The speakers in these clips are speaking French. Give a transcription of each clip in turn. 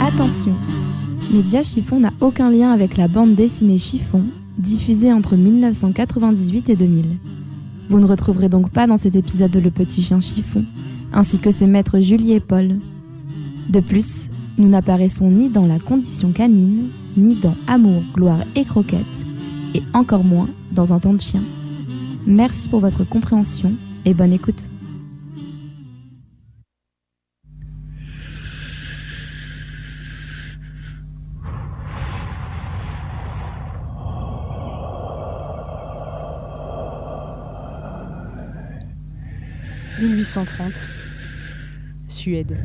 Attention, Média Chiffon n'a aucun lien avec la bande dessinée Chiffon, diffusée entre 1998 et 2000. Vous ne retrouverez donc pas dans cet épisode Le Petit Chien Chiffon, ainsi que ses maîtres Julie et Paul. De plus, nous n'apparaissons ni dans La Condition canine, ni dans Amour, gloire et croquettes, et encore moins dans Un temps de chien. Merci pour votre compréhension et bonne écoute. « 1830, Suède.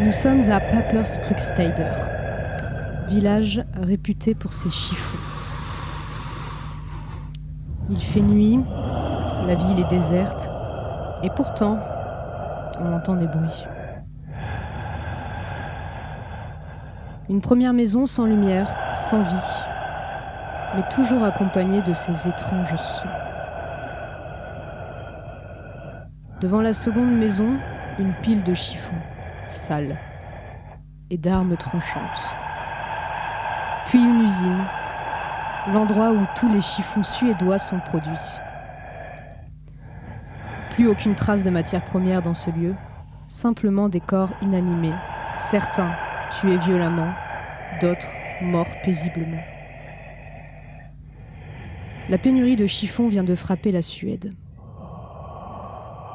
Nous sommes à Pappersbruksteider, village réputé pour ses chiffons. Il fait nuit, la ville est déserte, et pourtant, on entend des bruits. Une première maison sans lumière, sans vie, mais toujours accompagnée de ces étranges sons. Devant la seconde maison, une pile de chiffons, sales, et d'armes tranchantes. Puis une usine, l'endroit où tous les chiffons suédois sont produits. Plus aucune trace de matière première dans ce lieu, simplement des corps inanimés, certains tués violemment, d'autres morts paisiblement. La pénurie de chiffons vient de frapper la Suède.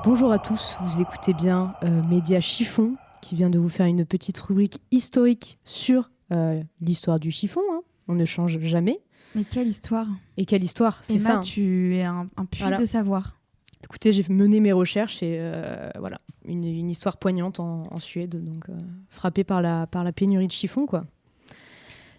Bonjour à tous, vous écoutez bien Média Chiffon, qui vient de vous faire une petite rubrique historique sur l'histoire du chiffon. Hein. On ne change jamais. Mais quelle histoire! Et quelle histoire, c'est Emma, ça. Tu es un puits voilà. de savoir. Écoutez, j'ai mené mes recherches et voilà, une histoire poignante en Suède, donc frappée par la pénurie de chiffons, quoi.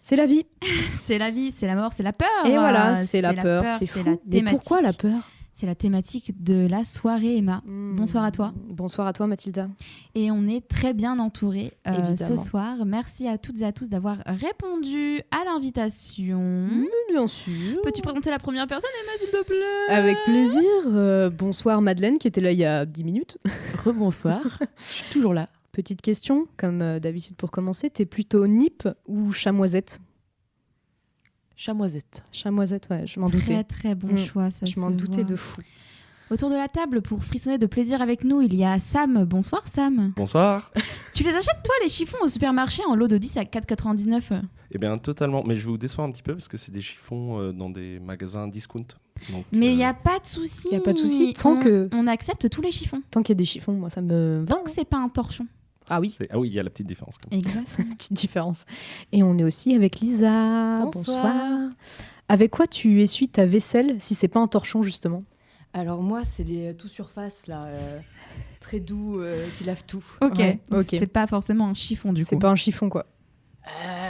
C'est la vie. C'est la vie, c'est la mort, c'est la peur. Et voilà, c'est la peur, c'est fou. Mais pourquoi la peur? C'est la thématique de la soirée, Emma. Bonsoir à toi. Bonsoir à toi, Mathilda. Et on est très bien entourés ce soir. Merci à toutes et à tous d'avoir répondu à l'invitation. Bien sûr. Peux-tu présenter la première personne, Emma, s'il te plaît? Avec plaisir. Bonsoir, Madeleine, qui était là il y a 10 minutes. Rebonsoir. Je suis toujours là. Petite question, comme d'habitude pour commencer. T'es plutôt Nip ou Chamoisette? Chamoisette. Chamoisette, ouais, je m'en doutais. Très très bon choix, ça je m'en doutais de fou. Autour de la table, pour frissonner de plaisir avec nous, il y a Sam. Bonsoir Sam. Bonsoir. Tu les achètes toi, les chiffons, au supermarché en lot de 10 à 4,99 ? Eh bien totalement, mais je vais vous décevoir un petit peu parce que c'est des chiffons dans des magasins discount. Donc, mais il n'y a pas de souci. Il n'y a pas de souci, on accepte tous les chiffons. Tant qu'il y a des chiffons, moi ça me... Tant que c'est pas un torchon. Ah oui. Ah oui, il y a la petite différence. Exactement. Petite différence. Et on est aussi avec Lisa. Bonsoir. Avec quoi tu essuies ta vaisselle si c'est pas un torchon justement? Alors moi, c'est les tout surface là, très doux, qui lavent tout. Ok. Ouais, ok. C'est pas forcément un chiffon du coup. C'est pas un chiffon quoi.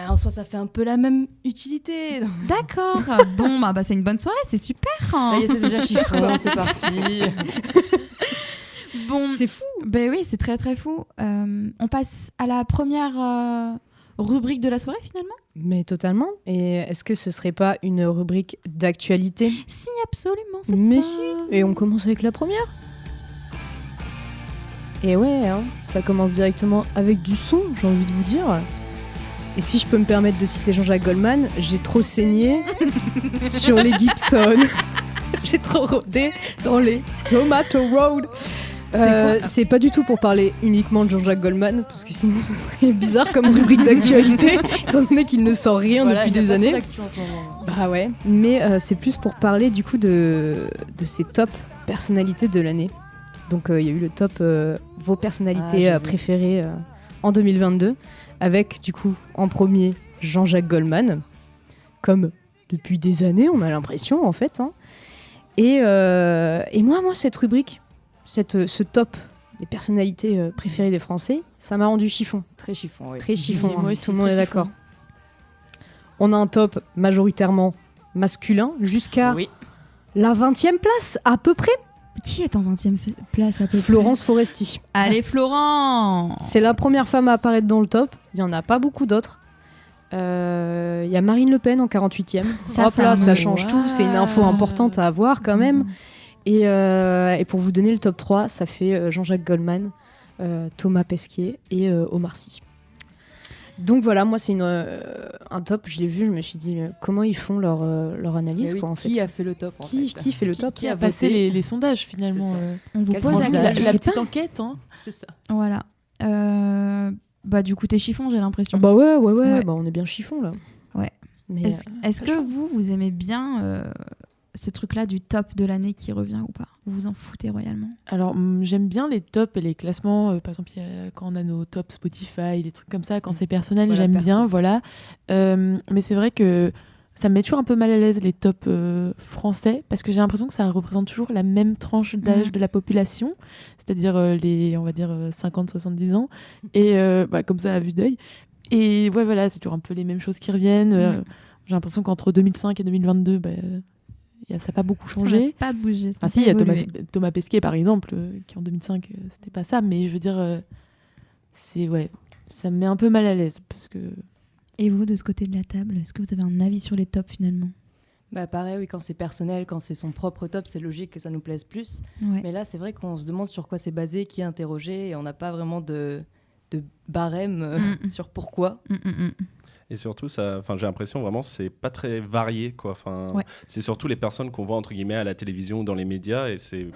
En soi, ça fait un peu la même utilité. D'accord. Bon, bah c'est une bonne soirée, c'est super. Ça y est, c'est déjà chiffon, c'est parti. Bon, c'est fou. Ben oui, c'est très très fou. On passe à la première rubrique de la soirée finalement. Mais totalement. Et est-ce que ce serait pas une rubrique d'actualité? Si, absolument, c'est Mais ça. si. Et on commence avec la première. Et ouais, hein, ça commence directement avec du son, j'ai envie de vous dire. Et si je peux me permettre de citer Jean-Jacques Goldman, j'ai trop saigné sur les Gibson. J'ai trop rodé dans les Tomato Road. C'est pas du tout pour parler uniquement de Jean-Jacques Goldman, parce que sinon ce serait bizarre comme rubrique d'actualité, étant donné qu'il ne sort rien depuis des années. Bah ouais, mais c'est plus pour parler du coup de ses top personnalités de l'année. Donc il y a eu le top vos personnalités préférées en 2022, avec du coup en premier Jean-Jacques Goldman, comme depuis des années on a l'impression en fait. Hein. Et moi cette rubrique, ce top des personnalités préférées des Français, ça m'a rendu chiffon. Très chiffon, oui. Très chiffon, Oui, moi aussi, tout le monde est d'accord. On a un top majoritairement masculin jusqu'à la 20e place à peu près. Qui est en 20e place à peu près? Florence Foresti. Allez Florent! C'est la première femme à apparaître dans le top, il n'y en a pas beaucoup d'autres. Il y a Marine Le Pen en 48e. Ça, Hop là, ça ça change tout. C'est une info importante à avoir quand même. Et pour vous donner le top 3, ça fait Jean-Jacques Goldman, Thomas Pesquet et Omar Sy. Donc voilà, moi c'est un top, je l'ai vu, je me suis dit comment ils font leur analyse, Mais oui, quoi, en fait. qui a fait le top en Qui fait fait le top Qui a voté passé les sondages finalement C'est ça. On vous Quelle pose la tranche la, d'âge question. la sais petite pas. enquête, hein. C'est ça. Voilà. Du coup, t'es chiffon, j'ai l'impression. Bah ouais, Ouais. bah on est bien chiffon là. Ouais. Mais Est-ce que vous aimez bien ce truc-là du top de l'année qui revient ou pas? Vous vous en foutez royalement? Alors, j'aime bien les tops et les classements. Par exemple, quand on a nos tops Spotify, des trucs comme ça, quand c'est personnel, Voilà, j'aime perso. bien, voilà. Mais c'est vrai que ça me met toujours un peu mal à l'aise, les tops français, parce que j'ai l'impression que ça représente toujours la même tranche d'âge de la population, c'est-à-dire les, on va dire, 50-70 ans, et comme ça, à vue d'œil. Et ouais, voilà, c'est toujours un peu les mêmes choses qui reviennent. J'ai l'impression qu'entre 2005 et 2022, ça n'a pas beaucoup changé. Ça n'a pas bougé. Enfin, si, il y a Thomas Pesquet, par exemple, qui en 2005, c'était pas ça, mais je veux dire, ça me met un peu mal à l'aise. Parce que... Et vous, de ce côté de la table, est-ce que vous avez un avis sur les tops finalement? Bah pareil, oui, quand c'est personnel, quand c'est son propre top, c'est logique que ça nous plaise plus. Ouais. Mais là, c'est vrai qu'on se demande sur quoi c'est basé, qui est interrogé, et on n'a pas vraiment de barème sur pourquoi. Et surtout, j'ai l'impression vraiment c'est pas très varié, quoi. Ouais. C'est surtout les personnes qu'on voit entre guillemets à la télévision ou dans les médias, et c'est,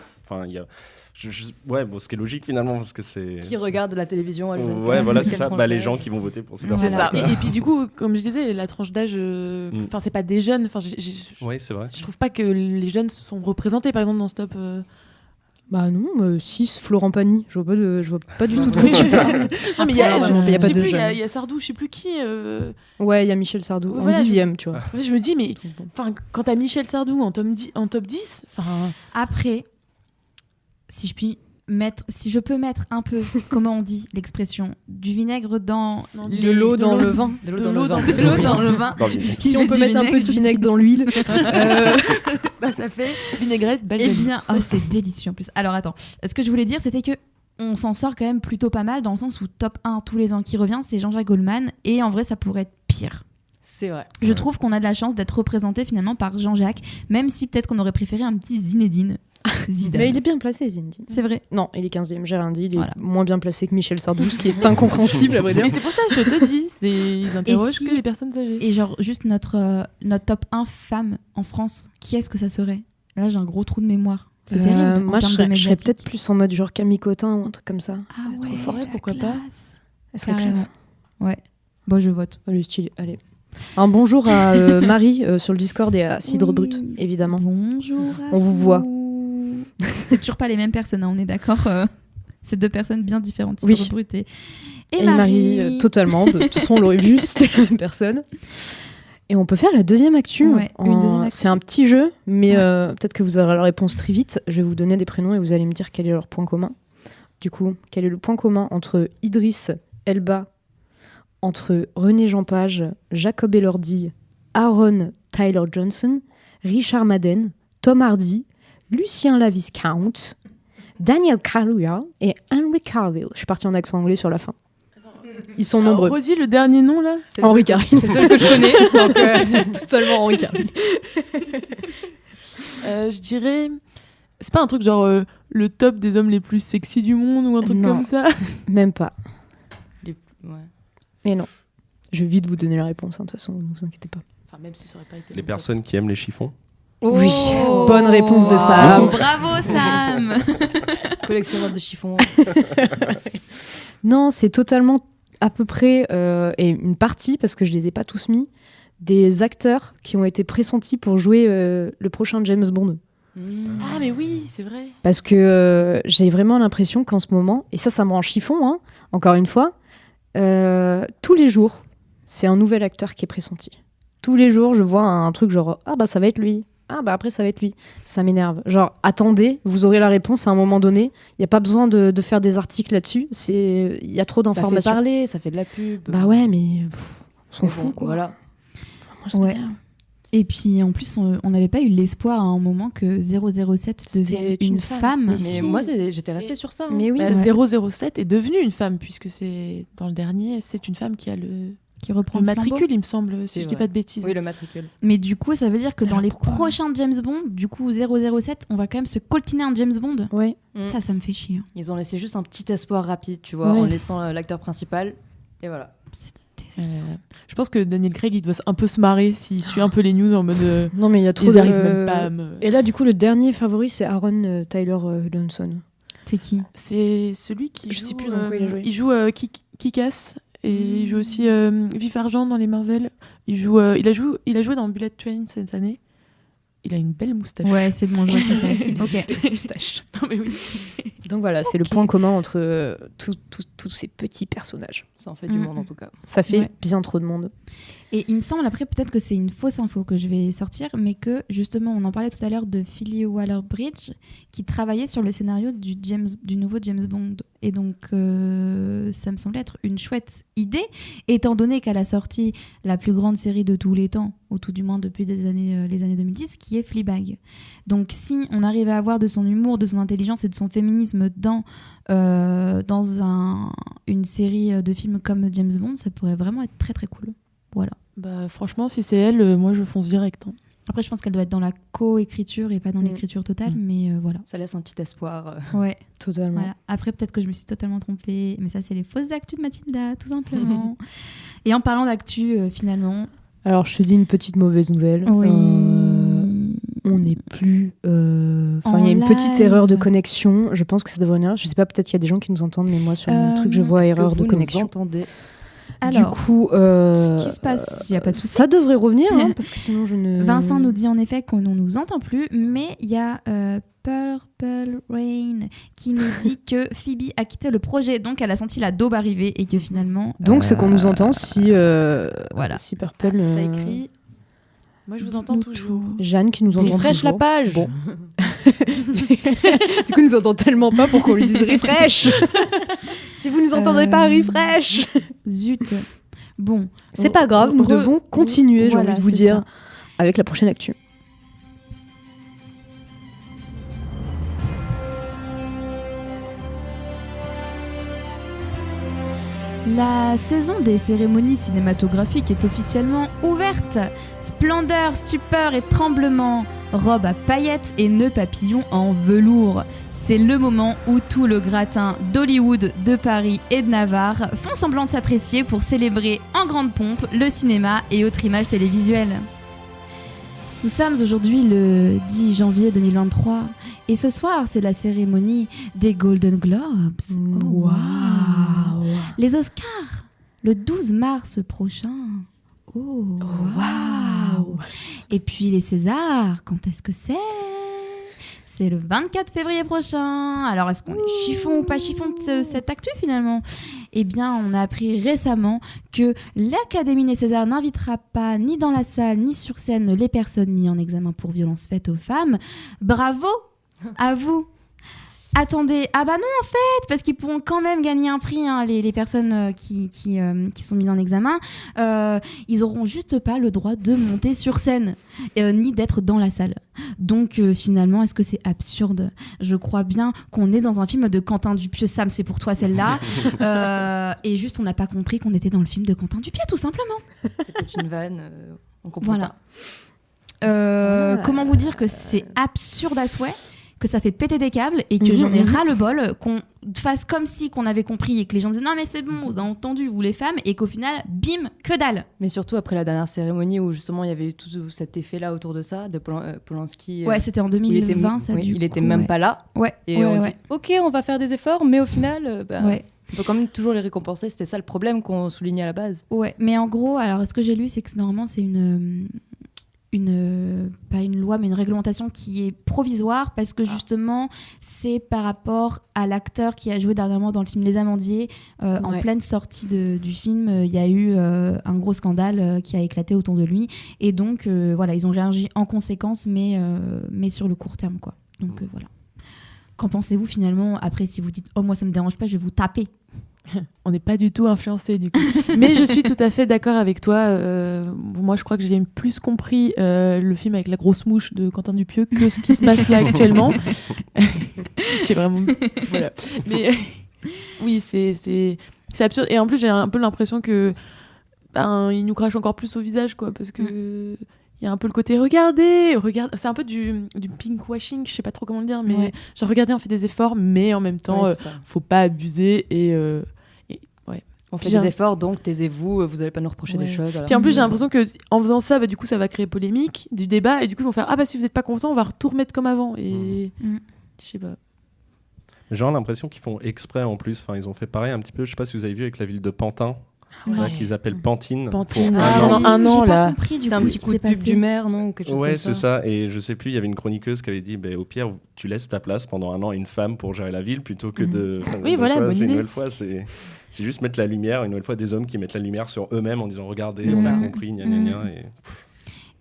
il y a, ce qui est logique finalement parce que c'est. Qui regarde la télévision à Ouais, voilà, c'est ça. Les gens qui vont voter pour ces personnes. Voilà. Et puis du coup, comme je disais, la tranche d'âge, c'est pas des jeunes. Oui, c'est vrai. Je trouve pas que les jeunes sont représentés, par exemple, dans ce top. bah non, 6, Florent Pagny, je vois pas du tout de quoi tu parles. Non, mais il y a, Alors, il y a pas de il jeunes. y a Sardou, je sais plus qui. Ouais, il y a Michel Sardou, en Voilà, 10e, tu vois. Je me dis, mais quand t'as Michel Sardou en top 10, Après, si je peux mettre un peu, comment on dit l'expression, du vinaigre dans De l'eau dans le vin. De l'eau De dans l'eau le vin. De l'eau dans le vin. Dans les- Si on peut mettre un peu de vinaigre dans l'huile. ça fait vinaigrette, Eh balsamique. bien, c'est délicieux en plus. Alors attends, ce que je voulais dire, c'était que on s'en sort quand même plutôt pas mal dans le sens où top 1 tous les ans qui revient, c'est Jean-Jacques Goldman, et en vrai, ça pourrait être pire. C'est vrai. Je trouve qu'on a de la chance d'être représenté finalement par Jean-Jacques, même si peut-être qu'on aurait préféré un petit Zinedine. Zidane. Mais il est bien placé, Zinedine. C'est vrai. Non, il est 15e, j'ai rien dit. Il est Voilà. moins bien placé que Michel Sardou, ce qui est incompréhensible, à vrai dire. Mais c'est pour ça que je te dis, ils interrogent si- que les personnes âgées. Et genre, juste notre top 1 femme en France, qui est-ce que ça serait? Là, j'ai un gros trou de mémoire. C'est terrible. en Moi, je termes de serais médiatique. peut-être plus en mode genre Camille Cotin ou un truc comme ça. Ah trop ouais, forte, la pourquoi pas. classe. Elle serait Carrément. classe. Ouais. Bon, je vote. Elle est stylée. Allez. Un bonjour à Marie sur le Discord et à Cidre Oui. Brut, évidemment. Bonjour. On vous voit. C'est toujours pas les mêmes personnes, hein, on est d'accord. C'est deux personnes bien différentes. Oui. Cidre Brut et Marie, totalement. De toute façon, on l'aurait vu, c'était la même personne. Et on peut faire la deuxième actu. Ouais, une deuxième actu. C'est un petit jeu, mais Ouais. peut-être que vous aurez la réponse très vite. Je vais vous donner des prénoms et vous allez me dire quel est leur point commun. Du coup, quel est le point commun entre Idriss Elba, entre René Jean Page, Jacob Elordi, Aaron Tyler Johnson, Richard Madden, Tom Hardy, Lucien Laviscount, Daniel Kaluuya et Henry Cavill. Je suis partie en accent anglais sur la fin. Ils sont nombreux. Redis le dernier nom là. C'est le Henri seul- Cavill. C'est le seul que je connais, donc C'est totalement Henri Cavill. Je dirais. C'est pas un truc genre le top des hommes les plus sexy du monde ou un truc Non. comme ça. Même pas. ouais. Et non. Je vais vite vous donner la réponse, hein, de toute façon, ne vous inquiétez pas. Enfin, même si ça aurait pas été. Les mon personnes qui aiment les chiffons. Oui, bonne réponse de Sam. Bravo Sam. Collectionneur de chiffons. Non, c'est totalement à peu près, et une partie, parce que je les ai pas tous mis, des acteurs qui ont été pressentis pour jouer le prochain James Bond. top. Ah, mais oui, c'est vrai. Parce que j'ai vraiment l'impression qu'en ce moment, et ça me rend chiffon, hein, encore une fois, tous les jours, c'est un nouvel acteur qui est pressenti. Tous les jours, je vois un truc genre « Ah bah ça va être lui ». Ah bah après ça va être lui. Ça m'énerve. Genre attendez, vous aurez la réponse à un moment donné. Il n'y a pas besoin de faire des articles là-dessus. Il y a trop Ça fait d'informations. parler, ça fait de la pub. Bah ouais, mais on s'en Mais fout bon, quoi. Voilà. Moi, ça Ouais. m'énerve. Et puis en plus, on n'avait pas eu l'espoir à un moment que 007 devienne C'était une une femme. femme. Mais si. moi, j'étais restée sur ça. hein. Mais oui. Bah, Ouais. 007 est devenue une femme puisque c'est dans le dernier, c'est une femme qui a le qui reprend Le le flambeau. matricule, il me semble, C'est si je dis vrai. pas de bêtises. Oui, le matricule. Mais du coup, ça veut dire que dans Alors les pourquoi prochains James Bond, du coup 007, on va quand même se coltiner un James Bond. Ouais. Ça me fait chier. Ils ont laissé juste un petit espoir rapide, tu vois, Ouais. en laissant l'acteur principal. Et voilà. Je pense que Daniel Craig, il doit un peu se marrer s'il suit un peu les news en mode Non, mais il y a trop ils de... arrivent même pas à me... Et là, du coup, le dernier favori, c'est Aaron Tyler Johnson. C'est qui? C'est celui qui Je joue... sais plus dans quoi il a joué. Il joue Kick-Ass et il joue aussi Vif Argent dans les Marvel. Il a joué dans Bullet Train cette année. Il a une belle moustache. Ouais, c'est bon, je vois qui c'est. Ok. Moustache. Non, mais oui. Donc voilà, c'est le point commun entre tous ces petits personnages. Ça en fait du monde en tout cas. Ça fait Ouais. bien trop de monde. Et il me semble, après, peut-être que c'est une fausse info que je vais sortir, mais que justement, on en parlait tout à l'heure de Philly Waller-Bridge, qui travaillait sur le scénario du nouveau James Bond. Et donc, ça me semblait être une chouette idée, étant donné qu'elle a sorti la plus grande série de tous les temps, ou tout du moins depuis les années 2010, qui est Fleabag. Donc, si on arrive à avoir de son humour, de son intelligence et de son féminisme dans une série de films comme James Bond, ça pourrait vraiment être très très cool. Voilà. Bah, franchement, si c'est elle, moi je fonce direct. Hein. Après, je pense qu'elle doit être dans la co-écriture et pas dans l'écriture totale, mais voilà. Ça laisse un petit espoir. Ouais, Totalement. voilà. Après, peut-être que je me suis totalement trompée, mais ça, c'est les fausses actus de Mathilda, tout simplement. Et en parlant d'actu, finalement... Alors, je te dis une petite mauvaise nouvelle. Oui. On n'est plus... Enfin, En il y a une petite live. erreur de connexion. Je pense que ça devrait venir. Je sais pas, peut-être qu'il y a des gens qui nous entendent, mais moi, sur mon truc, je vois Est-ce que erreur vous de nous connexion. entendez? Alors, Du coup, ce qui se passe, il n'y a pas de souci. ça devrait revenir, hein, parce que sinon je ne... Vincent nous dit en effet qu'on ne nous entend plus, mais il y a Purple Rain qui nous dit que Phoebe a quitté le projet, donc elle a senti la daube arriver et que finalement... Donc, c'est qu'on nous entend si... Voilà. Si Purple... Ça écrit. Moi je vous entends Dites-nous toujours. Jeanne qui nous entend Refresh la toujours. page. Bon. Du coup, il nous entend tellement pas pour qu'on lui dise refresh. Si vous nous entendez pas, refresh. Zut. Bon. C'est pas grave, nous devons continuer, j'ai Voilà, envie de vous c'est dire, ça. avec la prochaine actu. La saison des cérémonies cinématographiques est officiellement ouverte. Splendeur, stupeur et tremblement, robes à paillettes et nœuds papillons en velours. C'est le moment où tout le gratin d'Hollywood, de Paris et de Navarre font semblant de s'apprécier pour célébrer en grande pompe le cinéma et autres images télévisuelles. Nous sommes aujourd'hui le 10 janvier 2023 et ce soir c'est la cérémonie des Golden Globes. Oh, waouh. Les Oscars, le 12 mars prochain. Oh, waouh. Et puis les Césars, quand est-ce que c'est ? C'est le 24 février prochain. Alors, est-ce qu'on est chiffon ou pas chiffon de cette actu finalement ? Eh bien, on a appris récemment que l'Académie des Césars n'invitera pas ni dans la salle ni sur scène les personnes mises en examen pour violences faites aux femmes. Bravo à vous. Attendez, ah bah non en fait, parce qu'ils pourront quand même gagner un prix, hein, les personnes qui sont mises en examen. Ils auront juste pas le droit de monter sur scène, ni d'être dans la salle. Donc finalement, est-ce que c'est absurde ? Je crois bien qu'on est dans un film de Quentin Dupieux. Sam, c'est pour toi celle-là. Et juste, on n'a pas compris qu'on était dans le film de Quentin Dupieux, tout simplement. C'était une vanne, on comprend Voilà. pas. Comment vous dire que c'est absurde à souhait ? Que ça fait péter des câbles et que j'en ai ras-le-bol, qu'on fasse comme si qu'on avait compris et que les gens disaient non mais c'est bon, vous avez entendu vous les femmes, et qu'au final, bim, que dalle. Mais surtout après la dernière cérémonie où justement il y avait eu tout cet effet-là autour de ça, de Polanski. Ouais, c'était en il était, 2020, ça oui, du il était coup, même ouais. pas là. Ouais, Et on dit ok, on va faire des efforts, mais au final, ouais. on peut quand même toujours les récompenser. C'était ça le problème qu'on soulignait à la base. Ouais, mais en gros, alors ce que j'ai lu, c'est que normalement c'est pas une loi mais une réglementation qui est provisoire parce que justement c'est par rapport à l'acteur qui a joué dernièrement dans le film Les Amandiers. En pleine sortie du film, il y a eu un gros scandale qui a éclaté autour de lui et donc voilà, ils ont réagi en conséquence mais sur le court terme quoi. Donc voilà. Qu'en pensez-vous finalement après, si vous dites oh moi ça me dérange pas, je vais vous taper? On n'est pas du tout influencé du coup. Mais je suis tout à fait d'accord avec toi. Moi, je crois que j'ai plus compris le film avec la grosse mouche de Quentin Dupieux que ce qui se passe là actuellement. J'ai vraiment... Voilà. Mais oui, c'est absurde. Et en plus, j'ai un peu l'impression que il nous crache encore plus au visage, quoi, parce que il y a un peu le côté regardez, c'est un peu du pinkwashing, je sais pas trop comment le dire, mais genre regardez, on fait des efforts, mais en même temps, faut pas abuser et ouais. On fait des efforts, donc taisez-vous, vous allez pas nous reprocher des choses. Alors. Puis en plus, j'ai l'impression que en faisant ça, du coup, ça va créer polémique, du débat, et du coup, ils vont faire ah bah si vous êtes pas content, on va tout remettre comme avant, et je sais pas. J'ai l'impression qu'ils font exprès en plus. Enfin, ils ont fait pareil un petit peu. Je sais pas si vous avez vu avec la ville de Pantin. Là, qu'ils appellent Pantine. Pantine, pour un an là. C'était un petit coup de pub du maire, non, quelque chose comme ça. C'est ça. Et je sais plus, il y avait une chroniqueuse qui avait dit au pire, tu laisses ta place pendant un an à une femme pour gérer la ville plutôt que de. Oui, voilà, bonne idée. Une nouvelle fois, c'est juste mettre la lumière, une nouvelle fois des hommes qui mettent la lumière sur eux-mêmes en disant regardez, on a compris, gna gna gna.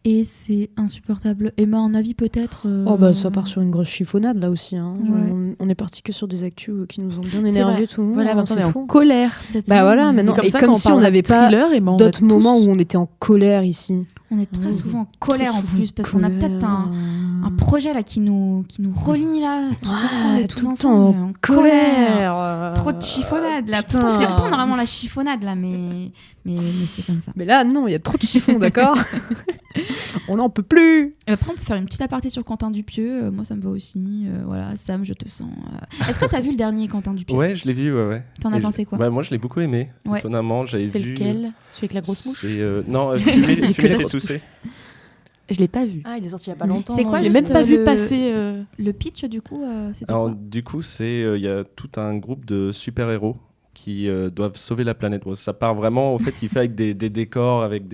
Et c'est insupportable. Emma, en avis peut-être Ça part sur une grosse chiffonnade là aussi. Hein. On est parti que sur des actus qui nous ont bien énervé tout le monde. Voilà, maintenant on est en fou. colère. Voilà, maintenant. Et comme si on n'avait pas d'autres moments où on était en colère ici. On est très souvent en colère en plus, parce qu'on a peut-être un projet là qui nous relie là, tous ensemble et tous ensemble. En colère. Trop de chiffonnade là. Putain, c'est bon normalement la chiffonnade là, mais c'est comme ça. Mais là, non, il y a trop de chiffons, d'accord. On n'en peut plus. Après, on peut faire une petite aparté sur Quentin Dupieux. Moi, ça me va aussi. Voilà, Sam, je te sens. Est-ce que t'as vu le dernier Quentin Dupieux ? Ouais, je l'ai vu, ouais. T'en as pensé quoi ? Moi, je l'ai beaucoup aimé. Ouais. Étonnamment, j'avais vu. C'est lequel ? Celui avec la grosse mouche ? Non, Fumer les Toussaint. Je l'ai pas vu. Ah, il est sorti il y a pas longtemps. C'est quoi ? Je l'ai même pas vu passer. Le pitch, du coup, c'était Alors, quoi ? du coup, il y a tout un groupe de super-héros qui doivent sauver la planète. Bon, ça part vraiment, en fait, il fait avec des décors, avec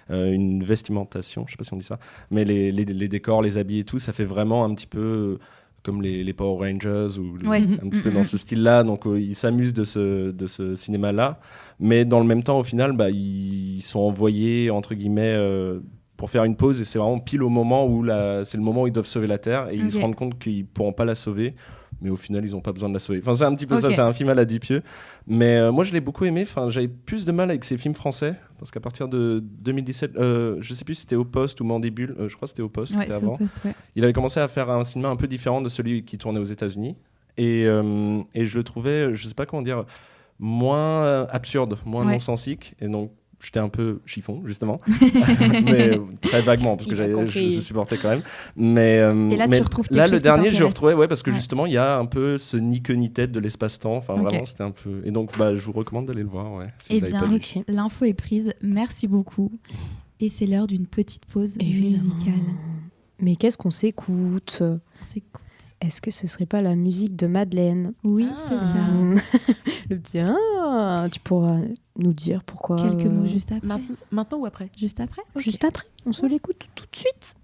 une vestimentation, je sais pas si on dit ça, mais les décors, les habits et tout, ça fait vraiment un petit peu comme les Power Rangers ou un petit peu dans ce style-là. Donc, ils s'amusent de ce cinéma-là, mais dans le même temps, au final, ils sont envoyés, entre guillemets, pour faire une pause, et c'est vraiment pile au moment où c'est le moment où ils doivent sauver la Terre, et ils se rendent compte qu'ils pourront pas la sauver. Mais au final, ils n'ont pas besoin de la sauver. Enfin, c'est un petit peu ça, c'est un film à la Dupieux. Mais moi, je l'ai beaucoup aimé. Enfin, j'avais plus de mal avec ces films français, parce qu'à partir de 2017, je sais plus si c'était Au Poste ou Mandibule, je crois que c'était Au Poste. Ouais, c'est avant. Au Poste, ouais. Il avait commencé à faire un cinéma un peu différent de celui qui tournait aux États-Unis. Et je le trouvais, je sais pas comment dire, moins absurde, moins non-sensique. Et donc, j'étais un peu chiffon, justement, mais très vaguement, parce que je supportais quand même. Mais là, tu retrouves quelque chose le dernier, qui je le retrouvais, parce que justement, il y a un peu ce ni queue ni tête de l'espace-temps. Enfin, vraiment, c'était un peu. Et donc, je vous recommande d'aller le voir. Ouais, si vous pas vu. L'info est prise. Merci beaucoup. Et c'est l'heure d'une petite pause musicale. Mais qu'est-ce qu'on s'écoute ? On s'écoute. Est-ce que ce serait pas la musique de Madeleine ? Oui, c'est ça. Le petit tu pourras nous dire pourquoi. Quelques mots juste après. Maintenant ou après ? Juste après. Okay. Juste après. On se l'écoute tout de suite.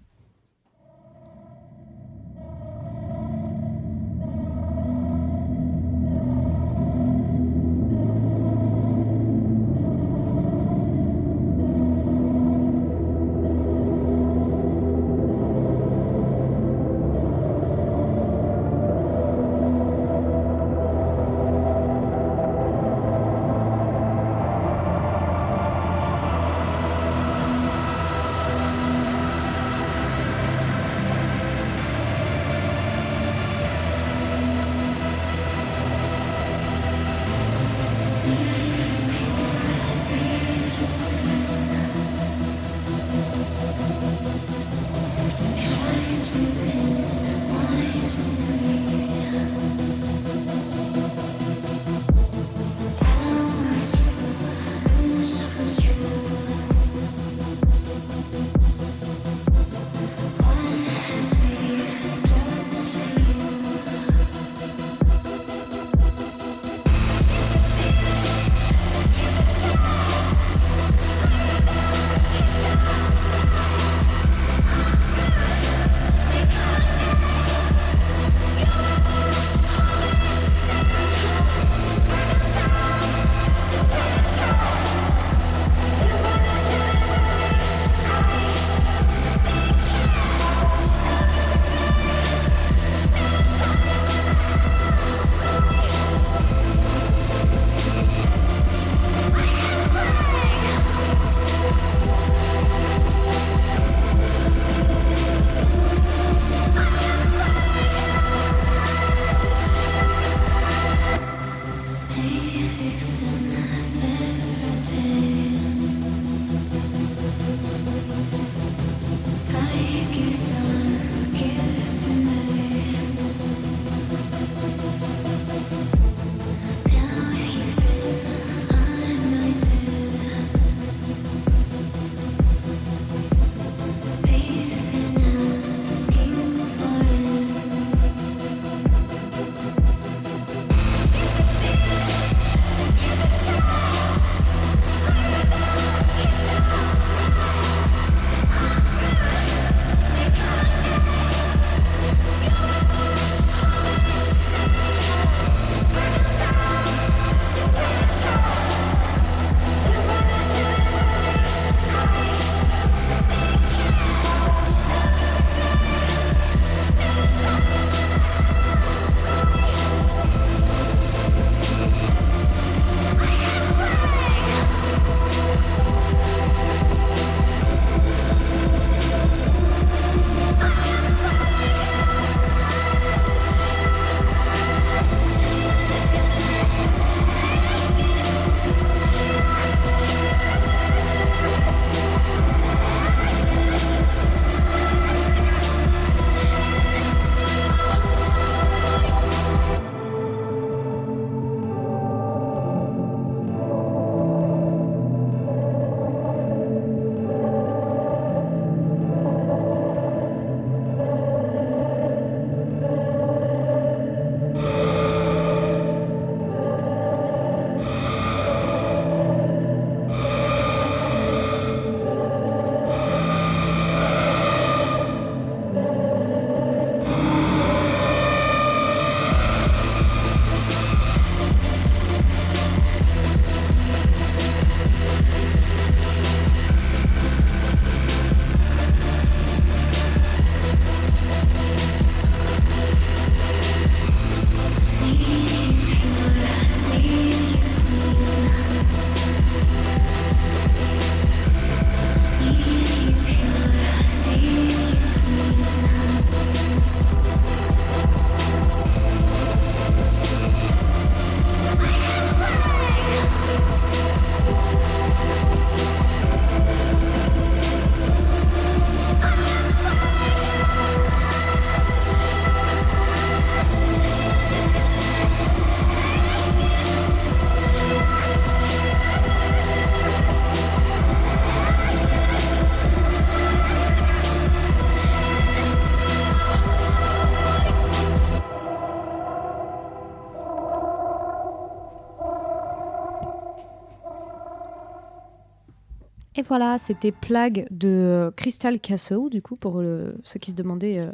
voilà, c'était Plague de Crystal Castle, du coup, pour ceux qui se demandaient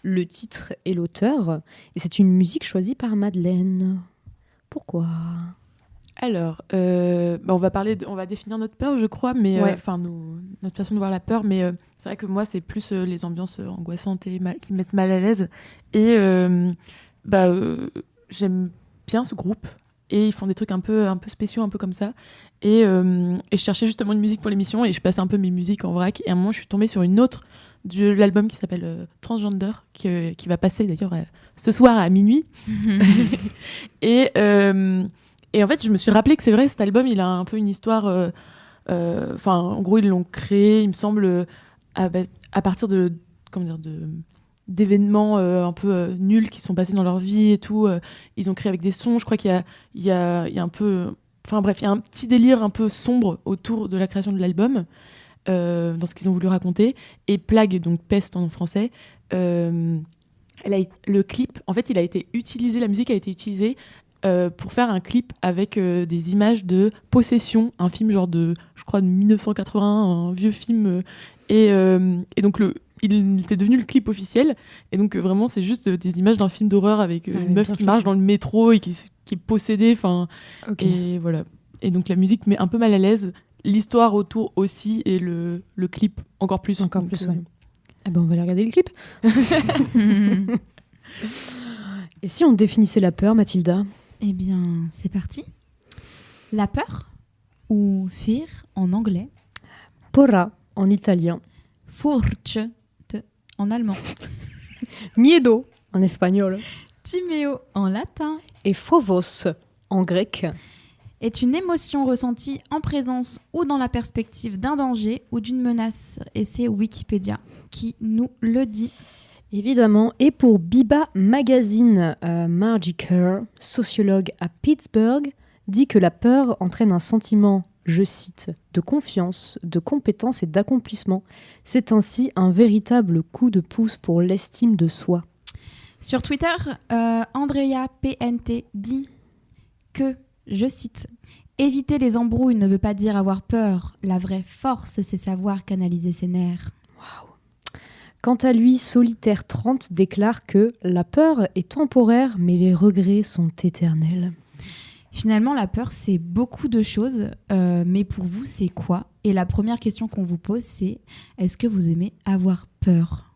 le titre et l'auteur. Et c'est une musique choisie par Madeleine. Pourquoi ? Alors, on va définir notre peur, je crois, mais Ouais. notre façon de voir la peur. Mais c'est vrai que moi, c'est plus les ambiances angoissantes et qui me mettent mal à l'aise. Et j'aime bien ce groupe. Et ils font des trucs un peu spéciaux, un peu comme ça. Et je cherchais justement une musique pour l'émission et je passais un peu mes musiques en vrac. Et à un moment, je suis tombée sur une autre de l'album qui s'appelle Transgender, qui va passer d'ailleurs ce soir à minuit. Et en fait, je me suis rappelé que c'est vrai, cet album, il a un peu une histoire. En gros, ils l'ont créé, il me semble, à partir d'événements un peu nuls qui sont passés dans leur vie et tout. Ils ont créé avec des sons. Je crois qu'il y a un peu. Enfin bref, il y a un petit délire un peu sombre autour de la création de l'album, dans ce qu'ils ont voulu raconter. Et Plague, donc Peste en français, le clip, en fait, la musique a été utilisée pour faire un clip avec des images de Possession, un film genre de 1981, un vieux film. Et donc il était devenu le clip officiel. Et donc vraiment, c'est juste des images d'un film d'horreur avec une meuf qui marche dans le métro et qui est possédée. Okay. Et voilà. Et donc la musique met un peu mal à l'aise. L'histoire autour aussi et le clip encore plus. Encore plus, ouais. Eh ben, on va aller regarder le clip. Et si on définissait la peur, Mathilda ? Eh bien, c'est parti. La peur, ou fear en anglais. Paura en italien. Furcht en allemand. Miedo en espagnol. Timeo en latin. Et phobos en grec. Est une émotion ressentie en présence ou dans la perspective d'un danger ou d'une menace. Et c'est Wikipédia qui nous le dit. Évidemment. Et pour Biba Magazine, Margie Kerr, sociologue à Pittsburgh, dit que la peur entraîne un sentiment, je cite, de confiance, de compétence et d'accomplissement. C'est ainsi un véritable coup de pouce pour l'estime de soi. Sur Twitter, Andrea PNT dit que, je cite, « Éviter les embrouilles ne veut pas dire avoir peur. La vraie force, c'est savoir canaliser ses nerfs. » Waouh. Quant à lui, Solitaire 30 déclare que « La peur est temporaire, mais les regrets sont éternels. » Finalement, la peur, c'est beaucoup de choses, mais pour vous, c'est quoi ? Et la première question qu'on vous pose, c'est « Est-ce que vous aimez avoir peur ?»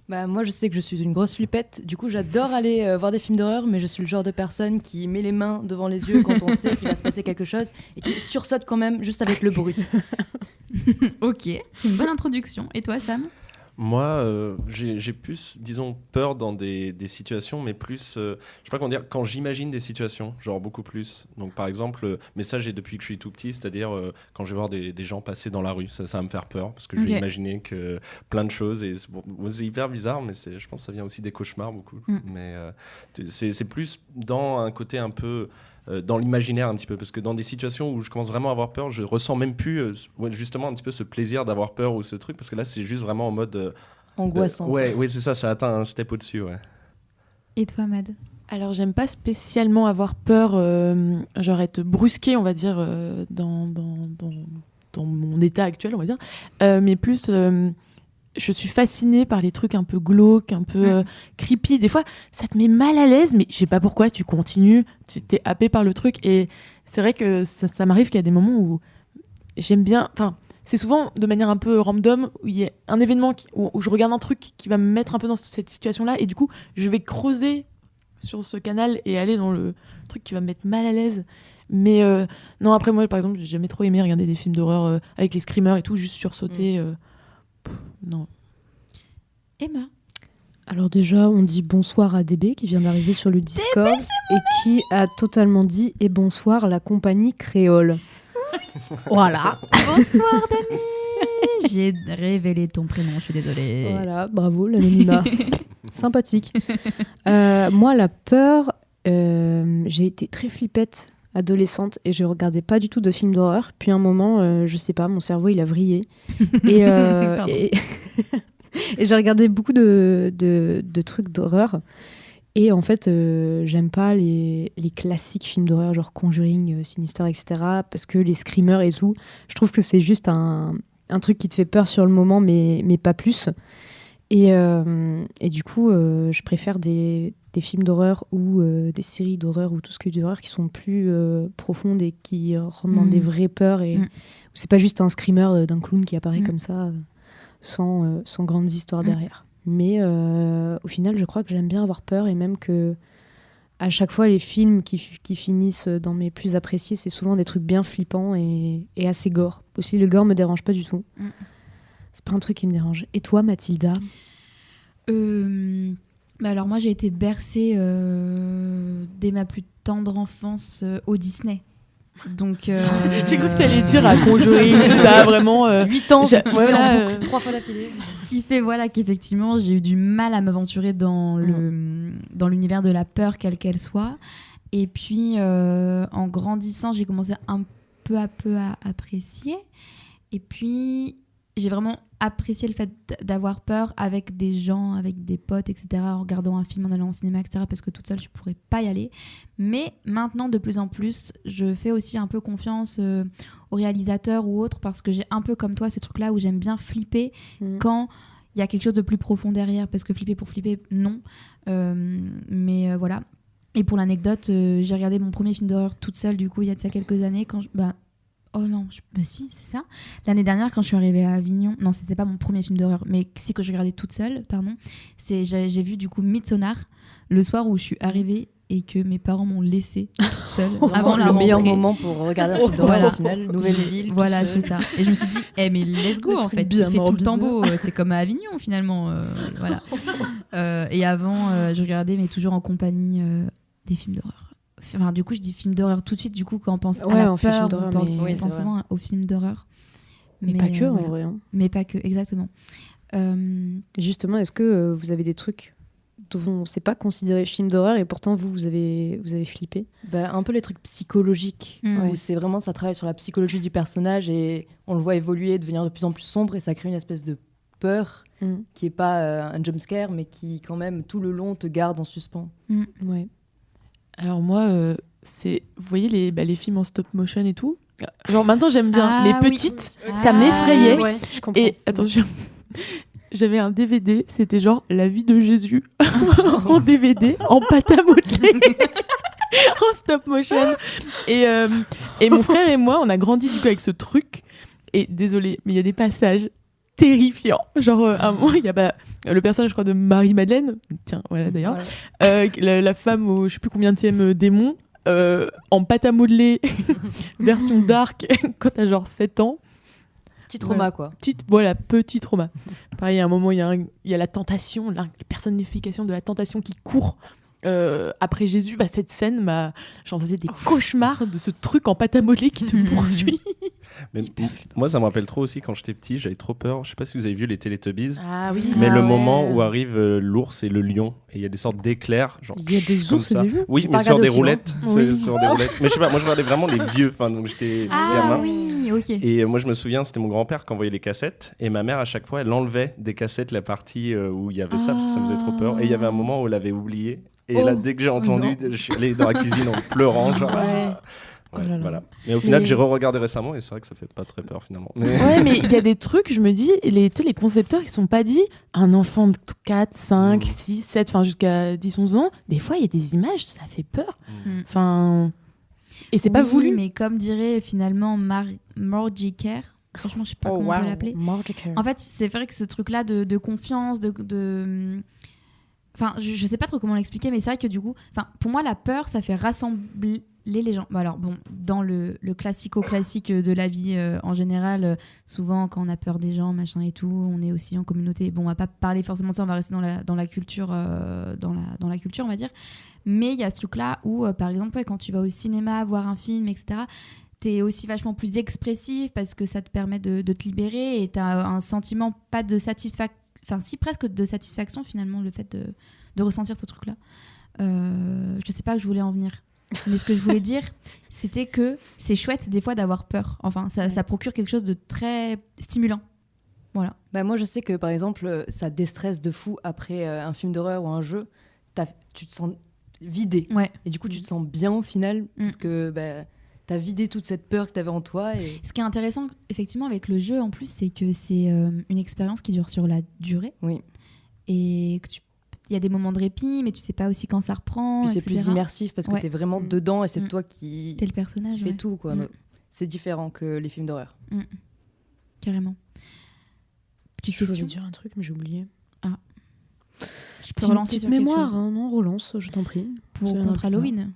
Moi, je sais que je suis une grosse flippette. Du coup, j'adore aller voir des films d'horreur, mais je suis le genre de personne qui met les mains devant les yeux quand on sait qu'il va se passer quelque chose et qui sursaute quand même juste avec le bruit. Ok, c'est une bonne introduction. Et toi, Sam ? Moi, j'ai plus, disons, peur dans des situations, mais plus, je sais pas comment dire, quand j'imagine des situations, genre beaucoup plus. Donc, par exemple, mais ça, j'ai depuis que je suis tout petit, c'est-à-dire quand je vais voir des gens passer dans la rue, ça va me faire peur, parce que je vais imaginer que plein de choses, et c'est hyper bizarre, mais je pense que ça vient aussi des cauchemars, beaucoup. Mais c'est plus dans un côté un peu... dans l'imaginaire un petit peu, parce que dans des situations où je commence vraiment à avoir peur, je ressens même plus justement un petit peu ce plaisir d'avoir peur ou ce truc, parce que là c'est juste vraiment en mode angoissant. Ouais, c'est ça atteint un step au-dessus, ouais. Et toi, Mad ? Alors j'aime pas spécialement avoir peur, genre être brusquée, on va dire, dans mon état actuel, on va dire, mais plus je suis fascinée par les trucs un peu glauques, un peu creepy. Des fois, ça te met mal à l'aise, mais je sais pas pourquoi, tu continues, tu t'es happé par le truc. Et c'est vrai que ça m'arrive qu'il y a des moments où j'aime bien... Enfin, c'est souvent de manière un peu random, où il y a un événement où je regarde un truc qui va me mettre un peu dans cette situation-là, et du coup, je vais creuser sur ce canal et aller dans le truc qui va me mettre mal à l'aise. Mais non, après moi, par exemple, j'ai jamais trop aimé regarder des films d'horreur avec les screamers et tout, juste sursauter... non. Emma. Alors déjà, on dit bonsoir à DB qui vient d'arriver sur le Discord et qui a totalement dit et bonsoir la compagnie créole. Voilà. Bonsoir Dani. J'ai révélé ton prénom, je suis désolée. Voilà, bravo l'anonymat. Sympathique. Moi, la peur, j'ai été très flippette adolescente et je regardais pas du tout de films d'horreur. Puis à un moment, je sais pas, mon cerveau il a vrillé et j'ai regardé beaucoup de trucs d'horreur. Et en fait, j'aime pas les classiques films d'horreur, genre Conjuring, Sinister, etc. Parce que les screamers et tout, je trouve que c'est juste un truc qui te fait peur sur le moment, mais pas plus. Et du coup, je préfère des films d'horreur ou des séries d'horreur ou tout ce qui est d'horreur qui sont plus profondes et qui rentrent dans des vraies peurs. Et où c'est pas juste un screamer d'un clown qui apparaît comme ça, sans grandes histoires derrière. Mais au final, je crois que j'aime bien avoir peur, et même que à chaque fois, les films qui finissent dans mes plus appréciés, c'est souvent des trucs bien flippants et assez gore. Aussi, le gore me dérange pas du tout. C'est pas un truc qui me dérange. Et toi, Mathilda ? Alors moi, j'ai été bercée dès ma plus tendre enfance au Disney. Donc, j'ai cru que t'allais dire à Conjuring, tout ça, vraiment. 8 ans, j'ai kiffé voilà, en boucle 3 fois d'affilée. Ce qui fait qu'effectivement, j'ai eu du mal à m'aventurer dans l'univers de la peur, quelle qu'elle soit. Et puis, en grandissant, j'ai commencé un peu à apprécier. Et puis, j'ai vraiment apprécié le fait d'avoir peur avec des gens, avec des potes, etc., en regardant un film, en allant au cinéma, etc., parce que toute seule, je ne pourrais pas y aller. Mais maintenant, de plus en plus, je fais aussi un peu confiance aux réalisateurs ou autres, parce que j'ai un peu comme toi ce truc-là où j'aime bien flipper quand il y a quelque chose de plus profond derrière, parce que flipper pour flipper, non. Mais voilà. Et pour l'anecdote, j'ai regardé mon premier film d'horreur toute seule, du coup, il y a de ça quelques années, quand oh non, si, c'est ça. L'année dernière, quand je suis arrivée à Avignon, non, c'était pas mon premier film d'horreur, mais si, que je regardais toute seule, pardon, j'ai vu du coup Midsommar le soir où je suis arrivée et que mes parents m'ont laissée toute seule avant la le rentrée. meilleur moment pour regarder un film d'horreur au final, nouvelle ville. Voilà, c'est ça. Et je me suis dit, mais let's go, en fait. Il fait tout le temps beau. C'est comme à Avignon, finalement. Voilà. Et avant, je regardais, mais toujours en compagnie des films d'horreur. Enfin, du coup, je dis film d'horreur tout de suite. Du coup, quand on pense à la peur, on pense souvent aux films d'horreur. Mais pas que, en vrai. Mais pas que, exactement. Justement, est-ce que vous avez des trucs dont c'est pas considéré film d'horreur et pourtant vous avez flippé? Un peu les trucs psychologiques, où c'est vraiment, ça travaille sur la psychologie du personnage et on le voit évoluer, devenir de plus en plus sombre, et ça crée une espèce de peur qui est pas un jumpscare, mais qui quand même tout le long te garde en suspens. Ouais. Alors moi, vous voyez les films en stop motion et tout. Genre maintenant j'aime bien les petites, ça m'effrayait. Ouais, je comprends. Et attention, j'avais un DVD, c'était genre La vie de Jésus en DVD, en pâte à modeler, en stop motion. Et mon frère et moi, on a grandi du coup avec ce truc. Et désolé, mais il y a des passages terrifiant. Genre, à un moment, il y a le personnage, je crois, de Marie-Madeleine. Tiens, voilà, d'ailleurs. Voilà. La femme au je sais plus combien de démon, en pâte à modeler, version dark, quand t'as genre 7 ans. Petit trauma, quoi. Petit trauma. Pareil, à un moment, il y a la tentation, la personnification de la tentation qui court après Jésus. Cette scène, j'en faisais des cauchemars de ce truc en pâte à modeler qui te poursuit. Mais moi, ça me rappelle trop aussi quand j'étais petit, j'avais trop peur. Je sais pas si vous avez vu les Teletubbies. Ah oui. Mais le moment où arrivent l'ours et le lion, et il y a des sortes d'éclairs. Il y a des ours, ça. Oui, mais sur des roulettes. Sur des roulettes. Mais je sais pas, moi je regardais vraiment les vieux. Donc j'étais gamin. Ah oui, ok. Et moi je me souviens, c'était mon grand-père qui envoyait les cassettes. Et ma mère, à chaque fois, elle enlevait des cassettes la partie où il y avait ça, parce que ça me faisait trop peur. Et il y avait un moment où elle l'avait oublié. Et là, dès que j'ai entendu, je suis allé dans la cuisine en pleurant. Genre, voilà. Mais au final, j'ai re-regardé récemment et c'est vrai que ça fait pas très peur finalement. Ouais, mais il y a des trucs, je me dis, les concepteurs, ils sont pas dit un enfant de 4, 5, 6, 7, enfin jusqu'à 10, 11 ans. Des fois, il y a des images, ça fait peur. Enfin. Et c'est pas voulu. Mais comme dirait finalement Margie Kerr, franchement, je sais pas comment on peut l'appeler. En fait, c'est vrai que ce truc-là de confiance, Enfin, je sais pas trop comment l'expliquer, mais c'est vrai que du coup, pour moi, la peur, ça fait rassembler les gens. Alors bon, dans le classico-classique de la vie en général, souvent quand on a peur des gens, machin et tout, on est aussi en communauté. Bon, on va pas parler forcément de ça, on va rester dans la culture, dans la culture, on va dire. Mais il y a ce truc-là où, par exemple, quand tu vas au cinéma voir un film, etc., t'es aussi vachement plus expressif parce que ça te permet de te libérer et t'as un sentiment pas de satisfaction. Enfin, si presque de satisfaction finalement, le fait de ressentir ce truc-là. Je sais pas où je voulais en venir. Mais ce que je voulais dire, c'était que c'est chouette des fois d'avoir peur. Enfin, ça procure quelque chose de très stimulant. Voilà. Moi, je sais que par exemple, ça déstresse de fou après un film d'horreur ou un jeu. tu te sens vidé. Ouais. Et du coup, tu te sens bien au final, parce que t'as vidé toute cette peur que t'avais en toi. Et... Ce qui est intéressant, effectivement, avec le jeu, en plus, c'est que c'est une expérience qui dure sur la durée. Oui. Et que il y a des moments de répit, mais tu sais pas aussi quand ça reprend. Puis c'est etc. plus immersif parce que t'es vraiment dedans et c'est toi qui T'es le personnage. fait tout, quoi. C'est différent que les films d'horreur. Carrément. Petite question. Je voulais dire un truc, mais j'ai oublié. Ah. Je peux relancer petite sur mémoire, quelque chose. non, relance, je t'en prie. Contre Halloween.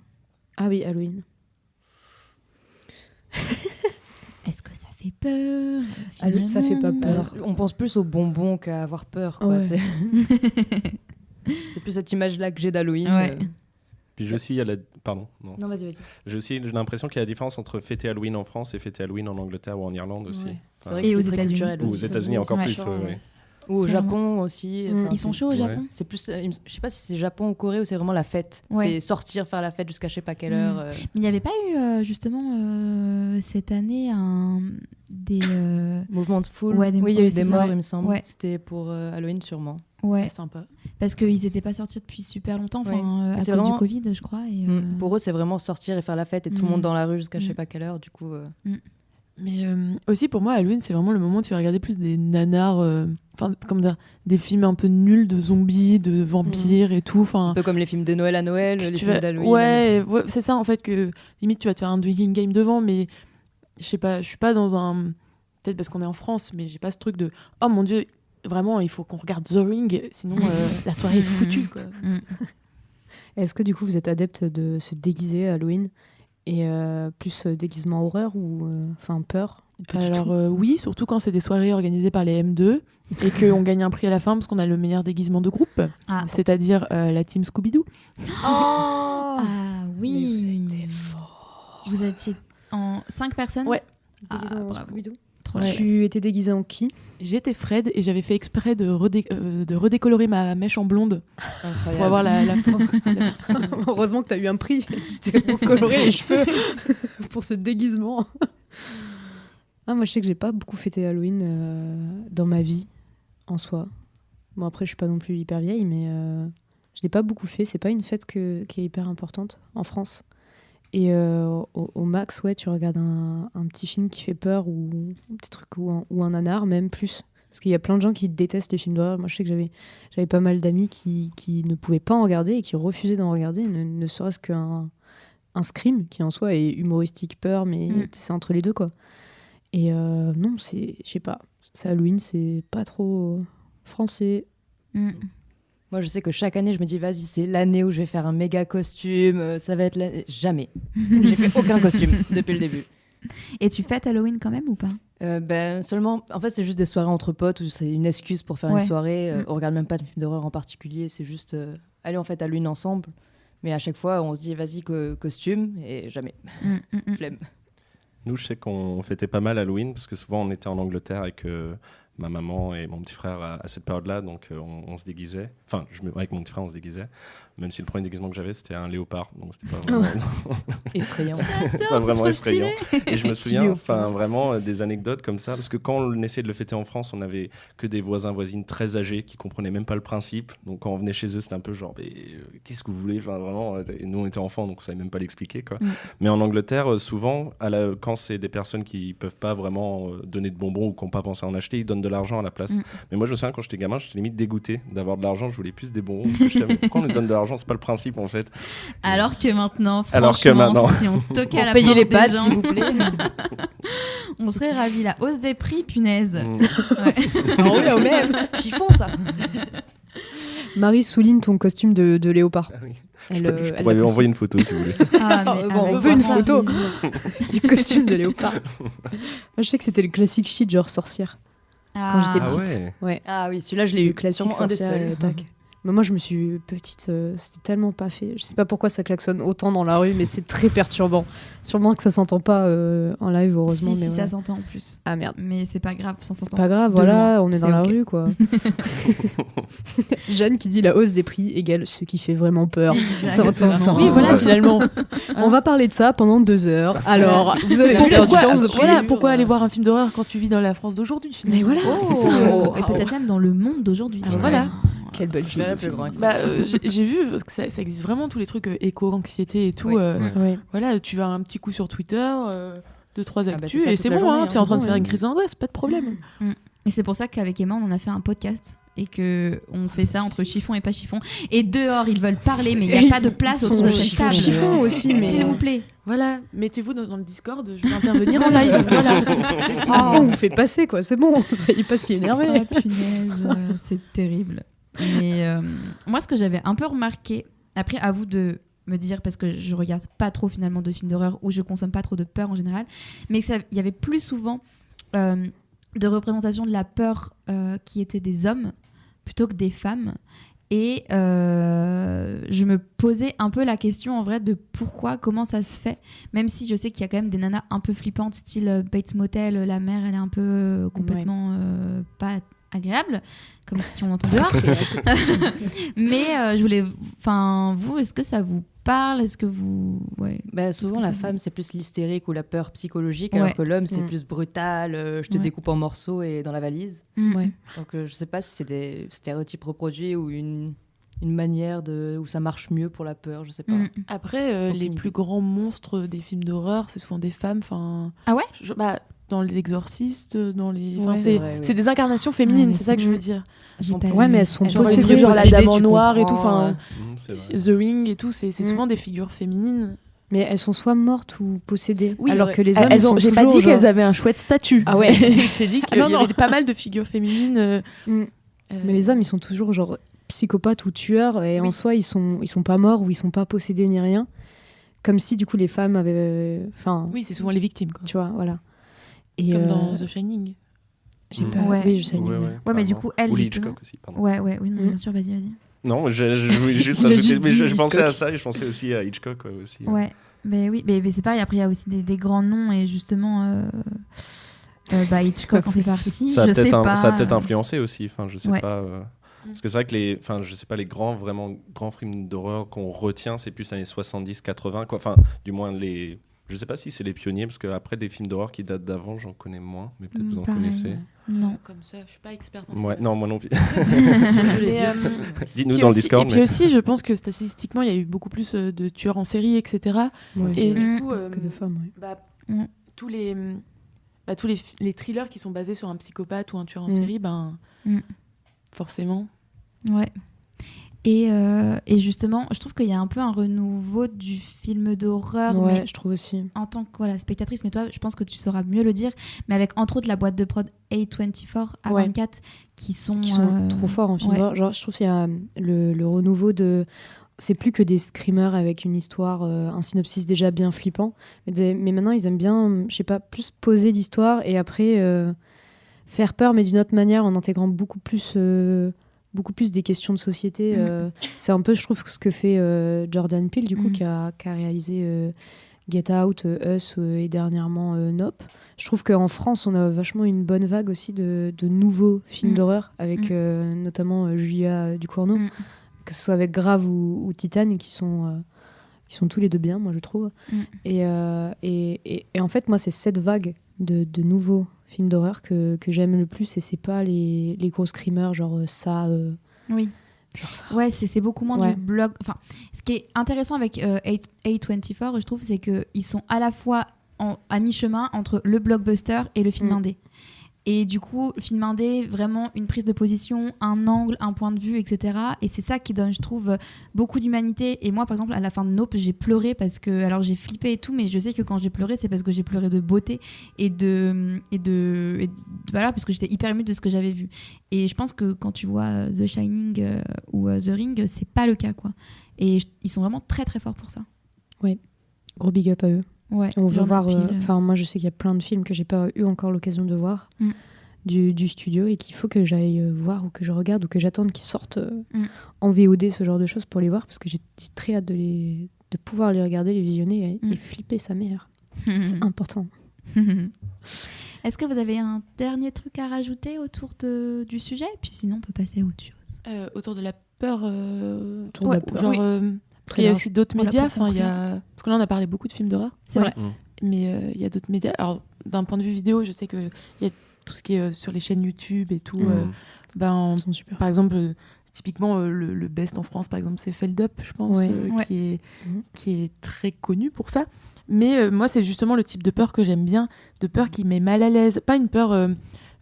Ah oui, Halloween. Est-ce que ça fait peur? Ça fait pas peur. On pense plus aux bonbons qu'à avoir peur, quoi. Ouais. C'est plus cette image-là que j'ai d'Halloween. Ouais. Puis j'ai aussi, pardon. Non, vas-y. J'ai l'impression qu'il y a la différence entre fêter Halloween en France et fêter Halloween en Angleterre ou en Irlande aussi. Ouais. Enfin, C'est vrai que et aux c'est très États-Unis. culturel ou aux aussi. États-Unis encore Ouais. plus. Ouais. Ou au Clairement. Japon aussi. Ils sont chauds au Japon. C'est plus, je sais pas si c'est Japon ou Corée ou c'est vraiment la fête. Ouais. C'est sortir, faire la fête jusqu'à je sais pas quelle heure. Mais il n'y avait pas eu justement cette année des Mouvement de foule. Ouais, oui, il y a eu c'est des ça. morts, il me semble. Ouais. C'était pour Halloween sûrement. ouais, Sympa. parce qu'ils n'étaient pas sortis depuis super longtemps, Ouais. à C'est cause vraiment- du Covid, je crois. Et, Pour eux, c'est vraiment sortir et faire la fête et tout le monde dans la rue jusqu'à je sais Mm. pas quelle heure. Du coup, Mais aussi pour moi, Halloween, c'est vraiment le moment où tu vas regarder plus des nanars, comment dire, des films un peu nuls de zombies, de vampires et tout. un peu comme les films de Noël à Noël, les films d'Halloween. Ouais, c'est ça en fait que limite tu vas te faire un drinking game devant, mais je sais pas, je suis pas dans un. Peut-être parce qu'on est en France, mais j'ai pas ce truc de oh mon dieu, vraiment il faut qu'on regarde The Ring, sinon la soirée est foutue quoi. Est-ce que du coup vous êtes adepte de se déguiser à Halloween et plus déguisement horreur ou peur? Pas du Alors tout. oui, surtout quand c'est des soirées organisées par les M2 et qu'on gagne un prix à la fin parce qu'on a le meilleur déguisement de groupe, c'est-à-dire la team Scooby-Doo. Ah oui. Mais vous étiez fort. Vous étiez en 5 personnes. Ouais. Déguisé en bravo. Scooby-Doo. Trop Ouais. chouette. Tu étais déguisé en qui? J'étais Fred et j'avais fait exprès de redécolorer ma mèche en blonde Incroyable. pour avoir la petite. Heureusement que tu as eu un prix. Tu t'es recoloré les cheveux pour ce déguisement. Moi, je sais que j'ai pas beaucoup fêté Halloween dans ma vie, en soi. Bon, après, je suis pas non plus hyper vieille, mais je l'ai pas beaucoup fait. C'est pas une fête qui est hyper importante en France. Et au max, ouais, tu regardes un petit film qui fait peur ou un petit truc ou un nanar, même plus. Parce qu'il y a plein de gens qui détestent les films d'horreur. Moi, je sais que j'avais pas mal d'amis qui ne pouvaient pas en regarder et qui refusaient d'en regarder, ne serait-ce qu'un Scream, qui en soi est humoristique, peur, mais c'est entre les deux, quoi. Et non, je sais pas. C'est Halloween, c'est pas trop français. Moi, je sais que chaque année, je me dis, vas-y, c'est l'année où je vais faire un méga costume. Ça va être jamais. J'ai fait aucun costume depuis le début. Et tu fêtes Halloween quand même ou pas? Seulement, en fait, c'est juste des soirées entre potes où c'est une excuse pour faire une soirée. On regarde même pas de film d'horreur en particulier. C'est juste, allez, on fête Halloween ensemble. Mais à chaque fois, on se dit, vas-y, costume, et jamais. Flemme. Nous, je sais qu'on fêtait pas mal Halloween parce que souvent on était en Angleterre avec ma maman et mon petit frère à cette période-là, donc on se déguisait. Enfin, avec mon petit frère, on se déguisait. Même si le premier déguisement que j'avais, c'était un léopard, donc c'était pas vraiment, Effrayant. pas vraiment effrayant. Et je me souviens, Léopard. vraiment des anecdotes comme ça, parce que quand on essayait de le fêter en France, on avait que des voisins, voisines très âgés qui comprenaient même pas le principe. Donc quand on venait chez eux, c'était un peu genre, mais qu'est-ce que vous voulez? Enfin, vraiment, et nous on était enfants, donc on savait même pas l'expliquer, quoi. Mais en Angleterre, souvent, quand c'est des personnes qui peuvent pas vraiment donner de bonbons ou qui n'ont pas pensé à en acheter, ils donnent de l'argent à la place. Mais moi, je me souviens, quand j'étais gamin, j'étais limite dégoûté d'avoir de l'argent. Je voulais plus des bonbons. Parce que je savais, pourquoi on nous donne de l'argent? C'est pas le principe, en fait. Alors que maintenant, si on toquait à la Payez porte les des pâtes, gens, s'il vous plaît. on serait ravis. La hausse des prix, punaise. Ça revient au même. Chiffon, ça. Marie, souligne ton costume de léopard. Ah oui. Elle, Je pourrais lui envoyer une photo, si vous voulez. Ah, mais Bon, on avec veut une grand photo. plaisir. du costume de léopard. Moi, je sais que c'était le classique shit, genre sorcière. Quand j'étais Ah petite. ouais. Ah oui, celui-là, je l'ai eu. Classique Sûrement un des sorcière, seuls. tac. Mais moi, je me suis petite, c'était tellement pas fait. Je sais pas pourquoi ça klaxonne autant dans la rue, mais c'est très perturbant. Sûrement que ça s'entend pas en live, heureusement. Si, mais si, ouais. ça s'entend en plus. Ah merde. Mais c'est pas grave, ça s'entend. C'est pas grave, de voilà, loin. on est dans C'est la ok. rue, quoi. Jeanne qui dit la hausse des prix égale ce qui fait vraiment peur. Exactement. Oui, voilà, finalement. On va parler de ça pendant 2 heures. Alors, vous avez Pourquoi- vu la différence de prix? Voilà, pourquoi aller voir un film d'horreur quand tu vis dans la France d'aujourd'hui finalement? Mais voilà, Oh, c'est ça. Et peut-être même dans le monde d'aujourd'hui. Ah, voilà. Quelle belle Je verrais plus grand. J'ai vu que ça existe vraiment, tous les trucs éco-anxiété et tout. Voilà, tu vas un petit coup sur Twitter, 2-3 actus, et c'est bon, hein, tu es en train de faire une crise d'angoisse, pas de problème. Et c'est pour ça qu'avec Emma, on en a fait un podcast. Et qu'on fait ça entre chiffon et pas chiffon. Et dehors, ils veulent parler, mais il n'y a pas de place autour de cette table. Chiffon aussi, mais... S'il vous plaît. Voilà, mettez-vous dans le Discord, je vais intervenir en live. Voilà. On vous fait passer, quoi, c'est bon, soyez pas si énervés. Oh, punaise, c'est terrible. Mais moi, ce que j'avais un peu remarqué, après, à vous de me dire, parce que je regarde pas trop finalement de films d'horreur, ou je consomme pas trop de peur en général, mais il y avait plus souvent de représentation de la peur qui étaient des hommes plutôt que des femmes. Et je me posais un peu la question en vrai de pourquoi, comment ça se fait, même si je sais qu'il y a quand même des nanas un peu flippantes, style Bates Motel, la mère elle est un peu complètement pas agréable, comme ce qu'on entend dehors. Mais je voulais, enfin vous, est-ce que ça vous parle, est-ce que vous... souvent la femme c'est plus l'hystérique ou la peur psychologique, alors que l'homme c'est plus brutal, je te découpe en morceaux et dans la valise. Donc je sais pas si c'est des stéréotypes reproduits ou une manière où ça marche mieux pour la peur, je sais pas. Après les plus grands monstres des films d'horreur c'est souvent des femmes. Ah ouais dans l'Exorciste, dans les... c'est des incarnations féminines, c'est ça que je veux dire. Mais elles sont genre possédées, genre la dame en noir et tout, The Ring et tout, c'est souvent des figures féminines. Mais elles sont soit mortes ou possédées. Oui, alors que les hommes sont j'ai toujours... pas dit qu'elles avaient un chouette statut. Ah ouais. J'ai dit qu'il y avait pas mal de figures féminines. Mais les hommes, ils sont toujours genre psychopathes ou tueurs, et en soi, ils sont pas morts ou ils sont pas possédés ni rien. Comme si, du coup, les femmes avaient... Oui, c'est souvent les victimes, quoi. Tu vois, voilà. Et comme dans The Shining. J'ai pas... Oui, je sais. Ouais, mais du coup, elle... Ou justement... Hitchcock aussi, pardon. Oui, non, bien sûr, vas-y. Non, je voulais juste rajouter, mais je pensais à ça et je pensais aussi à Hitchcock aussi. Ouais, mais oui, mais c'est pareil, après il y a aussi des grands noms et justement Hitchcock en fait partie. Ça a peut-être peut-être influencé aussi, enfin je sais pas... Parce que c'est vrai que les grands films d'horreur qu'on retient, c'est plus années 70-80, quoi. Enfin, du moins les... Je sais pas si c'est les pionniers, parce qu'après des films d'horreur qui datent d'avant, j'en connais moins, mais peut-être vous en connaissez. Non. Comme ça, je suis pas experte en ça. Non, moi non plus. Mais, dis-nous dans le Discord. Et puis aussi, je pense que statistiquement, il y a eu beaucoup plus de tueurs en série, etc. Et du coup, que de femmes, tous les thrillers qui sont basés sur un psychopathe ou un tueur en série, forcément. Ouais. Et justement, je trouve qu'il y a un peu un renouveau du film d'horreur. Ouais, mais je trouve aussi. En tant que spectatrice, mais toi, je pense que tu sauras mieux le dire, mais avec entre autres la boîte de prod A24, A24, qui sont trop forts en film d'horreur. Genre, je trouve qu'il y a le renouveau de... C'est plus que des screamers avec une histoire, un synopsis déjà bien flippant. Mais maintenant, ils aiment bien, je sais pas, plus poser l'histoire et après faire peur, mais d'une autre manière, en intégrant beaucoup plus des questions de société. C'est un peu, je trouve, ce que fait Jordan Peele, du coup, qui a réalisé Get Out, Us et dernièrement Nope. Je trouve qu'en France, on a vachement une bonne vague aussi de nouveaux films d'horreur, avec notamment Julia Ducournau, que ce soit avec Grave ou Titane, qui sont tous les deux bien, moi, je trouve. Et en fait, moi, c'est cette vague de nouveaux films d'horreur que j'aime le plus, et c'est pas les gros screamers genre ça. Oui. Genre ça. Ouais, c'est beaucoup moins du blog. Enfin, ce qui est intéressant avec A24, je trouve, c'est qu'ils sont à la fois à mi-chemin entre le blockbuster et le film indé. Et du coup, le film indé, vraiment une prise de position, un angle, un point de vue, etc. Et c'est ça qui donne, je trouve, beaucoup d'humanité. Et moi, par exemple, à la fin de Nope, j'ai pleuré parce que... Alors, j'ai flippé et tout, mais je sais que quand j'ai pleuré, c'est parce que j'ai pleuré de beauté et voilà, parce que j'étais hyper émue de ce que j'avais vu. Et je pense que quand tu vois The Shining ou The Ring, c'est pas le cas, quoi. Et ils sont vraiment très, très forts pour ça. Ouais. Gros big up à eux. Ouais, on veut voir. Moi, je sais qu'il y a plein de films que j'ai pas eu encore l'occasion de voir du studio et qu'il faut que j'aille voir ou que je regarde ou que j'attende qu'ils sortent en VOD, ce genre de choses pour les voir, parce que j'ai très hâte de pouvoir les regarder, les visionner et flipper sa mère. C'est important. Est-ce que vous avez un dernier truc à rajouter autour du sujet? Puis sinon, on peut passer à autre chose. Autour de la peur. Autour de la peur. Genre. Parce qu'il y a aussi d'autres médias. Parce que là, on a parlé beaucoup de films d'horreur. C'est vrai. Mais il y a d'autres médias. Alors, d'un point de vue vidéo, je sais qu'il y a tout ce qui est sur les chaînes YouTube et tout. Ils sont super. Par exemple, typiquement, le best en France, par exemple, c'est Feldup, je pense, qui est très connu pour ça. Mais moi, c'est justement le type de peur que j'aime bien, de peur qui met mal à l'aise. Pas une peur,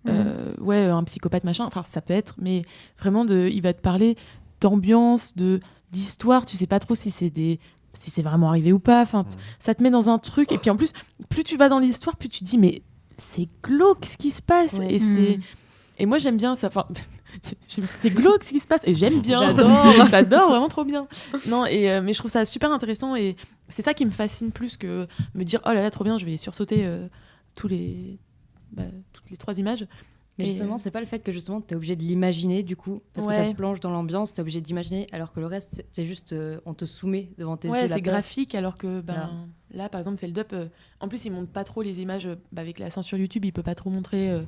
un psychopathe, machin, enfin, ça peut être, mais vraiment, il va te parler d'ambiance, d'histoire, tu sais pas trop si c'est vraiment arrivé ou pas. Enfin, ça te met dans un truc. Et puis en plus, plus tu vas dans l'histoire, plus tu te dis, mais c'est glauque ce qui se passe. Et moi, j'aime bien ça. Enfin, c'est glauque ce qui se passe. Et j'aime bien. J'adore vraiment trop bien. Non, mais je trouve ça super intéressant. Et c'est ça qui me fascine plus que me dire, oh là là, trop bien, je vais sursauter toutes les 3 images. Mais justement, c'est pas le fait que justement t'es obligé de l'imaginer du coup, parce que ça te plonge dans l'ambiance, t'es obligé d'imaginer, alors que le reste c'est juste on te soumet devant tes yeux. Ouais, c'est graphique, alors que là par exemple Feldup, en plus il montre pas trop les images, avec la censure YouTube il peut pas trop montrer.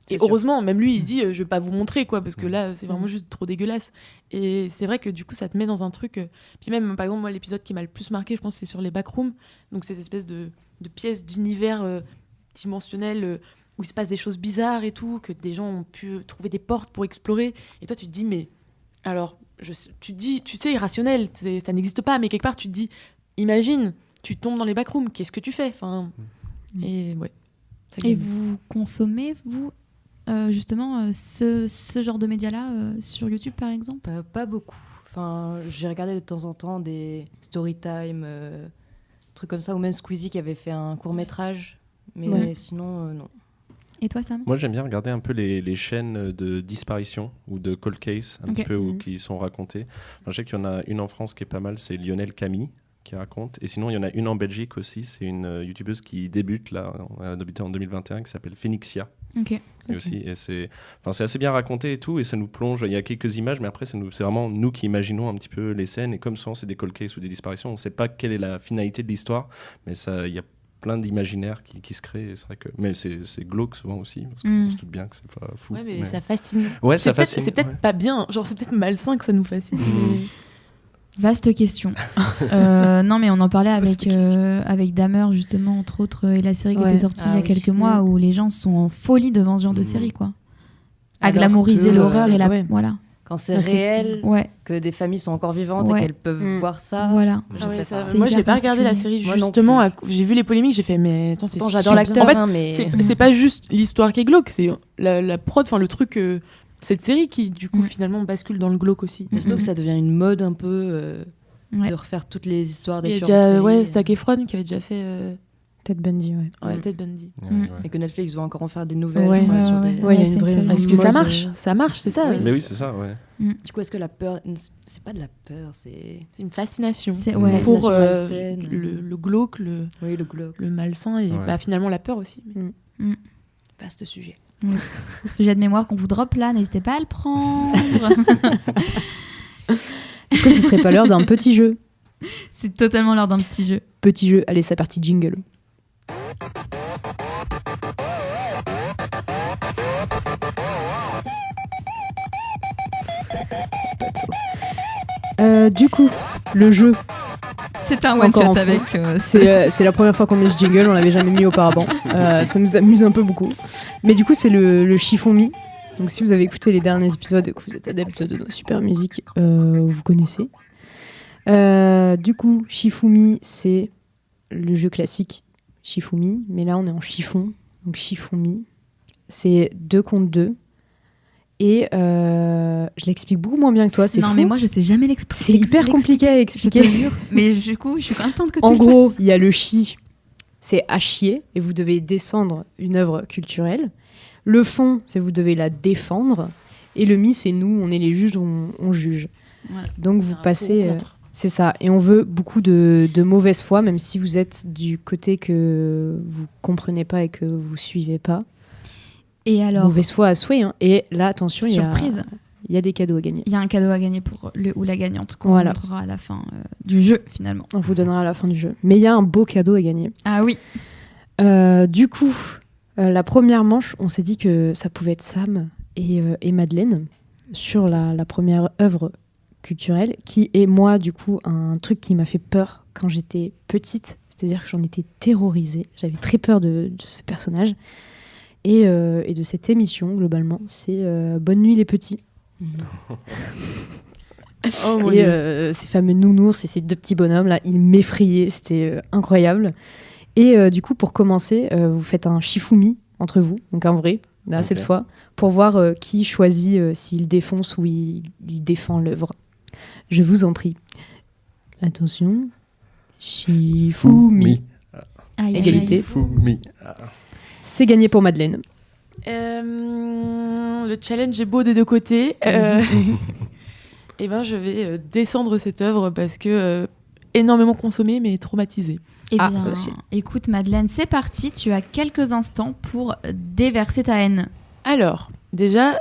Et heureusement, même lui il dit je vais pas vous montrer quoi, parce que là c'est vraiment juste trop dégueulasse. Et c'est vrai que du coup ça te met dans un truc. Puis même par exemple moi l'épisode qui m'a le plus marqué, je pense c'est sur les backrooms, donc ces espèces de pièces d'univers dimensionnels. Où il se passe des choses bizarres et tout, que des gens ont pu trouver des portes pour explorer. Et toi, tu te dis, mais alors, tu te dis, tu sais, irrationnel, ça n'existe pas, mais quelque part, tu te dis, imagine, tu tombes dans les backrooms, qu'est-ce que tu fais ? Enfin, et ouais. Et vous consommez, vous, justement, ce genre de médias-là sur YouTube, par exemple ? Pas beaucoup. Enfin, j'ai regardé de temps en temps des storytime, trucs comme ça, ou même Squeezie qui avait fait un court-métrage, mais sinon, non. Et toi, Sam ? Moi, j'aime bien regarder un peu les chaînes de disparition ou de cold case, un petit peu, qui sont racontées. Enfin, je sais qu'il y en a une en France qui est pas mal, c'est Lionel Camille qui raconte. Et sinon, il y en a une en Belgique aussi, c'est une youtubeuse qui débute, là, elle a débuté en 2021, qui s'appelle Phoenixia. Et c'est assez bien raconté et tout, et ça nous plonge. Il y a quelques images, mais après, c'est vraiment nous qui imaginons un petit peu les scènes. Et comme souvent, c'est des cold cases ou des disparitions, on ne sait pas quelle est la finalité de l'histoire, mais il y a plein d'imaginaires qui se créent, c'est vrai que... mais c'est glauque souvent aussi, parce qu'on se doute bien que c'est pas fou. Ouais, mais ça fascine. Ouais, ça fascine. C'est peut-être pas bien, genre c'est peut-être malsain que ça nous fascine. Vaste question. Non, mais on en parlait avec Dahmer, justement, entre autres, et la série qui était sortie il y a quelques mois, où les gens sont en folie devant ce genre de série, quoi. À glamouriser l'horreur et la... Voilà. Quand c'est réel, que des familles sont encore vivantes et qu'elles peuvent voir ça. Voilà. Moi, je n'ai pas regardé la série, justement. J'ai vu les polémiques, j'ai fait, mais attends, c'est j'adore l'acteur. En fait, mais... c'est pas juste l'histoire qui est glauque, c'est la prod, le truc, cette série qui, du coup, finalement, bascule dans le glauque aussi. Surtout que ça devient une mode un peu de refaire toutes les histoires des tueurs en série. Zac Efron qui avait déjà fait... Ted Bundy, Ted Bundy. Et que Netflix va encore en faire des nouvelles. Il y a une vraie... Parce que ça marche, c'est ça. Mais oui, c'est ça, ouais. Du coup, est-ce que la peur, c'est pas de la peur, c'est une fascination pour le glauque, le malsain et finalement la peur aussi. Vaste sujet. Sujet de mémoire qu'on vous drop là, n'hésitez pas à le prendre. Est-ce que ce serait pas l'heure d'un petit jeu ? C'est totalement l'heure d'un petit jeu. Petit jeu, allez, c'est parti, jingle. Pas de sens. Du coup, le jeu. C'est un one-shot avec... C'est la première fois qu'on met ce jingle, on l'avait jamais mis auparavant. Ça nous amuse un peu beaucoup. Mais du coup, c'est le chiffon mi. Donc si vous avez écouté les derniers épisodes et que vous êtes adepte de nos super musiques, vous connaissez. Du coup, Shifumi, c'est le jeu classique Shifumi, mais là on est en chiffon, donc Shifumi. C'est 2 contre 2. Et je l'explique beaucoup moins bien que toi, c'est fou. Non, mais moi je sais jamais l'expliquer. C'est hyper compliqué à expliquer. Je te jure. Mais du coup, je suis contente que tu le fasses. En gros, il y a le chi, c'est à chier, et vous devez descendre une œuvre culturelle. Le fond, c'est vous devez la défendre. Et le mi, c'est nous, on est les juges, on juge. Ouais, donc vous passez... c'est ça. Et on veut beaucoup de mauvaise foi, même si vous êtes du côté que vous comprenez pas et que vous suivez pas. Et alors... Mauvaise foi à souhait. Hein. Et là, attention, il y a des cadeaux à gagner. Il y a un cadeau à gagner pour le ou la gagnante qu'on vous montrera à la fin du jeu, finalement. On vous donnera à la fin du jeu. Mais il y a un beau cadeau à gagner. Ah oui. Du coup... la première manche, on s'est dit que ça pouvait être Sam et Madeleine sur la première œuvre culturelle, qui est, moi, du coup, un truc qui m'a fait peur quand j'étais petite. C'est-à-dire que j'en étais terrorisée. J'avais très peur de ce personnage. Et de cette émission, globalement, c'est Bonne nuit les petits. Oh, mon Et Dieu. ces fameux nounours et ces 2 petits bonhommes là, ils m'effrayaient, c'était incroyable. Et du coup, pour commencer, vous faites un Shifumi entre vous, donc un vrai, là, Ok. cette fois, pour voir qui choisit s'il défonce ou il défend l'œuvre. Je vous en prie. Attention. Shifumi. Aïe, aïe, Égalité. aïe. Fumi. C'est gagné pour Madeleine. Le challenge est beau des 2 côtés. Et ben, je vais descendre cette œuvre parce que énormément consommée mais traumatisée. Eh Ah, bien, aussi. écoute Madeleine, c'est parti. Tu as quelques instants pour déverser ta haine. Alors, déjà,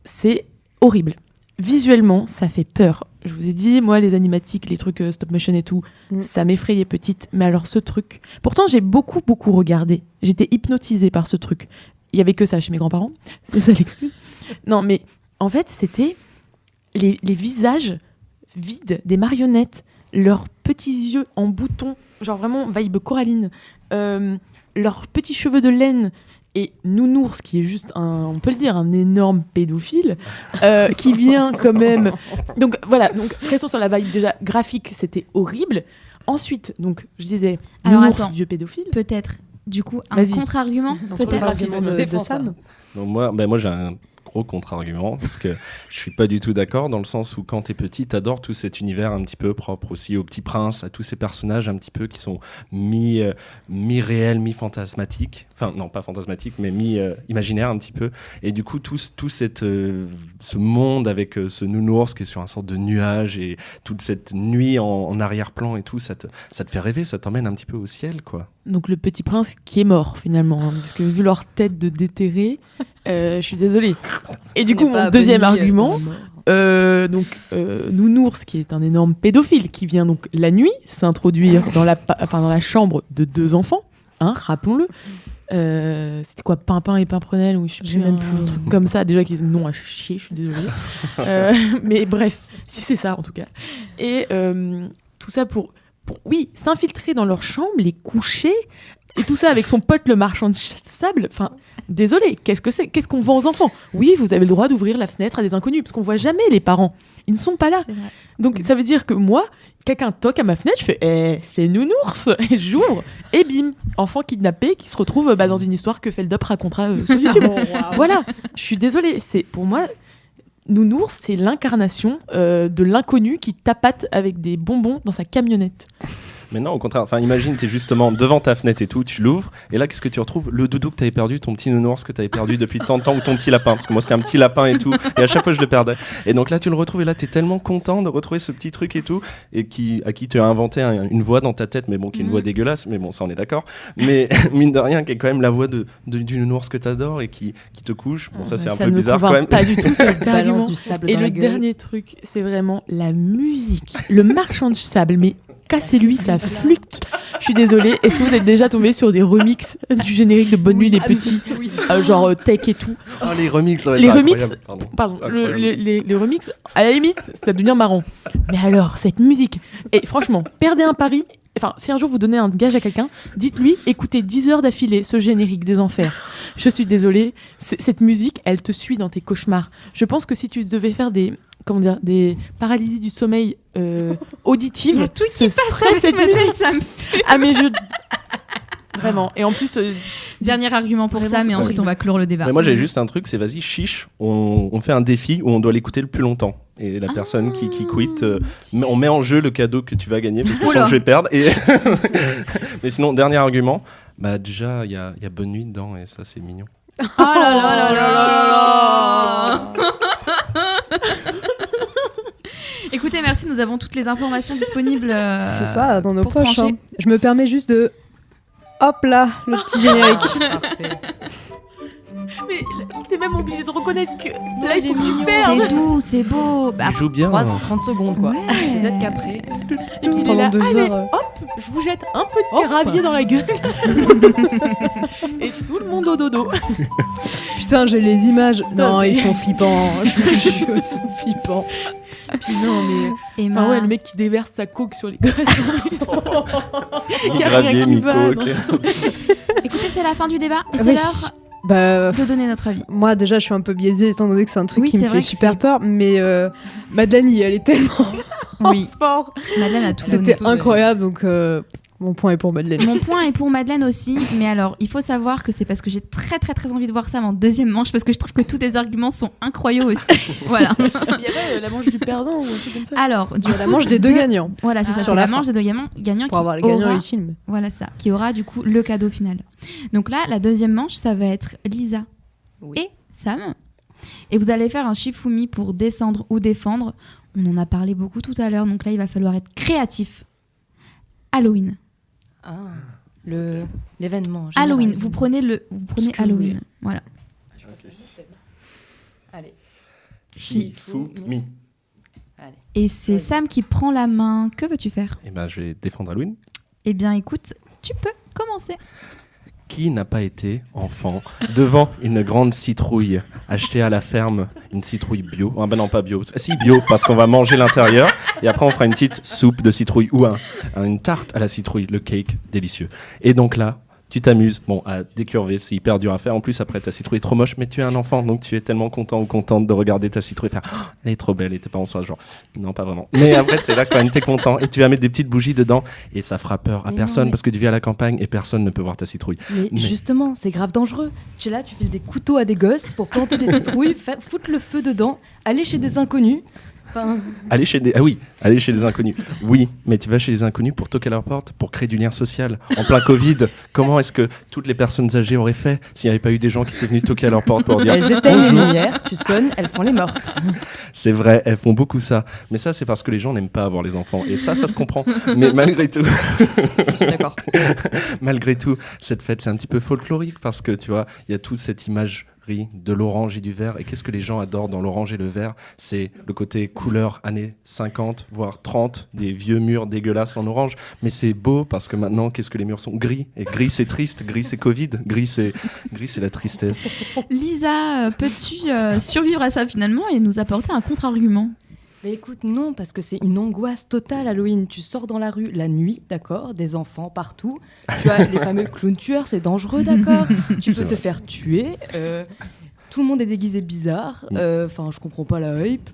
c'est horrible. Visuellement, ça fait peur. Je vous ai dit, moi, les animatiques, les trucs stop motion et tout, ça m'effrayait petite. Mais alors, ce truc... Pourtant, j'ai beaucoup regardé. J'étais hypnotisée par ce truc. Il y avait que ça chez mes grands-parents. C'est ça l'excuse. Non, mais en fait, c'était les visages vides des marionnettes, leurs petits yeux en bouton, genre vraiment vibe Coraline, leurs petits cheveux de laine, et Nounours, qui est juste on peut le dire, un énorme pédophile, qui vient quand même... Donc voilà, donc restons sur la vibe déjà graphique, c'était horrible. Ensuite, donc je disais, Alors, Nounours, attends. vieux pédophile. Peut-être, du coup, un Vas-y. contre-argument Sur le peut-être graphisme. de Sam. Donc moi j'ai un gros contre-argument parce que je suis pas du tout d'accord dans le sens où quand t'es petit t'adores tout cet univers un petit peu propre aussi au Petit Prince, à tous ces personnages un petit peu qui sont mi-réels, mi-fantasmatiques, enfin non pas fantasmatiques mais mi-imaginaires un petit peu, et du coup tout ce monde avec ce nounours qui est sur un sorte de nuage et toute cette nuit en arrière-plan et tout, ça te fait rêver, ça t'emmène un petit peu au ciel quoi. Donc le petit prince qui est mort finalement, hein, parce que vu leur tête de déterré, je suis désolée. Et du coup mon deuxième argument, Nounours qui est un énorme pédophile qui vient donc la nuit s'introduire dans la chambre de 2 enfants, hein, rappelons-le. C'était quoi, Pimpin et Pimprenelle, ou je sais J'ai plus, même un plus. truc comme ça, déjà qu'ils ont nom à chier, je suis désolée. Mais bref, si c'est ça en tout cas. Et tout ça pour oui, s'infiltrer dans leur chambre, les coucher, et tout ça avec son pote le marchand de sable. Enfin, désolé, qu'est-ce qu'on vend aux enfants? Oui, vous avez le droit d'ouvrir la fenêtre à des inconnus, parce qu'on voit jamais les parents. Ils ne sont pas là. C'est vrai. Donc ça veut dire que moi, quelqu'un toque à ma fenêtre, je fais c'est Nounours, et j'ouvre, et bim, enfant kidnappé qui se retrouve dans une histoire que Feldup racontera sur YouTube. Voilà, je suis désolée, c'est pour moi Nounours, c'est l'incarnation de l'inconnu qui tapate avec des bonbons dans sa camionnette. Mais non, au contraire. Enfin, imagine, t'es justement devant ta fenêtre et tout, tu l'ouvres, et là, qu'est-ce que tu retrouves? Le doudou que t'avais perdu, ton petit nounours que t'avais perdu depuis tant de temps, ou ton petit lapin, parce que moi, c'était un petit lapin et tout, et à chaque fois, je le perdais. Et donc là, tu le retrouves, et là, t'es tellement content de retrouver ce petit truc et tout, et à qui tu as inventé une voix dans ta tête, mais bon, qui est une voix dégueulasse, mais bon, ça, on est d'accord. Mais mine de rien, qui est quand même la voix du nounours que t'adores et qui te couche. Bon, ça, c'est un peu bizarre quand même. Pas du tout cet argument. Balance du sable Et dans le la gueule. dernier truc, c'est vraiment la musique. Le marchand de sable, mais cassez-lui sa flûte. Je suis désolée. Est-ce que vous êtes déjà tombé sur des remixes du générique de Bonne Nuit les Petits, genre tech et tout? Oh, les remixes, ouais, Les c'est remixes, incroyable. pardon, Incroyable. les remixes, à la limite, ça devient marrant. Mais alors, cette musique, et franchement, perdez un pari. Enfin, si un jour vous donnez un gage à quelqu'un, dites-lui, écoutez 10 heures d'affilée ce générique des enfers. Je suis désolée, cette musique, elle te suit dans tes cauchemars. Je pense que si tu devais faire des paralysies du sommeil auditives, Il y a tout ce qui passe serait avec cette Madeleine, musique. ça me Ah mais vraiment. Et en plus, Dernier argument pour Vraiment, ça, mais c'est ensuite on va clore le débat. Mais moi, j'avais juste un truc, c'est vas-y, chiche, on fait un défi où on doit l'écouter le plus longtemps. Et la personne qui quitte, on met en jeu le cadeau que tu vas gagner, parce que je sens Oula. que je vais perdre. Mais sinon, dernier argument, bah déjà, il y a Bonne Nuit dedans, et ça, c'est mignon. Oh là là là là là là. Écoutez, merci, nous avons toutes les informations disponibles. C'est ça, dans nos pour poches. trancher. Hein. Je me permets juste de... Hop là, le petit générique. Parfait. mais t'es même obligé de reconnaître que là, il faut que tu perdes. C'est doux, c'est beau. Bah, Il joue bien. 30 secondes, quoi. ouais. Peut-être qu'après... Et puis il est Pendant là, 2 allez, heures. je vous jette un peu de gravier dans la gueule. Et tout le monde au dodo. Putain, j'ai les images. Non, c'est- ils sont flippants. Je vous jure, ils sont flippants. Puis non, mais... Emma, Enfin ouais, le mec qui déverse sa coke sur les gosses. Il y a Gravier, rien qui va mi-coke. dans ce truc. écoutez, c'est la fin du débat et c'est Oui. l'heure de donner notre avis. Moi, déjà, je suis un peu biaisée étant donné que c'est un truc qui me fait super peur. Mais Madeleine, elle est tellement fort. Madeleine a tout C'était incroyable, donc mon point est pour Madeleine. Mon point est pour Madeleine aussi. Mais alors, il faut savoir que c'est parce que j'ai très très très envie de voir ça en deuxième manche, parce que je trouve que tous les arguments sont incroyables aussi. Voilà. Il y avait la manche du perdant ou un truc comme ça. Alors, la manche des deux gagnants. Voilà, c'est ça. Sur C'est la fin. manche des deux gagnants pour avoir les gagnants utiles. Voilà ça, qui aura du coup le cadeau final. Donc là, la deuxième manche, ça va être Lisa et Sam. Et vous allez faire un Shifumi pour descendre ou défendre. On en a parlé beaucoup tout à l'heure, donc là, il va falloir être créatif. Halloween. Ah, l'événement. Halloween, vous prenez Halloween. Voilà. Allez. Shifumi. Et c'est Sam qui prend la main. Que veux-tu faire ? Eh ben, je vais défendre Halloween. Eh bien, écoute, tu peux commencer. Qui n'a pas été enfant devant une grande citrouille achetée à la ferme, une citrouille bio? Ah ben non, pas bio. Si, bio, parce qu'on va manger l'intérieur et après on fera une petite soupe de citrouille ou une tarte à la citrouille, le cake délicieux. Et donc là, tu t'amuses, à décurver, c'est hyper dur à faire. En plus, après, ta citrouille est trop moche, mais tu es un enfant, donc tu es tellement content ou contente de regarder ta citrouille faire oh, elle est trop belle, et tes parents sont genre non, pas vraiment. Mais après, tu es là quand même, tu es content, et tu vas mettre des petites bougies dedans, et ça fera peur à personne parce que tu vis à la campagne et personne ne peut voir ta citrouille. Mais justement, c'est grave dangereux. Tu es là, tu files des couteaux à des gosses pour planter des citrouilles, foutre le feu dedans, aller chez des inconnus. Aller chez des inconnus. Oui, mais tu vas chez les inconnus pour toquer à leur porte, pour créer du lien social. En plein Covid, comment est-ce que toutes les personnes âgées auraient fait s'il n'y avait pas eu des gens qui étaient venus toquer à leur porte pour dire elles éteignent les lumières, tu sonnes, elles font les mortes. C'est vrai, elles font beaucoup ça. Mais ça, c'est parce que les gens n'aiment pas avoir les enfants. Et ça se comprend. Mais malgré tout... Je suis d'accord. Malgré tout, cette fête, c'est un petit peu folklorique parce que, tu vois, il y a toute cette image de l'orange et du vert. Et qu'est-ce que les gens adorent dans l'orange et le vert ? C'est le côté couleur années 50, voire 30, des vieux murs dégueulasses en orange. Mais c'est beau parce que maintenant, qu'est-ce que les murs sont ? Gris. Et gris, c'est triste. Gris, c'est Covid. Gris, c'est la tristesse. Lisa, peux-tu survivre à ça finalement et nous apporter un contre-argument ? Mais écoute, non, parce que c'est une angoisse totale Halloween. Tu sors dans la rue la nuit, d'accord, des enfants partout. Tu as les fameux clowns tueurs, c'est dangereux, d'accord. Tu peux te faire tuer. Tout le monde est déguisé bizarre. Je comprends pas la hype.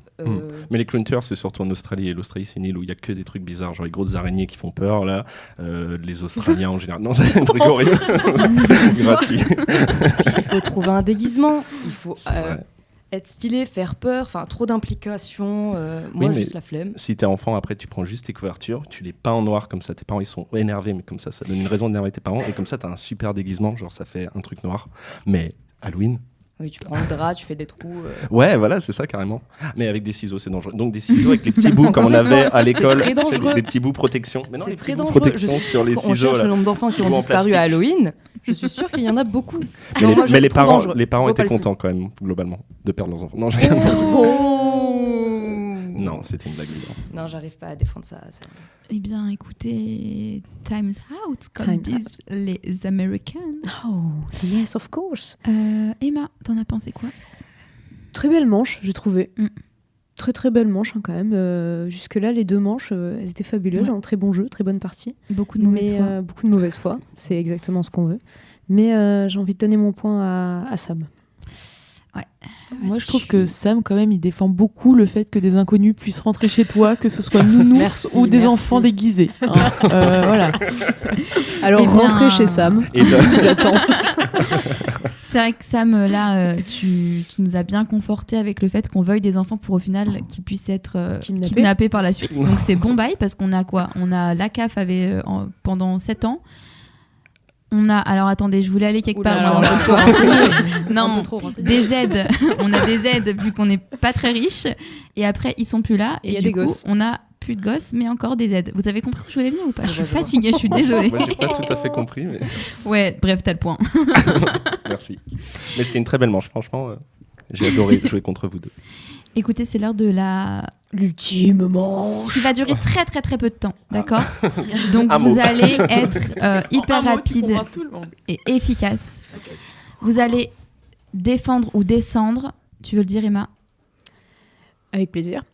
Mais les clowns tueurs, c'est surtout en Australie. Et l'Australie, c'est une île où il y a que des trucs bizarres, genre les grosses araignées qui font peur, là. Les Australiens en général. Non, c'est un truc horrible. Gratuit. Il faut trouver un déguisement. Il faut... être stylé, faire peur, trop d'implications, moi juste la flemme. Si t'es enfant, après tu prends juste tes couvertures, tu les peins en noir comme ça, tes parents ils sont énervés, mais comme ça donne une raison d'énerver tes parents, et comme ça t'as un super déguisement, genre ça fait un truc noir. Mais Halloween... Oui, tu prends le drap, tu fais des trous. Ouais, voilà, c'est ça carrément. Mais avec des ciseaux, c'est dangereux. Donc des ciseaux avec les petits bouts comme on avait à l'école, c'est des petits bouts protection. Mais non, c'est les très petits bouts dangereux. protection sur les ciseaux. On cherche là. le nombre d'enfants qui ont disparu à Halloween. Je suis sûre qu'il y en a beaucoup. Mais les parents étaient contents quand même, globalement, de perdre leurs enfants. Non, j'ai Non, c'était une blague. Non, j'arrive pas à défendre ça. Eh bien, écoutez, time's out, comme disent les Américains. Oh, yes, of course. Emma, t'en as pensé quoi ? Très belle manche, j'ai trouvé. Très très belle manche quand même. Jusque-là, les deux manches, elles étaient fabuleuses. Un très bon jeu, très bonne partie. Beaucoup de mauvaise foi. Beaucoup de mauvaise foi, c'est exactement ce qu'on veut. Mais j'ai envie de donner mon point à Sam. Ouais. Moi, je trouve que Sam, quand même, il défend beaucoup le fait que des inconnus puissent rentrer chez toi, que ce soit nounours ou des enfants déguisés. Voilà. Alors, rentrez chez Sam. Et là, je vous attends. C'est vrai que Sam, là, tu nous as bien conforté avec le fait qu'on veuille des enfants pour au final qu'ils puissent être kidnappés par la suite. Donc c'est bon bail parce qu'on a quoi ? On a la CAF avait pendant 7 ans. On a, alors attendez, je voulais aller quelque part. Non, des aides. On a des aides vu qu'on n'est pas très riche. Et après, ils sont plus là. Et du coup, on a plus de gosses, mais encore des aides. Vous avez compris où je voulais venir ou pas ? Je suis fatiguée, je suis désolée. Moi, j'ai pas tout à fait compris. Mais... Ouais, bref, t'as le point. Merci. Mais c'était une très belle manche, franchement. J'ai adoré jouer contre vous deux. Écoutez, c'est l'heure de l'ultime manche qui va durer très très très peu de temps, d'accord ? Donc vous allez être hyper rapide et efficace. Okay. Vous allez défendre ou descendre. Tu veux le dire, Emma ? Avec plaisir.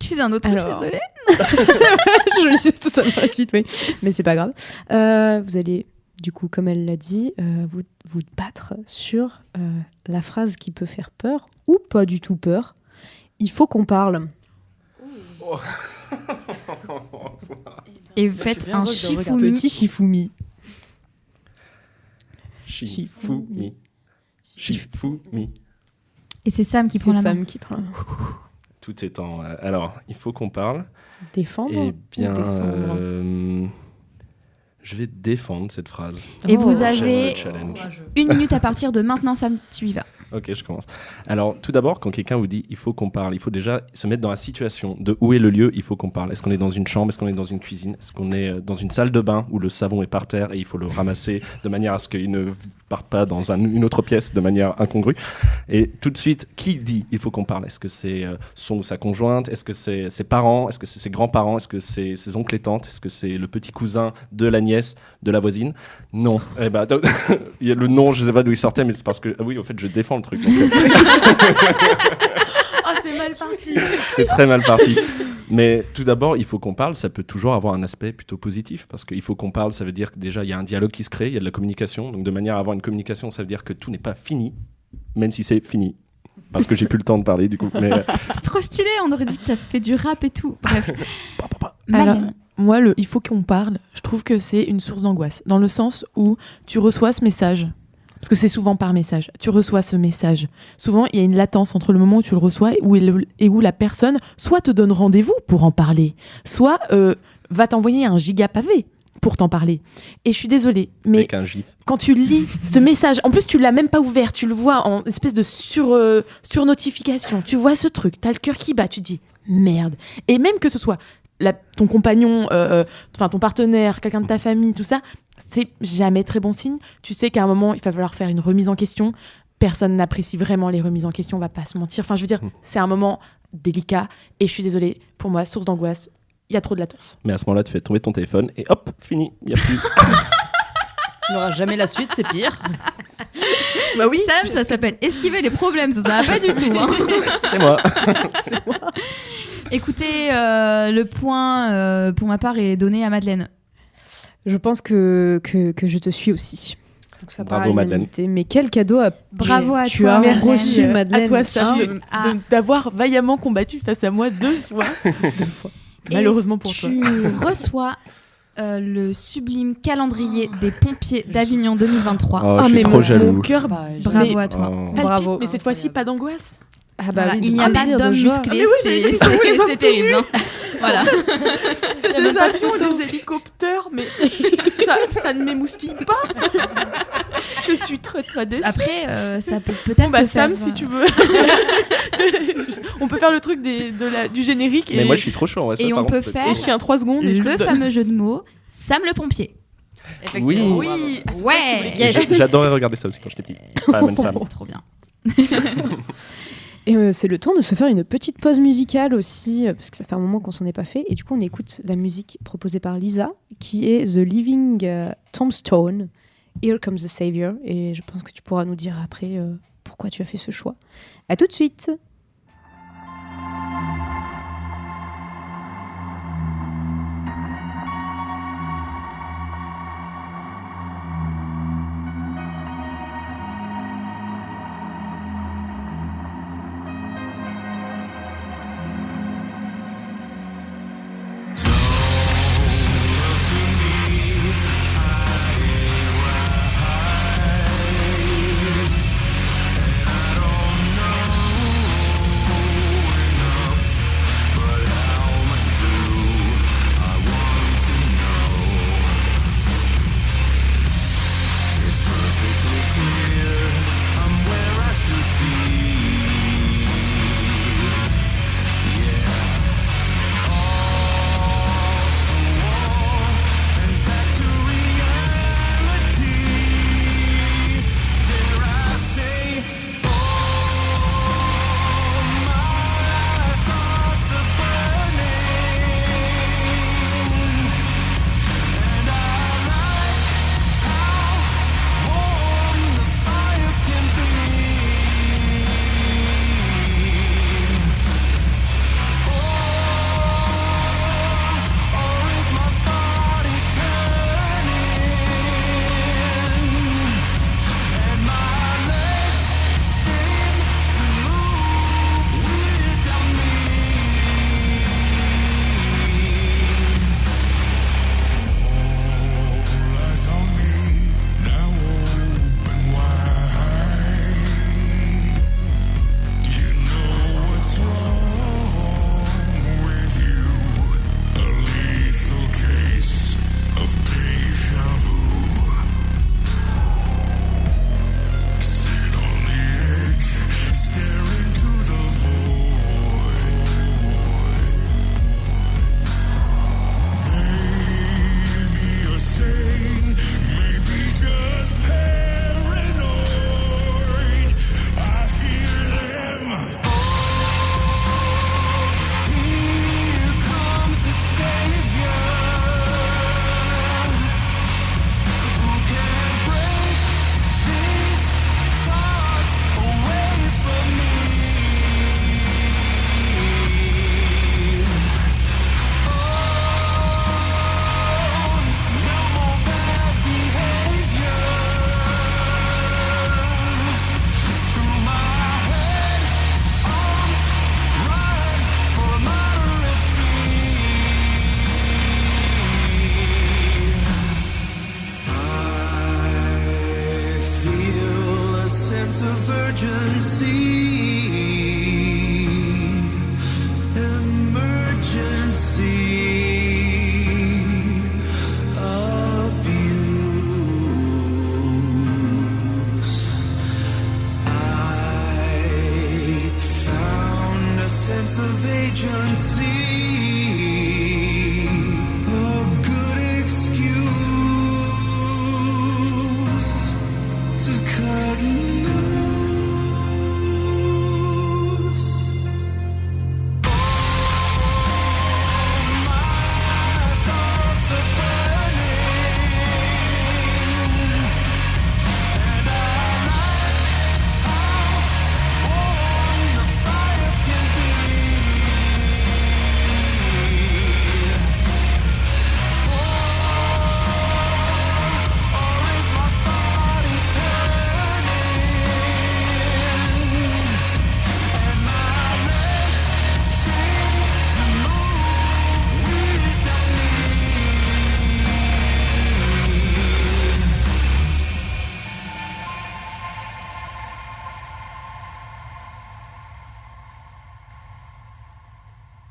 Tu fais un autre truc, désolée. Je le sais totalement la suite, oui. Mais c'est pas grave. Vous allez du coup, comme elle l'a dit, vous battre sur la phrase qui peut faire peur ou pas du tout peur. Il faut qu'on parle. Oh. Et vous faites un Shifumi. Petit Shifumi. Shifumi. Shifumi. Et c'est Sam qui prend la main. C'est Sam qui prend. Tout est en... Alors, il faut qu'on parle. Défendre Eh bien, ou descendre je vais défendre cette phrase. Et vous J'aime avez le challenge. 1 minute à partir de maintenant, Sam, tu y vas. Ok, je commence. Alors, tout d'abord, quand quelqu'un vous dit il faut qu'on parle, il faut déjà se mettre dans la situation de où est le lieu, il faut qu'on parle. Est-ce qu'on est dans une chambre, est-ce qu'on est dans une cuisine, est-ce qu'on est dans une salle de bain où le savon est par terre et il faut le ramasser de manière à ce qu'il ne parte pas dans une autre pièce de manière incongrue. Et tout de suite, qui dit il faut qu'on parle? Est-ce que c'est son ou sa conjointe? Est-ce que c'est ses parents? Est-ce que c'est ses grands-parents? Est-ce que c'est ses oncles et tantes? Est-ce que c'est le petit cousin de la nièce, de la voisine? Non. Eh ben, il y a le nom, je sais pas d'où il sortait, mais c'est parce que oui, en fait, je défends le truc. Donc, c'est mal parti. c'est très mal parti. Mais tout d'abord, il faut qu'on parle, ça peut toujours avoir un aspect plutôt positif, parce qu'il faut qu'on parle, ça veut dire que déjà, il y a un dialogue qui se crée, il y a de la communication. Donc, de manière à avoir une communication, ça veut dire que tout n'est pas fini, même si c'est fini. Parce que j'ai plus le temps de parler, du coup. Mais... C'était trop stylé, on aurait dit que t'as fait du rap et tout. Bref. Alors, moi, il faut qu'on parle, je trouve que c'est une source d'angoisse, dans le sens où tu reçois ce message. Parce que c'est souvent par message. Tu reçois ce message. Souvent, il y a une latence entre le moment où tu le reçois et où la personne soit te donne rendez-vous pour en parler, soit va t'envoyer un giga pavé pour t'en parler. Et je suis désolée, mais avec un gif. Quand tu lis ce message, en plus tu l'as même pas ouvert, tu le vois en espèce de sur-notification. Tu vois ce truc, t'as le cœur qui bat, tu te dis merde. Et même que ce soit ton compagnon, ton partenaire, quelqu'un de ta famille, tout ça, c'est jamais très bon signe. Tu sais qu'à un moment, il va falloir faire une remise en question. Personne n'apprécie vraiment les remises en question, on va pas se mentir. Enfin, je veux dire, c'est un moment délicat. Et je suis désolée, pour moi, source d'angoisse, il y a trop de latence. Mais à ce moment-là, tu fais tomber ton téléphone et hop, fini, il n'y a plus. Tu n'auras jamais la suite, c'est pire. Bah oui, Sam, ça s'appelle esquiver les problèmes, ça va pas du tout. Hein. C'est moi. C'est moi. Écoutez, le point pour ma part est donné à Madeleine. Je pense que je te suis aussi. Donc ça Bravo Madeleine. Mais quel cadeau Bravo à tu toi, as merci. reçu, Madeleine. À toi, Sam, d'avoir vaillamment combattu face à moi 2 fois. 2 fois. Malheureusement pour toi. Tu reçois le sublime calendrier des pompiers d'Avignon 2023. Oh, je suis trop jaloux. Mon cœur, bravo à toi. Bravo. Mais cette fois-ci, pas d'angoisse. Ah bah voilà, oui, il n'y a pas d'homme musclé, c'est terrible. Hein. Voilà. C'est des avions, des hélicoptères, mais ça ne m'émoustille pas. Je suis très très déçue. Après, ça peut peut-être. Bon bah te Sam, faire... si tu veux, on peut faire le truc du générique. Mais moi je suis trop chaud. Ouais, ça, et on peut faire et je tiens 3 secondes. Et le fameux jeu de mots, Sam le pompier. Oui. Oui. Ouais. J'adorais regarder ça aussi quand j'étais petit. Fireman Sam. C'est trop bien. Et c'est le temps de se faire une petite pause musicale aussi, parce que ça fait un moment qu'on s'en est pas fait. Et du coup, on écoute la musique proposée par Lisa, qui est The Living Tombstone, Here Comes the Savior. Et je pense que tu pourras nous dire après pourquoi tu as fait ce choix. À tout de suite. I don't know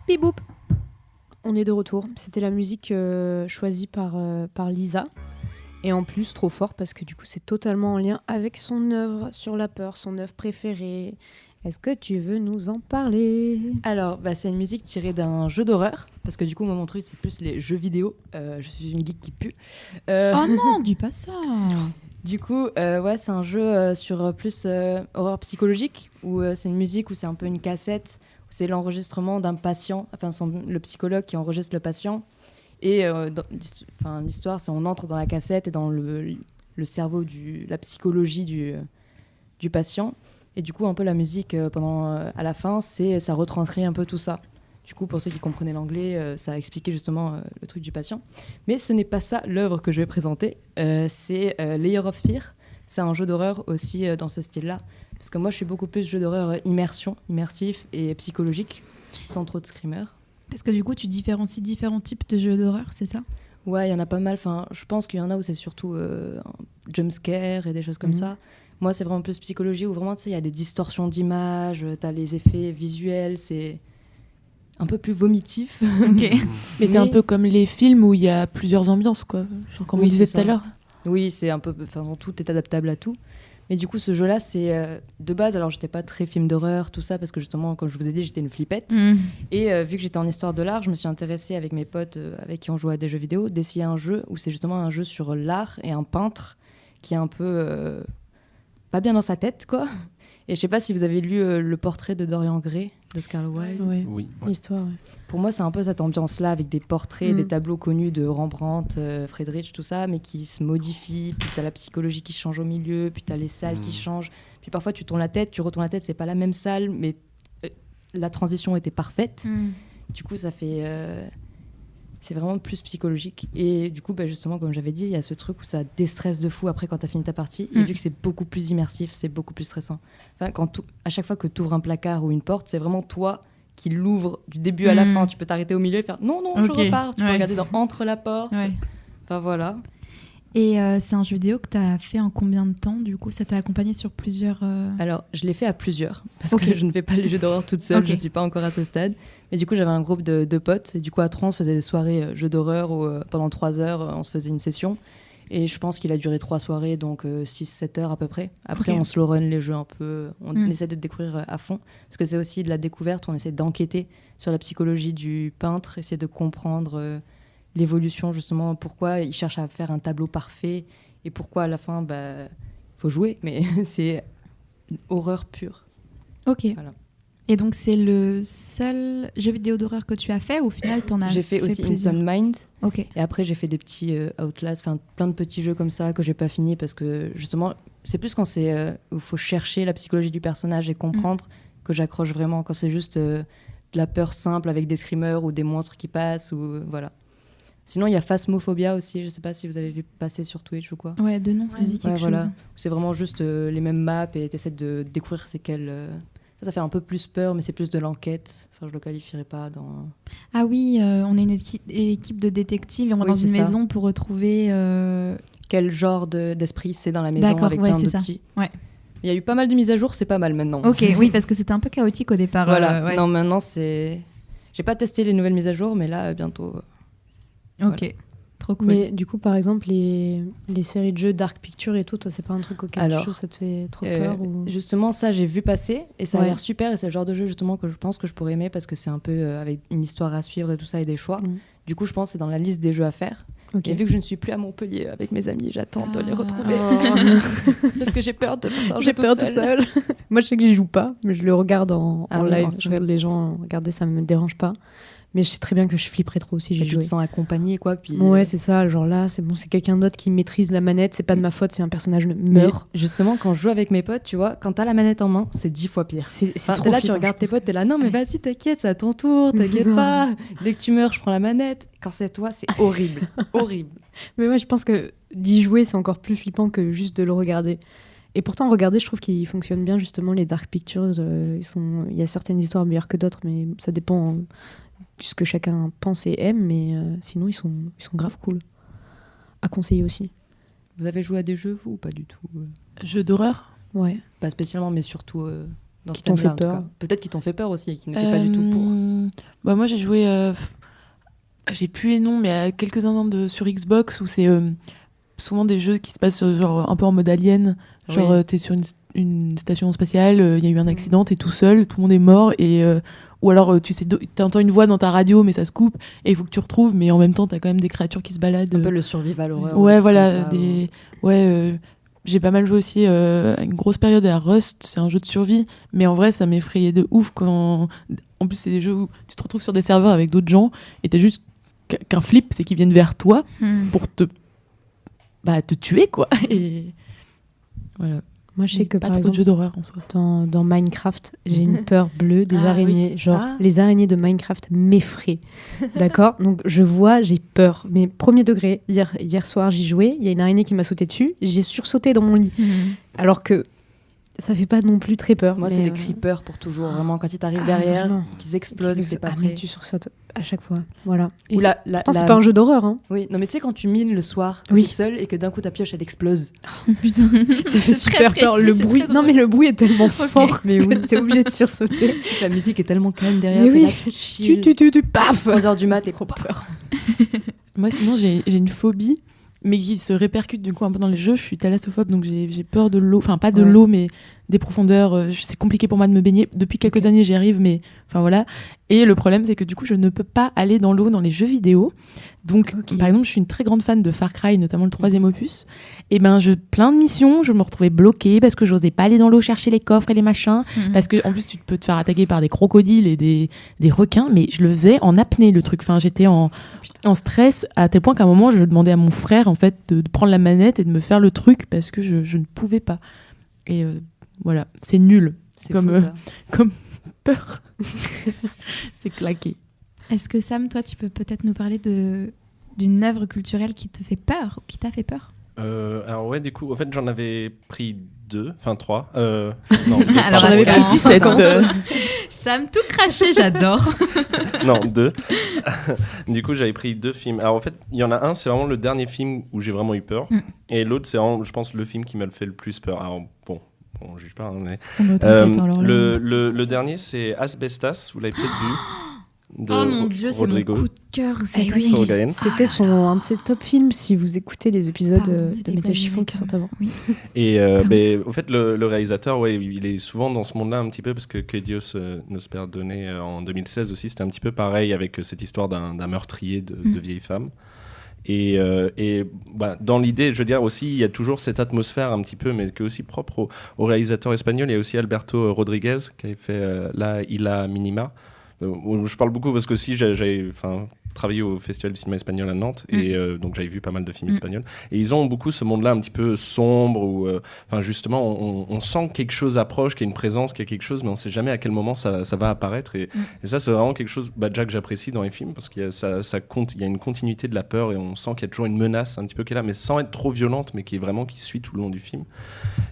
Biboup. On est de retour. C'était la musique choisie par Lisa. Et en plus, trop fort parce que du coup, c'est totalement en lien avec son œuvre sur la peur, son œuvre préférée. Est-ce que tu veux nous en parler ? Alors, c'est une musique tirée d'un jeu d'horreur. Parce que du coup, moi, mon truc, c'est plus les jeux vidéo. Je suis une geek qui pue. Oh non, dis pas ça. Du coup, c'est un jeu sur plus horreur psychologique. Où c'est une musique où c'est un peu une cassette. Où c'est l'enregistrement d'un patient. Enfin, le psychologue qui enregistre le patient. Et l'histoire, c'est on entre dans la cassette et dans le cerveau, la psychologie du patient. Et du coup, un peu la musique, à la fin, ça retranscrit un peu tout ça. Du coup, pour ceux qui comprenaient l'anglais, ça a expliqué justement le truc du patient. Mais ce n'est pas ça l'œuvre que je vais présenter. C'est Layer of Fear. C'est un jeu d'horreur aussi dans ce style-là. Parce que moi, je suis beaucoup plus jeu d'horreur immersif et psychologique, sans trop de screamer. Parce que du coup, tu différencies différents types de jeux d'horreur, c'est ça ? Ouais, il y en a pas mal. Enfin, je pense qu'il y en a où c'est surtout jumpscare et des choses comme ça. Moi, c'est vraiment plus psychologie où vraiment, tu sais, il y a des distorsions d'images, t'as les effets visuels, c'est un peu plus vomitif. Okay. Mais c'est un peu comme les films où il y a plusieurs ambiances, quoi. Genre comme on disait tout à l'heure. Oui, c'est un peu... Enfin, tout est adaptable à tout. Mais du coup, ce jeu-là, c'est de base... Alors, j'étais pas très film d'horreur, tout ça, parce que justement, comme je vous ai dit, j'étais une flippette. Et vu que j'étais en histoire de l'art, je me suis intéressée avec mes potes avec qui on jouait à des jeux vidéo, d'essayer un jeu où c'est justement un jeu sur l'art et un peintre qui est un peu... pas bien dans sa tête, quoi. Et je sais pas si vous avez lu le portrait de Dorian Gray de Oscar Wilde. Ouais. Oui. L'histoire, ouais. Pour moi, c'est un peu cette ambiance-là, avec des portraits, des tableaux connus de Rembrandt, Friedrich, tout ça, mais qui se modifient. Puis t'as la psychologie qui change au milieu, puis t'as les salles qui changent. Puis parfois, tu tournes la tête, c'est pas la même salle, mais la transition était parfaite. Du coup, ça fait... c'est vraiment plus psychologique. Et du coup, justement, comme j'avais dit, il y a ce truc où ça déstresse de fou après quand t'as fini ta partie. Et vu que c'est beaucoup plus immersif, c'est beaucoup plus stressant. Enfin, à chaque fois que t'ouvres un placard ou une porte, c'est vraiment toi qui l'ouvre du début à la fin. Tu peux t'arrêter au milieu et faire non, je repars. Tu peux regarder entre la porte. Ouais. Enfin, voilà. Et c'est un jeu vidéo que tu as fait en combien de temps ? Du coup, ça t'a accompagné sur plusieurs... Alors, je l'ai fait à plusieurs, parce que je ne fais pas les jeux d'horreur toute seule, je ne suis pas encore à ce stade. Mais du coup, j'avais un groupe de potes, et du coup, à 3, on se faisait des soirées jeux d'horreur, où pendant 3 heures, on se faisait une session. Et je pense qu'il a duré 3 soirées, donc 6-7 heures à peu près. Après, on slow run les jeux un peu, on essaie de découvrir à fond, parce que c'est aussi de la découverte, on essaie d'enquêter sur la psychologie du peintre, essayer de comprendre... l'évolution, justement, pourquoi il cherche à faire un tableau parfait et pourquoi à la fin, faut jouer, mais c'est une horreur pure. Ok. Voilà. Et donc, c'est le seul jeu vidéo d'horreur que tu as fait ou au final, t'en as fait J'ai fait aussi plusieurs. Inside Mind. Ok. Et après, j'ai fait des petits Outlast, plein de petits jeux comme ça que j'ai pas fini parce que, justement, c'est plus quand c'est où il faut chercher la psychologie du personnage et comprendre que j'accroche vraiment. Quand c'est juste de la peur simple avec des screamers ou des monstres qui passent, ou voilà. Sinon, il y a Phasmophobia aussi, je ne sais pas si vous avez vu passer sur Twitch ou quoi. Ouais, de nom, ça me dit quelque chose. C'est vraiment juste les mêmes maps et tu essaies de découvrir c'est quel... Ça fait un peu plus peur, mais c'est plus de l'enquête. Enfin, je le qualifierais pas dans... Ah oui, on est une équipe de détectives et on va dans une maison pour retrouver... Quel genre d'esprit c'est dans la maison avec plein de petits. Ouais. Il y a eu pas mal de mises à jour, c'est pas mal maintenant. Ok, oui, parce que c'était un peu chaotique au départ. Voilà, non, maintenant c'est... J'ai pas testé les nouvelles mises à jour, mais là, bientôt... Ok, Trop cool. Mais du coup, par exemple, les séries de jeux Dark Pictures et tout, toi, c'est pas un truc auquel ça te fait trop peur ou... Justement, ça, j'ai vu passer et ça a l'air super. Et c'est le genre de jeu, justement, que je pense que je pourrais aimer parce que c'est un peu avec une histoire à suivre et tout ça et des choix. Du coup, je pense que c'est dans la liste des jeux à faire. Et vu que je ne suis plus à Montpellier avec mes amis, j'attends de les retrouver. Parce que j'ai peur de me toute seule. Moi, je sais que j'y joue pas, mais je le regarde en live. Je regarde les gens regarder, ça me dérange pas. Mais je sais très bien que je flipperais trop si j'y jouais. Tu te sens accompagné, quoi. Puis, ouais, c'est ça. Genre là, c'est bon, c'est quelqu'un d'autre qui maîtrise la manette. C'est pas de ma faute, c'est un personnage meurt. Mais justement, quand je joue avec mes potes, tu vois, quand t'as la manette en main, c'est 10 fois pire. C'est trop t'es là, tu regardes tes potes, t'es là, non, mais vas-y, t'inquiète, c'est à ton tour, t'inquiète pas. Dès que tu meurs, je prends la manette. Quand c'est toi, c'est horrible. Horrible. Mais moi, je pense que d'y jouer, c'est encore plus flippant que juste de le regarder. Et pourtant, regarder, je trouve qu'ils fonctionnent bien, justement, les Dark Pictures. Il y a certaines histoires meilleures que d'autres, mais ça dépend de ce que chacun pense et aime. Mais sinon, ils sont grave cool. À conseiller aussi. Vous avez joué à des jeux, vous, ou pas du tout? Jeux d'horreur? Ouais. Pas spécialement, mais surtout dans qui ce t'ont thème-là, fait peur. Peut-être qu'ils t'ont fait peur aussi et qu'ils n'étaient pas du tout pour. Bah, moi, j'ai joué... j'ai plus les noms, mais à quelques-uns sur Xbox, où c'est souvent des jeux qui se passent genre, un peu en mode Alien. Genre, t'es sur une station spatiale, il y a eu un accident, t'es tout seul, tout le monde est mort, et... ou alors, tu sais, t'entends une voix dans ta radio, mais ça se coupe, et il faut que tu retrouves, mais en même temps, t'as quand même des créatures qui se baladent. Un peu le survival horror. Ouais, voilà. J'ai pas mal joué aussi une grosse période à Rust, c'est un jeu de survie, mais en vrai, ça m'effrayait de ouf quand... En plus, c'est des jeux où tu te retrouves sur des serveurs avec d'autres gens, et t'as juste qu'un flip, c'est qu'ils viennent vers toi pour te tuer, quoi. Et voilà. Moi, je sais que pas par trop exemple, de jeux d'horreur en soi. Dans Minecraft, j'ai une peur bleue des araignées. Oui. Genre, les araignées de Minecraft m'effraient. D'accord? Donc, j'ai peur. Mais premier degré, hier soir, j'y jouais. Il y a une araignée qui m'a sauté dessus. J'ai sursauté dans mon lit. Alors que ça fait pas non plus très peur. Moi, c'est les creepers pour toujours. Vraiment, quand ils t'arrivent derrière, qu'ils explosent, que c'est pas prêt. Mais tu sursautes à chaque fois. Voilà. Ou pourtant, c'est pas un jeu d'horreur. Hein. Oui, non, mais tu sais, quand tu mines le soir, tu es seul et que d'un coup ta pioche elle explose. Putain, ça fait super peur. Le bruit, non, mais le bruit est tellement fort. Mais oui, t'es obligé de sursauter. La musique est tellement calme derrière. Mais oui, paf 3h du mat, t'es trop peur. Moi, sinon, j'ai une phobie, mais qui se répercute du coup un peu dans les jeux. Je suis thalassophobe, donc j'ai peur de l'eau. Enfin, pas de l'eau, mais des profondeurs. C'est compliqué pour moi de me baigner. Depuis quelques années, j'y arrive, mais enfin voilà. Et le problème, c'est que du coup, je ne peux pas aller dans l'eau dans les jeux vidéo. Donc, par exemple, je suis une très grande fan de Far Cry, notamment le 3e opus. Et plein de missions, je me retrouvais bloquée parce que j'osais pas aller dans l'eau chercher les coffres et les machins. Parce que en plus, tu peux te faire attaquer par des crocodiles et des requins. Mais je le faisais en apnée, le truc. Enfin, j'étais en stress à tel point qu'à un moment, je demandais à mon frère en fait de prendre la manette et de me faire le truc parce que je ne pouvais pas. Et voilà, c'est nul. C'est comme peur. C'est claqué. Est-ce que Sam, toi, tu peux peut-être nous parler d'une œuvre culturelle qui te fait peur, ou qui t'a fait peur? Alors ouais, du coup, en fait, j'en avais pris 3. Non, alors j'en avais pris 17. Sam, tout craché, j'adore. Non, 2. Du coup, j'avais pris 2 films. Alors en fait, il y en a un, c'est vraiment le dernier film où j'ai vraiment eu peur. Et l'autre, c'est vraiment, je pense, le film qui m'a fait le plus peur. Alors bon, on juge pas, hein, mais... le dernier, c'est Asbestas, vous l'avez peut-être vu. Oh mon Dieu, c'est mon coup de cœur. C'était un de ses top films si vous écoutez les épisodes de Métal Chiffon qui sortent avant. Oui. Et au fait, le réalisateur, il est souvent dans ce monde-là un petit peu parce que Dios nos perdonne en 2016 aussi, c'était un petit peu pareil avec cette histoire d'un meurtrier de vieilles femmes. Et dans l'idée, je veux dire aussi, il y a toujours cette atmosphère un petit peu, mais qui est aussi propre au réalisateur espagnol. Il y a aussi Alberto Rodriguez qui avait fait La Isla Minima. Je parle beaucoup parce que aussi j'avais travaillé au Festival du cinéma espagnol à Nantes et donc j'avais vu pas mal de films espagnols et ils ont beaucoup ce monde-là un petit peu sombre où justement on sent quelque chose approche, qu'il y a une présence, qu'il y a quelque chose mais on sait jamais à quel moment ça va apparaître et ça c'est vraiment quelque chose déjà que j'apprécie dans les films parce qu'il y a il y a une continuité de la peur et on sent qu'il y a toujours une menace un petit peu qui est là mais sans être trop violente mais qui suit tout le long du film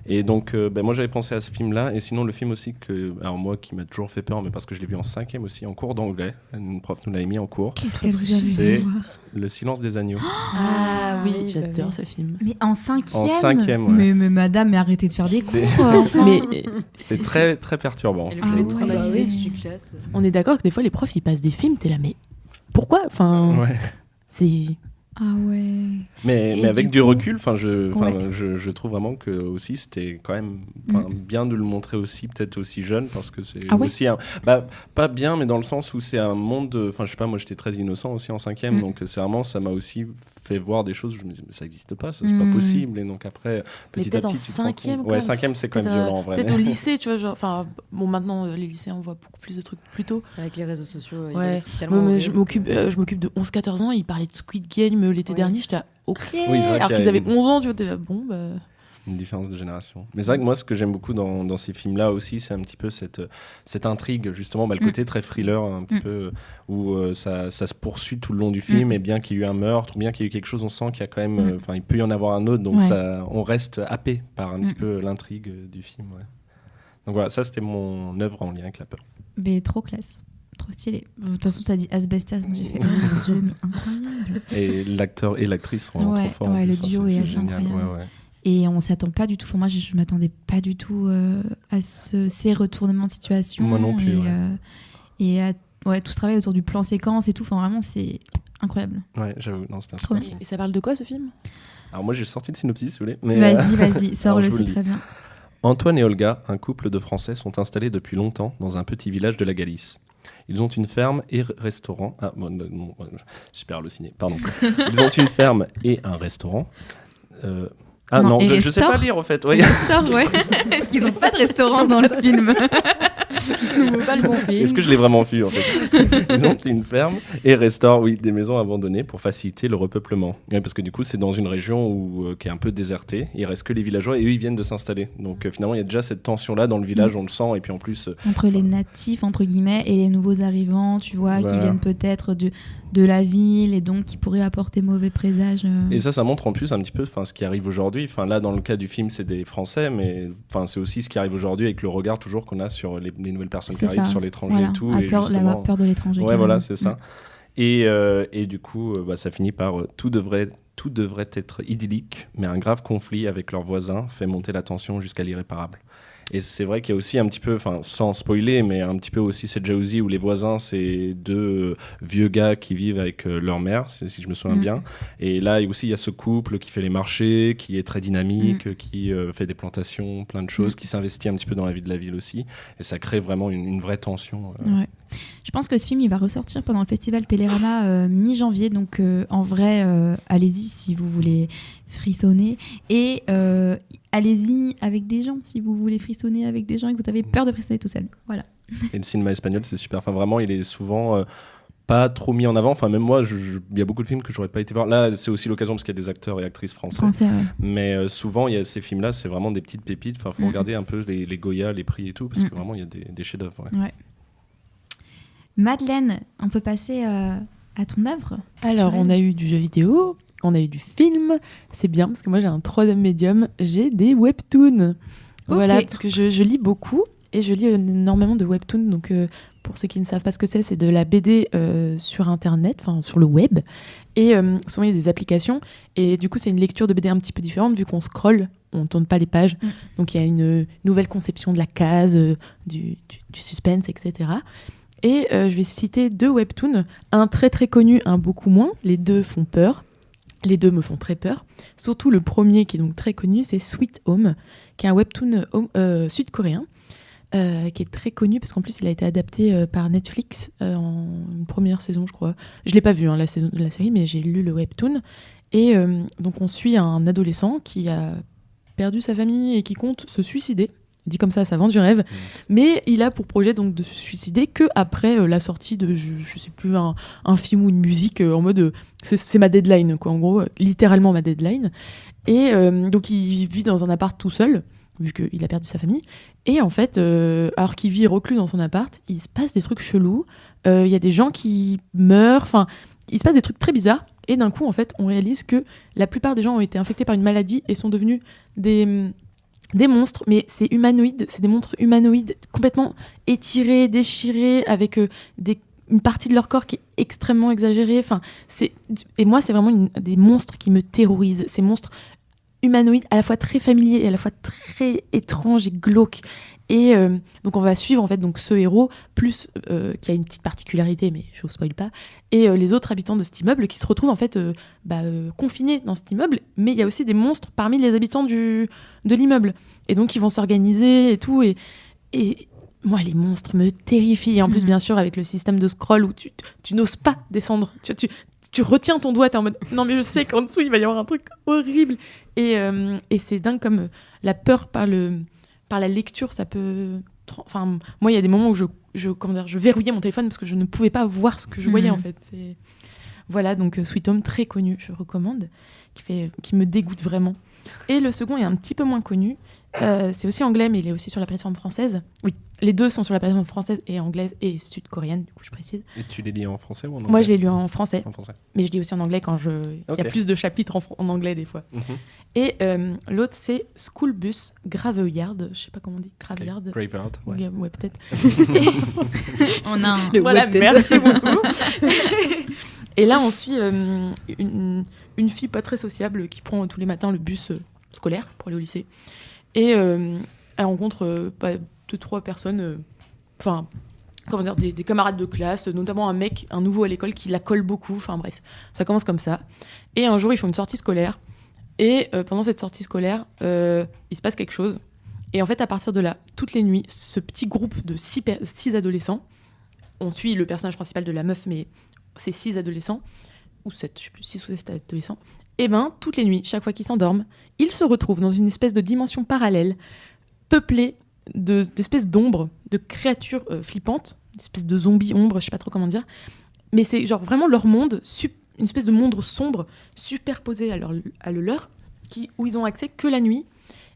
et donc moi j'avais pensé à ce film-là et sinon le film aussi qui m'a toujours fait peur mais parce que je l'ai vu en 5e aussi en cours d'anglais, une prof nous l'avait mis en cours. Qu'est-ce qu'elle vous avait C'est Le Silence des agneaux. Ah oui, j'adore ce film. Mais en 5e. En 5e, ouais. Mais madame, arrêtez de faire des cours. Mais c'est très très perturbant. Elle voulait traumatiser toute une classe. On est d'accord que des fois les profs ils passent des films, t'es là mais pourquoi ? Enfin, ouais. c'est Ah ouais. Mais avec du recul, je trouve vraiment que aussi c'était quand même bien de le montrer aussi, peut-être aussi jeune, parce que c'est aussi pas bien, mais dans le sens où c'est un monde. Enfin, je sais pas, moi j'étais très innocent aussi en 5e, donc c'est vraiment, ça m'a aussi fait voir des choses où je me disais, mais ça n'existe pas, ça c'est pas possible. Et donc après, petit à petit, tu te rends compte. Ouais, 5e, c'est quand même violent en vrai. Peut-être au lycée, tu vois, genre, enfin, bon, maintenant les lycéens, on voit beaucoup plus de trucs plus tôt. Avec les réseaux sociaux, je m'occupe de 11-14 ans, ils parlaient de Squid Game l'été dernier, j'étais là, ok, alors qu'ils avaient 11 ans, tu vois, t'es là, bon, bah... Une différence de génération. Mais c'est vrai que moi, ce que j'aime beaucoup dans ces films-là aussi, c'est un petit peu cette intrigue, justement, le côté très thriller, un petit peu, où ça se poursuit tout le long du film, et bien qu'il y ait eu un meurtre, ou bien qu'il y ait eu quelque chose, on sent qu'il y a quand même... il peut y en avoir un autre, donc on reste happé par un petit peu l'intrigue du film. Ouais. Donc voilà, ça, c'était mon œuvre en lien avec la peur. Mais trop classe. Trop stylé. De toute façon, t'as dit Asbestas, j'ai fait, oh mon Dieu, mais incroyable. Et l'acteur et l'actrice sont vraiment trop forts. Ouais, le duo est assez incroyable. Ouais. Et on s'attend pas du tout. Enfin, moi, je m'attendais pas du tout à ces retournements de situation. Moi non plus. Et à tout ce travail autour du plan séquence et tout. Enfin, vraiment, c'est incroyable. Ouais, j'avoue. Non, c'était trop bien. Et ça parle de quoi, ce film ? Alors moi, j'ai sorti le synopsis, si vous voulez. Mais vas-y, sors-le, c'est très bien. Antoine et Olga, un couple de Français, sont installés depuis longtemps dans un petit village de la Galice. Ils ont une ferme et restaurant. Ah, bon, super halluciné, pardon. Ils ont une ferme et un restaurant. Non, je sais pas lire, en fait. Ouais. Est-ce qu'ils n'ont pas de restaurant dans le film ? Pas le bon film. Est-ce que je l'ai vraiment vu, en fait ? Ils ont une ferme et restaurent, des maisons abandonnées pour faciliter le repeuplement. Parce que du coup, c'est dans une région qui est un peu désertée. Il reste que les villageois et eux, ils viennent de s'installer. Donc finalement, il y a déjà cette tension-là dans le village, on le sent. Et puis en plus... Entre les natifs, entre guillemets, et les nouveaux arrivants, tu vois, qui viennent peut-être de la ville et donc qui pourraient apporter mauvais présages. Et ça montre en plus un petit peu ce qui arrive aujourd'hui. Là, dans le cas du film, c'est des Français, mais c'est aussi ce qui arrive aujourd'hui avec le regard toujours qu'on a sur les nouvelles personnes qui arrivent, sur l'étranger et tout. La peur de l'étranger. Ouais, voilà, c'est ça. Et du coup, ça finit par tout devrait être idyllique, mais un grave conflit avec leurs voisins fait monter la tension jusqu'à l'irréparable. Et c'est vrai qu'il y a aussi un petit peu, sans spoiler, mais un petit peu aussi cette jalousie où les voisins, c'est deux vieux gars qui vivent avec leur mère, si je me souviens bien. Et là aussi, il y a ce couple qui fait les marchés, qui est très dynamique, qui fait des plantations, plein de choses, qui s'investit un petit peu dans la vie de la ville aussi. Et ça crée vraiment une vraie tension. Ouais. Je pense que ce film, il va ressortir pendant le festival Télérama mi-janvier. Donc, en vrai, allez-y si vous voulez frissonner. Et allez-y avec des gens si vous voulez frissonner avec des gens et que vous avez peur de frissonner tout seul. Voilà. Et le cinéma espagnol, c'est super. Vraiment, il est souvent pas trop mis en avant. Même moi, il y a beaucoup de films que j'aurais pas été voir. Là, c'est aussi l'occasion parce qu'il y a des acteurs et actrices français. Mais souvent, il y a ces films-là, c'est vraiment des petites pépites. Faut regarder un peu les Goya, les prix et tout, parce que vraiment, il y a des chefs-d'œuvre. Ouais. Madeleine, on peut passer à ton œuvre. Alors, on a eu du jeu vidéo, on a eu du film. C'est bien, parce que moi, j'ai un troisième médium. J'ai des webtoons. Voilà, parce que je lis beaucoup et je lis énormément de webtoons. Donc, pour ceux qui ne savent pas ce que c'est de la BD sur Internet, enfin sur le web. Et souvent, il y a des applications. Et du coup, c'est une lecture de BD un petit peu différente, vu qu'on scrolle, on ne tourne pas les pages. Donc, il y a une nouvelle conception de la case, du suspense, etc. Et je vais citer 2 webtoons, un très très connu, un beaucoup moins. Les 2 font peur, les 2 me font très peur. Surtout le premier qui est donc très connu, c'est Sweet Home, qui est un webtoon sud-coréen, qui est très connu parce qu'en plus il a été adapté par Netflix en une première saison, je crois. Je l'ai pas vu la série, mais j'ai lu le webtoon. Et donc on suit un adolescent qui a perdu sa famille et qui compte se suicider. Dit comme ça vend du rêve. Mais il a pour projet donc de se suicider qu'après la sortie de, je sais plus, un film ou une musique en mode c'est ma deadline, quoi, en gros, littéralement ma deadline. Et donc il vit dans un appart tout seul, vu qu'il a perdu sa famille. Et en fait, alors qu'il vit reclus dans son appart, il se passe des trucs chelous. Il y a des gens qui meurent, enfin, il se passe des trucs très bizarres. Et d'un coup, en fait, on réalise que la plupart des gens ont été infectés par une maladie et sont devenus des monstres, mais c'est humanoïde, c'est des monstres humanoïdes complètement étirés, déchirés, avec une partie de leur corps qui est extrêmement exagérée. Enfin, et moi, c'est vraiment des monstres qui me terrorisent. Ces monstres humanoïdes, à la fois très familiers et à la fois très étranges et glauques. Et donc on va suivre en fait donc ce héros plus qui a une petite particularité, mais je vous spoil pas, et les autres habitants de cet immeuble qui se retrouvent en fait confinés dans cet immeuble, mais il y a aussi des monstres parmi les habitants de l'immeuble, et donc ils vont s'organiser et tout, et moi les monstres me terrifient, et en plus bien sûr avec le système de scroll où tu n'oses pas descendre, tu retiens ton doigt, t'es en mode non mais je sais qu'en dessous il va y avoir un truc horrible, et c'est dingue comme la peur par la lecture, ça peut... Enfin, moi, il y a des moments où je verrouillais mon téléphone parce que je ne pouvais pas voir ce que je voyais, en fait. Voilà, donc Sweet Home, très connu, je recommande, qui me dégoûte vraiment. Et le second est un petit peu moins connu. C'est aussi anglais, mais il est aussi sur la plateforme française. Oui, les deux sont sur la plateforme française et anglaise et sud-coréenne, du coup, je précise. Et tu les lis en français ou en anglais ? Moi, je les lis en français. En français. Mais je lis aussi en anglais quand il y a plus de chapitres en anglais, des fois. Et l'autre, c'est School Bus Graveyard. Je sais pas comment on dit. Graveyard. Graveyard, ouais peut-être. On a voilà, merci beaucoup. Et là, on suit une fille pas très sociable qui prend tous les matins le bus scolaire pour aller au lycée. Et elle rencontre 2-3 personnes, des camarades de classe, notamment un nouveau à l'école qui la colle beaucoup. Enfin bref, ça commence comme ça. Et un jour, ils font une sortie scolaire. Et pendant cette sortie scolaire, il se passe quelque chose. Et en fait, à partir de là, toutes les nuits, ce petit groupe de 6 adolescents, on suit le personnage principal de la meuf, mais c'est 6 adolescents, ou 7, je sais plus, 6 ou 7 adolescents, et toutes les nuits, chaque fois qu'ils s'endorment, ils se retrouvent dans une espèce de dimension parallèle, peuplée d'espèces d'ombres, de créatures flippantes, d'espèces de zombies ombres, je sais pas trop comment dire, mais c'est genre vraiment leur monde, une espèce de monde sombre, superposé à le leur, où ils ont accès que la nuit.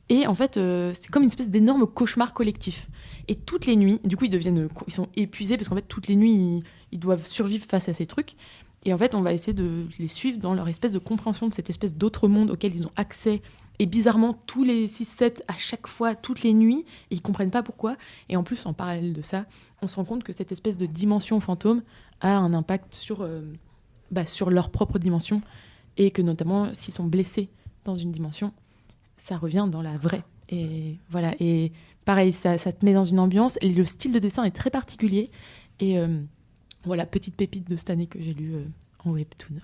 Et en fait, c'est comme une espèce d'énorme cauchemar collectif. Et toutes les nuits, du coup, ils sont épuisés parce qu'en fait, toutes les nuits, ils doivent survivre face à ces trucs. Et en fait, on va essayer de les suivre dans leur espèce de compréhension de cette espèce d'autre monde auquel ils ont accès. Et bizarrement, tous les 6-7, à chaque fois, toutes les nuits, et ils comprennent pas pourquoi. Et en plus, en parallèle de ça, on se rend compte que cette espèce de dimension fantôme a un impact sur leur propre dimension. Et que notamment, s'ils sont blessés dans une dimension, ça revient dans la vraie. Et voilà, et pareil, ça te met dans une ambiance. Et le style de dessin est très particulier. Et voilà, petite pépite de cette année que j'ai lue en webtoon.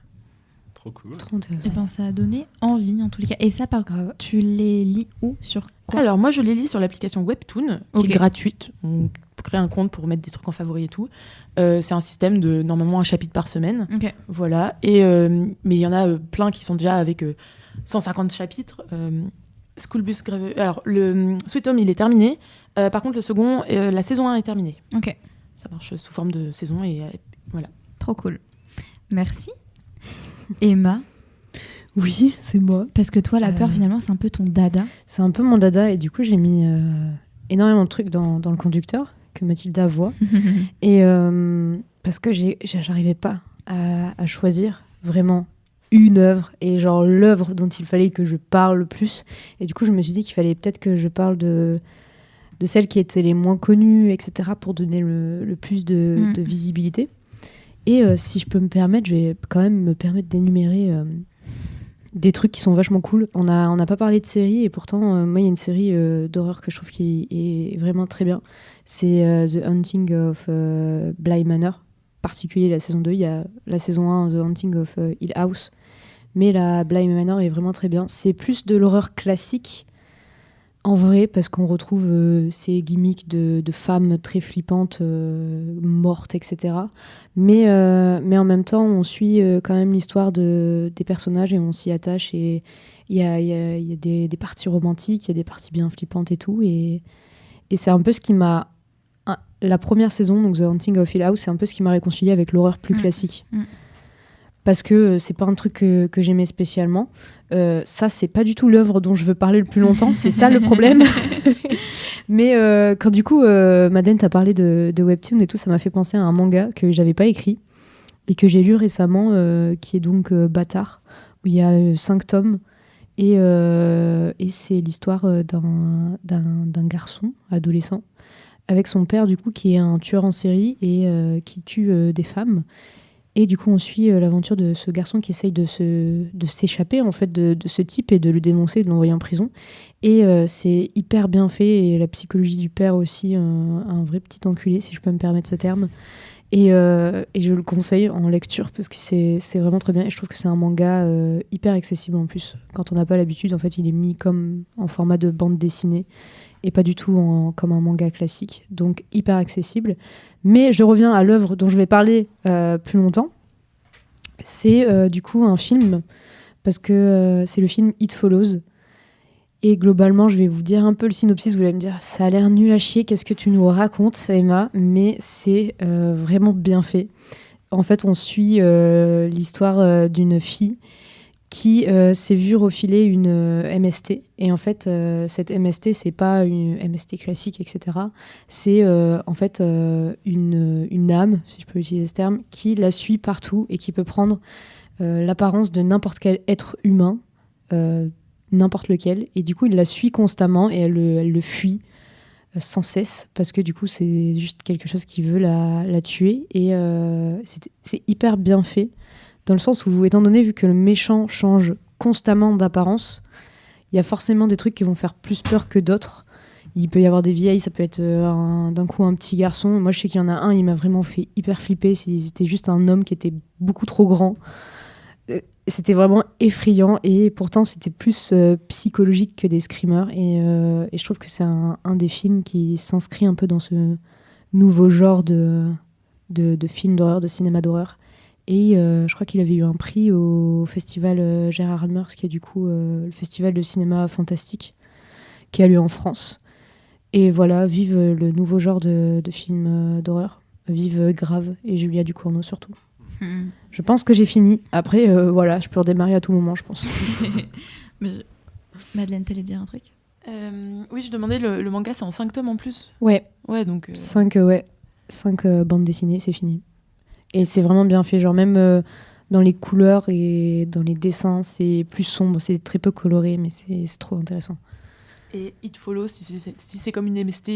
Trop cool. Trop intéressant. Et ben, ça a donné envie en tous les cas. Et ça, par grave, tu les lis où, sur quoi ? Alors moi, je les lis sur l'application Webtoon, qui est gratuite. On peut créer un compte pour mettre des trucs en favori et tout. C'est un système de normalement un chapitre par semaine. Okay. Voilà. Et mais il y en a plein qui sont déjà avec 150 chapitres. School Bus Graveyard. Alors le Sweet Home, il est terminé. Par contre, le second, la saison 1 est terminée. Ok. Ça marche sous forme de saison et voilà. Trop cool. Merci. Emma. Oui, c'est moi. Parce que toi, la peur, finalement, c'est un peu ton dada. C'est un peu mon dada, et du coup, j'ai mis énormément de trucs dans le conducteur que Mathilda voit. Et parce que j'arrivais pas à choisir vraiment une œuvre, et genre l'œuvre dont il fallait que je parle le plus. Et du coup, je me suis dit qu'il fallait peut-être que je parle de celles qui étaient les moins connues, etc., pour donner le plus de visibilité. Et si je peux me permettre, je vais quand même me permettre d'énumérer des trucs qui sont vachement cool. On n'a pas parlé de série, et pourtant, moi, il y a une série d'horreur que je trouve qui est vraiment très bien. C'est The Haunting of Bly Manor, particulier la saison 2. Il y a la saison 1, The Haunting of Hill House, mais la Bly Manor est vraiment très bien. C'est plus de l'horreur classique, en vrai, parce qu'on retrouve ces gimmicks de femmes très flippantes, mortes, etc. Mais en même temps, on suit quand même l'histoire des personnages, et on s'y attache. Et il y a des parties romantiques, il y a des parties bien flippantes et tout. Et c'est un peu ce qui m'a... La première saison, donc The Haunting of Hill House, c'est un peu ce qui m'a réconcilié avec l'horreur plus classique. Parce que c'est pas un truc que j'aimais spécialement. Ça, c'est pas du tout l'œuvre dont je veux parler le plus longtemps. C'est ça le problème. Mais quand du coup, Madeleine t'a parlé de Webtoon et tout, ça m'a fait penser à un manga que j'avais pas écrit et que j'ai lu récemment, qui est donc Bâtard, où il y a 5 tomes. Et c'est l'histoire d'un garçon adolescent avec son père, du coup, qui est un tueur en série et qui tue des femmes. Et du coup, on suit l'aventure de ce garçon qui essaye de s'échapper en fait de ce type et de le dénoncer, de l'envoyer en prison. Et c'est hyper bien fait. Et la psychologie du père aussi, un vrai petit enculé, si je peux me permettre ce terme. Et je le conseille en lecture parce que c'est vraiment très bien. Et je trouve que c'est un manga hyper accessible en plus. Quand on n'a pas l'habitude, en fait, il est mis comme en format de bande dessinée et pas du tout comme un manga classique. Donc hyper accessible. Mais je reviens à l'œuvre dont je vais parler plus longtemps. C'est du coup un film, parce que c'est le film It Follows. Et globalement, je vais vous dire un peu le synopsis, vous allez me dire, ça a l'air nul à chier, qu'est-ce que tu nous racontes, Emma ? Mais c'est vraiment bien fait. En fait, on suit l'histoire d'une fille qui s'est vue refiler une MST. Et en fait, cette MST, c'est pas une MST classique, etc. C'est en fait une âme, si je peux utiliser ce terme, qui la suit partout et qui peut prendre l'apparence de n'importe quel être humain, n'importe lequel. Et du coup, il la suit constamment et elle le fuit sans cesse parce que du coup, c'est juste quelque chose qui veut la tuer. Et c'est hyper bien fait. Dans le sens où, étant donné, vu que le méchant change constamment d'apparence, il y a forcément des trucs qui vont faire plus peur que d'autres. Il peut y avoir des vieilles, ça peut être d'un coup un petit garçon. Moi, je sais qu'il y en a un, il m'a vraiment fait hyper flipper. C'était juste un homme qui était beaucoup trop grand. C'était vraiment effrayant et pourtant, c'était plus psychologique que des screamers. Et je trouve que c'est un des films qui s'inscrit un peu dans ce nouveau genre de films d'horreur, de cinéma d'horreur. Et je crois qu'il avait eu un prix au festival Gérard Almers, qui est du coup le festival de cinéma fantastique, qui a lieu en France. Et voilà, vive le nouveau genre de film d'horreur. Vive Grave et Julia Ducournau surtout. Je pense que j'ai fini. Après, voilà, je peux redémarrer à tout moment, je pense. Madeleine, t'allais dire un truc ? Oui, je demandais, le manga, c'est en 5 tomes en plus ? Ouais. Ouais, donc... 5 bandes dessinées, c'est fini. Et c'est vraiment bien fait, genre même dans les couleurs et dans les dessins, c'est plus sombre, c'est très peu coloré, mais c'est trop intéressant. Et It Follows, si c'est comme une MST,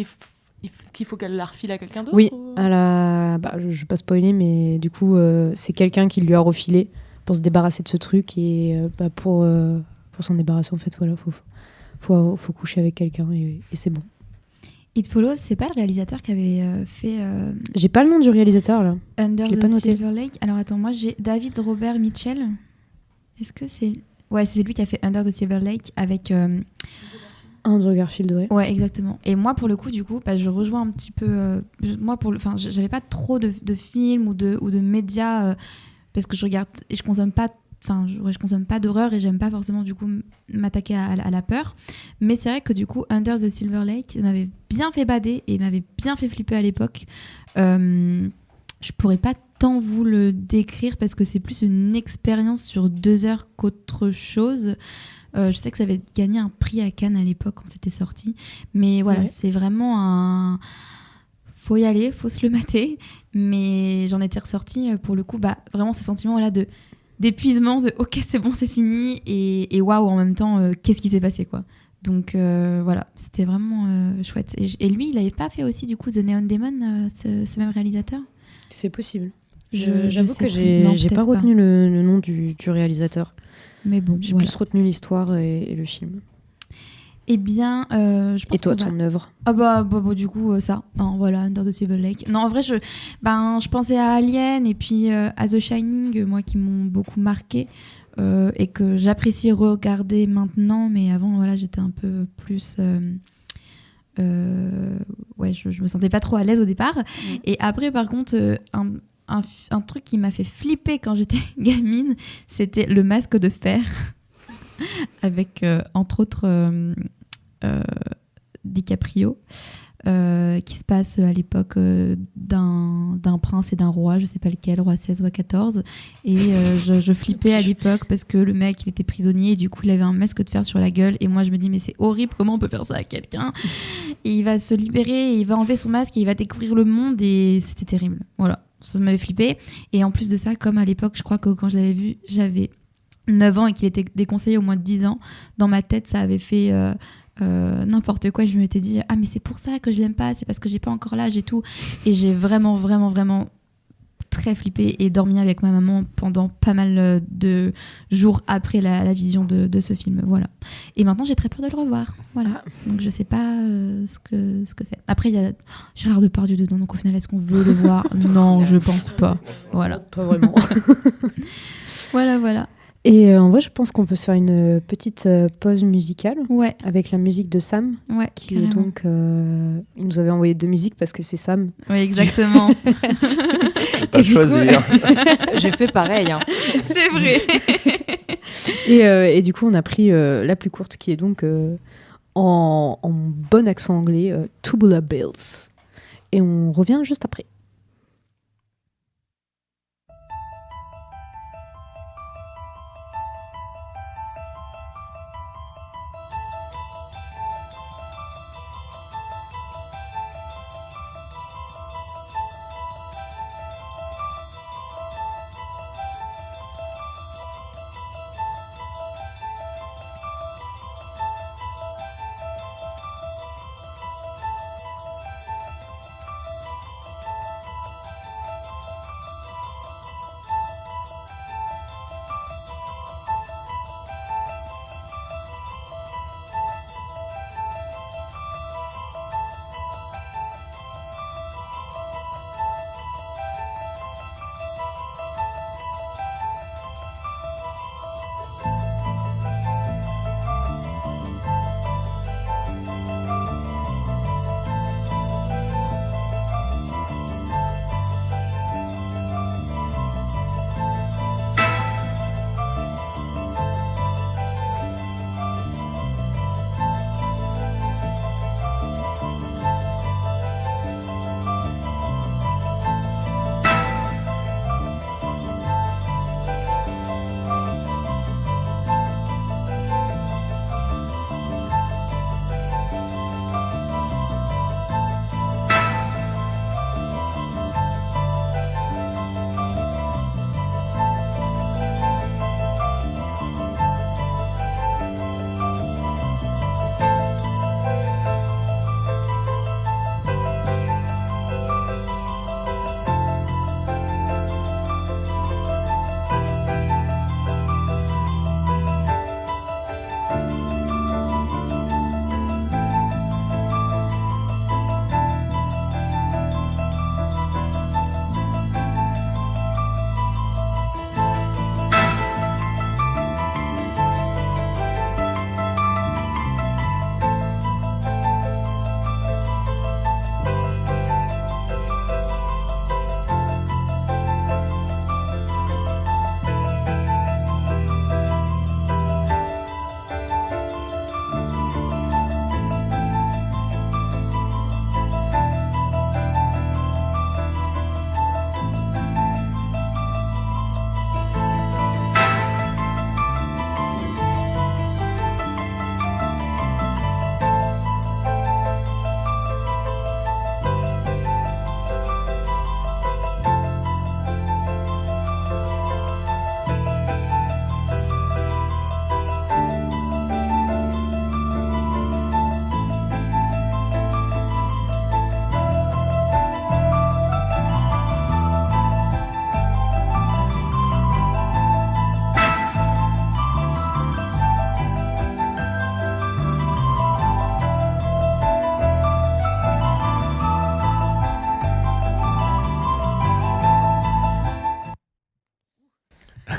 est-ce qu'il faut qu'elle la refile à quelqu'un d'autre ? Oui, je ne vais pas spoiler, mais du coup, c'est quelqu'un qui lui a refilé pour se débarrasser de ce truc. Et pour s'en débarrasser, en fait, voilà, faut coucher avec quelqu'un et c'est bon. It Follows, c'est pas le réalisateur qui avait fait... J'ai pas le nom du réalisateur, là. Under the Silver Lake. Alors attends, moi j'ai David Robert Mitchell. Est-ce que c'est... Ouais, c'est lui qui a fait Under the Silver Lake avec... Andrew Garfield, ouais. Ouais, exactement. Et moi, pour le coup, je rejoins un petit peu... moi, j'avais pas trop de films ou de médias parce que je regarde et je consomme pas... je consomme pas d'horreur et j'aime pas forcément du coup m'attaquer à la peur. Mais c'est vrai que du coup, Under the Silver Lake m'avait bien fait bader et m'avait bien fait flipper à l'époque. Je pourrais pas tant vous le décrire parce que c'est plus une expérience sur 2 heures qu'autre chose. Je sais que ça avait gagné un prix à Cannes à l'époque quand c'était sorti. Mais voilà, ouais. C'est vraiment un... Faut y aller, faut se le mater. Mais j'en étais ressortie pour le coup, vraiment ce sentiment-là d'épuisement, de ok, c'est bon, c'est fini. Et waouh, en même temps, qu'est-ce qui s'est passé, quoi. Donc voilà, c'était vraiment chouette. Et lui, il n'avait pas fait aussi du coup The Neon Demon, ce même réalisateur ? C'est possible. J'avoue que j'ai pas retenu le nom du réalisateur. Mais bon, j'ai plus retenu l'histoire et le film. Eh bien, je pense. Et toi, ton œuvre ? Du coup, ça. Non, voilà, Under the Silver Lake. Non, en vrai, je pensais à Alien et puis à The Shining, moi, qui m'ont beaucoup marqué et que j'apprécie regarder maintenant, mais avant, voilà, j'étais un peu plus. Je me sentais pas trop à l'aise au départ. Et après, par contre, un truc qui m'a fait flipper quand j'étais gamine, c'était Le Masque de Fer, avec entre autres DiCaprio, qui se passe à l'époque d'un prince et d'un roi, je sais pas lequel, roi 16 ou 14, et je flippais à l'époque parce que le mec il était prisonnier et du coup il avait un masque de fer sur la gueule et moi je me dis mais c'est horrible, comment on peut faire ça à quelqu'un, et il va se libérer et il va enlever son masque et il va découvrir le monde et c'était terrible, voilà, ça m'avait flippé. Et en plus de ça, comme à l'époque je crois que quand je l'avais vu j'avais 9 ans et qu'il était déconseillé au moins de 10 ans, dans ma tête ça avait fait n'importe quoi. Je m'étais dit mais c'est pour ça que je l'aime pas, c'est parce que j'ai pas encore l'âge et tout, et j'ai vraiment très flippé et dormi avec ma maman pendant pas mal de jours après la vision de ce film. Voilà. Et maintenant, j'ai très peur de le revoir. Voilà. Donc, je sais pas ce que c'est. Après, il y a Gérard Depardieu dedans, donc au final, est-ce qu'on veut le voir ? Non, je pense pas. Voilà. Pas vraiment. Voilà. Et en vrai, je pense qu'on peut se faire une petite pause musicale avec la musique de Sam, qui est donc... il nous avait envoyé 2 musiques parce que c'est Sam. Oui, exactement. Je vais pas choisir. J'ai fait pareil. Hein. C'est vrai. Et du coup, on a pris la plus courte, qui est donc en bon accent anglais, Tubular Bells. Et on revient juste après.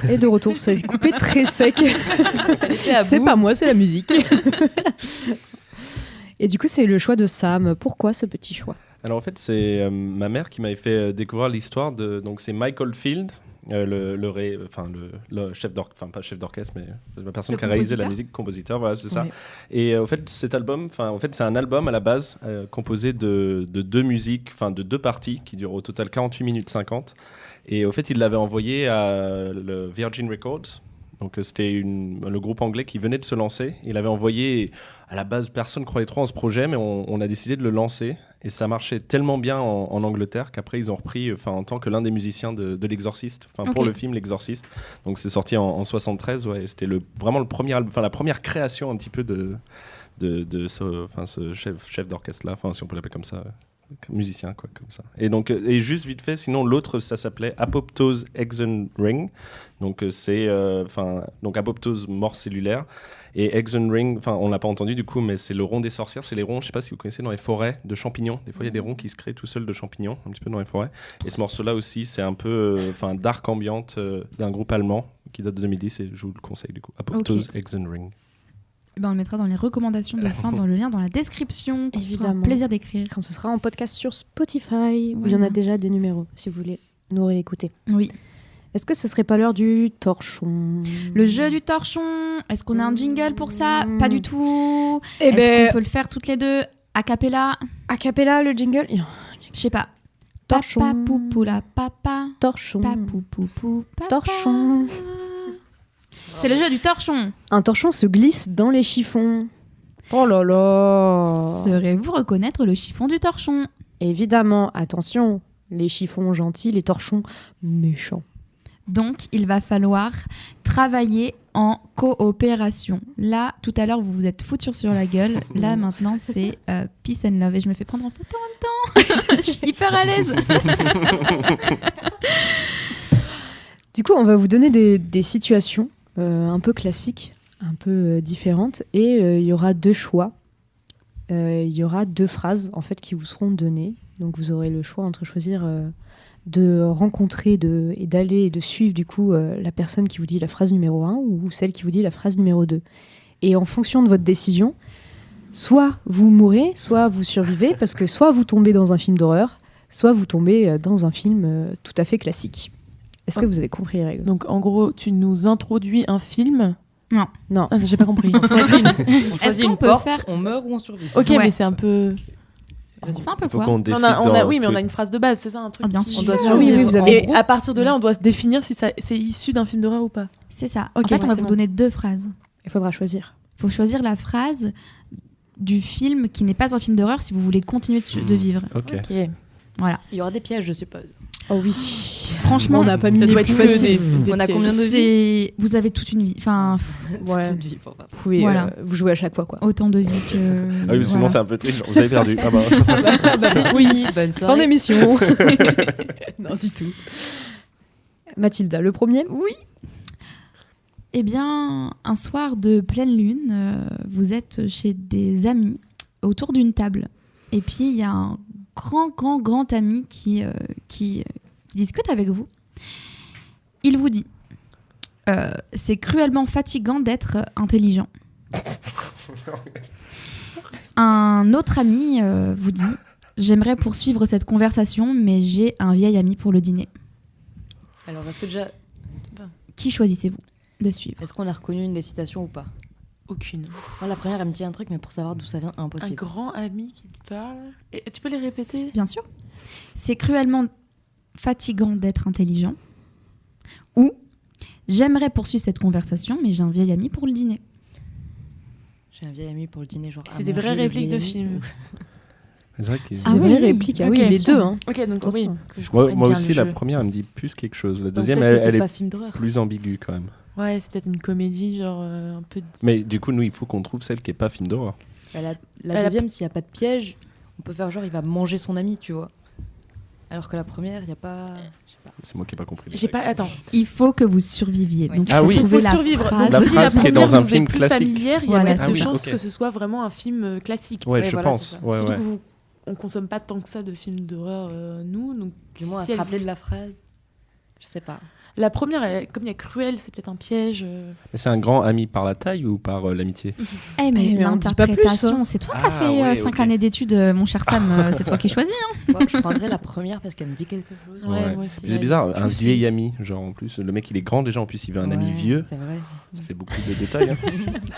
Et de retour, ça s'est coupé très sec. C'est pas moi, c'est la musique. Et du coup, c'est le choix de Sam. Pourquoi ce petit choix ? Alors en fait, c'est ma mère qui m'avait fait découvrir l'histoire de... Donc c'est Mike Oldfield, le chef d'orchestre, enfin pas chef d'orchestre, mais la personne qui a réalisé la musique, compositeur, voilà, c'est ça. Oui. Et en fait, cet album, c'est un album à la base composé de 2 musiques, enfin de 2 parties qui durent au total 48 minutes 50. Et au fait, il l'avait envoyé à le Virgin Records. Donc c'était le groupe anglais qui venait de se lancer. Il avait envoyé, à la base, personne ne croyait trop en ce projet, mais on a décidé de le lancer. Et ça marchait tellement bien en Angleterre qu'après ils ont repris en tant que l'un des musiciens de L'Exorciste, pour le film L'Exorciste. Donc c'est sorti en 73, ouais, et c'était vraiment le premier album, la première création un petit peu de ce chef d'orchestre là, si on peut l'appeler comme ça. musicien, quoi, comme ça. Et donc, et juste vite fait, sinon l'autre, ça s'appelait Apoptose Exon Ring. Donc donc apoptose, mort cellulaire, et Exon Ring, enfin on l'a pas entendu du coup, mais c'est le rond des sorcières. C'est les ronds, je sais pas si vous connaissez, dans les forêts de champignons. Des fois, il y a des ronds qui se créent tout seuls de champignons, un petit peu dans les forêts. Et ce morceau-là aussi, c'est un peu, dark ambiante d'un groupe allemand qui date de 2010. Et je vous le conseille du coup. Apoptose Exon Ring. On le mettra dans les recommandations de fin, dans le lien dans la description. Évidemment. Plaisir d'écrire. Quand ce sera en podcast sur Spotify, où il y en a déjà des numéros, si vous voulez nous réécouter. Oui. Est-ce que ce serait pas l'heure du torchon ? Le jeu du torchon. Est-ce qu'on a un jingle pour ça ? Pas du tout. Est-ce qu'on peut le faire toutes les deux a cappella ? A cappella, le jingle ? Je sais pas. Torchon. Papa poupoula papa. Torchon. Papoupoupou papa. Torchon. C'est le jeu du torchon. Un torchon se glisse dans les chiffons. Oh là là. Saurez-vous reconnaître le chiffon du torchon ? Évidemment, attention, les chiffons gentils, les torchons méchants. Donc, il va falloir travailler en coopération. Là, tout à l'heure, vous vous êtes foutus sur la gueule. Là, maintenant, c'est peace and love. Et je me fais prendre en photo en même temps. Je suis hyper à l'aise. Du coup, on va vous donner des situations un peu classiques, un peu différentes. Et il y aura 2 choix. Il y aura 2 phrases, en fait, qui vous seront données. Donc, vous aurez le choix entre choisir... de rencontrer et d'aller et de suivre du coup la personne qui vous dit la phrase numéro 1 ou celle qui vous dit la phrase numéro 2. Et en fonction de votre décision, soit vous mourrez, soit vous survivez, parce que soit vous tombez dans un film d'horreur, soit vous tombez dans un film tout à fait classique. Est-ce que vous avez compris les règles ? Donc en gros, tu nous introduis un film. Non. Ah, j'ai pas compris. On choisit qu'on une peut porte, faire... on meurt ou on survit. Ok, Ouais. mais c'est un peu... C'est un peu Faut quoi. qu'on décide. Oui, mais on a une phrase de base, c'est ça un truc. Ah, bien qui- sûr. On doit Ah oui, vous avez... Et à partir de là, on doit se définir si c'est issu d'un film d'horreur ou pas. C'est ça. Ok, en fait, on va c'est vous bon. donner 2 phrases. Il faudra choisir. Il faut choisir la phrase du film qui n'est pas un film d'horreur si vous voulez continuer de vivre. Ok. Voilà. Il y aura des pièges, je suppose. Oh oui. Franchement, on n'a pas mis Ça les doit plus être que faciles. des On a pièges. combien de vies ? c'est... Vous avez toute une vie. Enfin, Ouais. Toute une vie pour faire ça. Vous pouvez Voilà. vous jouez à chaque fois, quoi. autant de vie que... Ah oui, sinon c'est un peu triste. Vous avez perdu. Ah bah. Oui, bonne Fin soirée. d'émission. Non, du tout. Mathilda, le premier ? Oui. Eh bien, un soir de pleine lune, vous êtes chez des amis autour d'une table. Et puis, il y a un grand ami qui discute avec vous. Il vous dit c'est cruellement fatigant d'être intelligent. Un autre ami vous dit j'aimerais poursuivre cette conversation, mais j'ai un vieil ami pour le dîner. Alors, est-ce que déjà, Qui choisissez-vous de suivre? est-ce qu'on a reconnu une des citations ou pas? Aucune. Moi, la première, elle me dit un truc, mais pour savoir d'où ça vient, Un impossible. grand ami qui te parle. Et tu peux les répéter? Bien sûr. C'est cruellement fatigant d'être intelligent. Ou j'aimerais poursuivre cette conversation, mais j'ai un vieil ami pour le dîner. J'ai un vieil ami pour le dîner, genre. C'est des vraies répliques de films. C'est vrai qu'il- C'est Ah des vraies oui. répliques. Ah oui, Ok, les sûr. deux. Hein. Ok, donc oui. Attention. Que je Moi, comprenne moi bien aussi, le la jeu. première, elle me dit plus quelque chose. La Donc, deuxième, peut-être que elle c'est est pas film d'horreur. plus ambiguë quand même. Ouais, c'est peut-être une comédie, genre un peu. Mais du coup, nous, il faut qu'on trouve celle qui est pas film d'horreur. Bah, la Elle a- deuxième, s'il n'y a pas de piège, on peut faire genre, il va manger son ami, tu vois. Alors que la première, il n'y a pas. Je sais pas. C'est moi qui n'ai pas compris. les J'ai pas. règles. Attends. Il faut que vous surviviez. Oui. Donc, il Ah faut oui. trouver Il faut la survivre. phrase. Donc, La si phrase la qui est dans première un vous est film plus classique. familière, il y Voilà, a c'est de ça. chances Ok. que ce soit vraiment un film classique. Ouais, Ouais, je voilà, pense. c'est ça. Ouais, Surtout ouais. que on consomme pas tant que ça de films d'horreur, nous. Donc, Du moins, à si se elle- rappeler de la phrase. Je sais pas. La première, comme il y a Cruel, c'est peut-être un piège. Mais c'est un grand ami par la taille ou par l'amitié? Eh, mais Mais on dit pas plus, l'interprétation, hein. c'est toi qui Ah, as fait ouais, 5 ok. années d'études, mon cher Sam. C'est toi qui choisis. Hein. Moi, je prendrais la première parce qu'elle me dit quelque chose. Ouais, moi aussi. C'est bizarre, un Je vieil ami. Genre, en plus, le mec, il est grand déjà. En plus, il veut un ami Ouais, vieux. C'est vrai. Ça fait beaucoup de détails. Hein.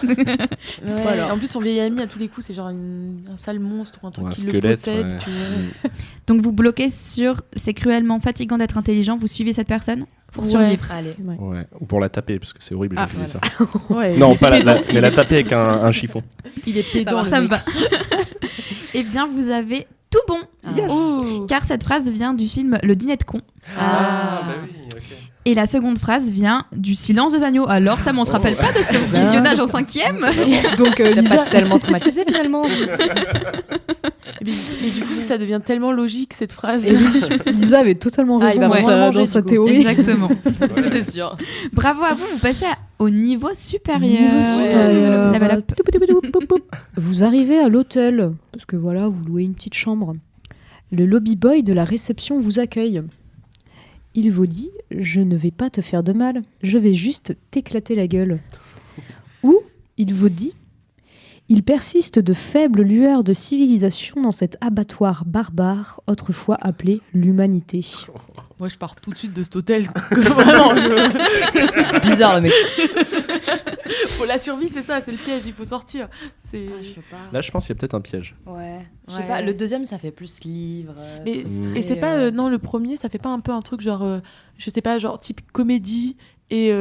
Ouais, Voilà. En plus, son vieil ami, à tous les coups, c'est genre un sale monstre ou un truc Ou un qui le squelette, possède. ouais. Tu vois. Donc, vous bloquez sur c'est cruellement fatigant d'être intelligent. Vous suivez cette personne pour survivre. Allez. Ouais. Ou pour la taper, parce que c'est horrible, j'ai Ah, fait ça. Ouais, Non, il est pas pédant. mais la taper avec un chiffon. Il est pédant. Ça le me mec. va. Eh bien, vous avez tout bon. Yes. Oh. Car cette phrase vient du film Le Dîner de con. Ah. oui, ok. Et la seconde phrase vient du Silence des agneaux. Alors, Sam, on se rappelle pas de ce visionnage en 5e? Donc, T'as Lisa, pas tellement traumatisé finalement. Mais du coup, ça devient tellement logique cette phrase. Et oui, Lisa avait totalement raison dans sa théorie. Exactement. C'était sûr. Bravo à vous, vous passez au niveau supérieur. Level up. Vous arrivez à l'hôtel, parce que voilà, vous louez une petite chambre. Le lobby boy de la réception vous accueille. Il vous dit « Je ne vais pas te faire de mal, je vais juste t'éclater la gueule. » Ou il vous dit « Il persiste de faibles lueurs de civilisation dans cet abattoir barbare, autrefois appelé l'humanité. » Moi, je pars tout de suite de cet hôtel. Vraiment, Bizarre le mec. Pour la survie, c'est ça, c'est le piège, il faut sortir. Je sais pas. Là, je pense qu'il y a peut-être un piège. Ouais. Je sais pas. Le deuxième, ça fait plus livre. Mais et c'est pas non, le premier, ça fait pas un peu un truc genre je sais pas, genre type comédie et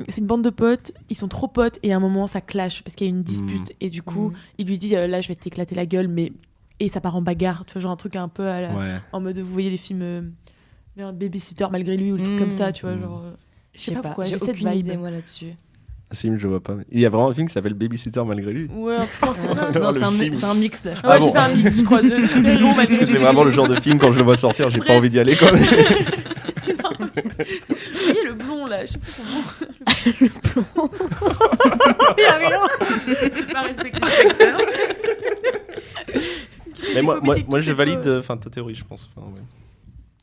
c'est une bande de potes, ils sont trop potes et à un moment ça clash parce qu'il y a une dispute et du coup il lui dit là je vais t'éclater la gueule, mais et ça part en bagarre, tu vois, genre un truc un peu en mode vous voyez les films Babysitter malgré lui ou le truc comme ça, tu vois, genre je sais pas pourquoi j'ai cette aucune vibe idée, moi là-dessus. Si, je vois pas. Il y a vraiment un film qui s'appelle Babysitter malgré lui. Ouais, c'est pas. Non, le film. c'est un mix là. Ouais, j'ai fait un mix, je crois, de super-héros malgré Parce que c'est lui. vraiment le genre de film, quand je le vois sortir, j'ai pas envie d'y aller, quoi. Vous voyez le blond là, je sais plus son nom. Le blond. Il y a rien. Je vais pas respecter cet acteur. Mais moi je valide ta théorie, je pense. Enfin, ouais.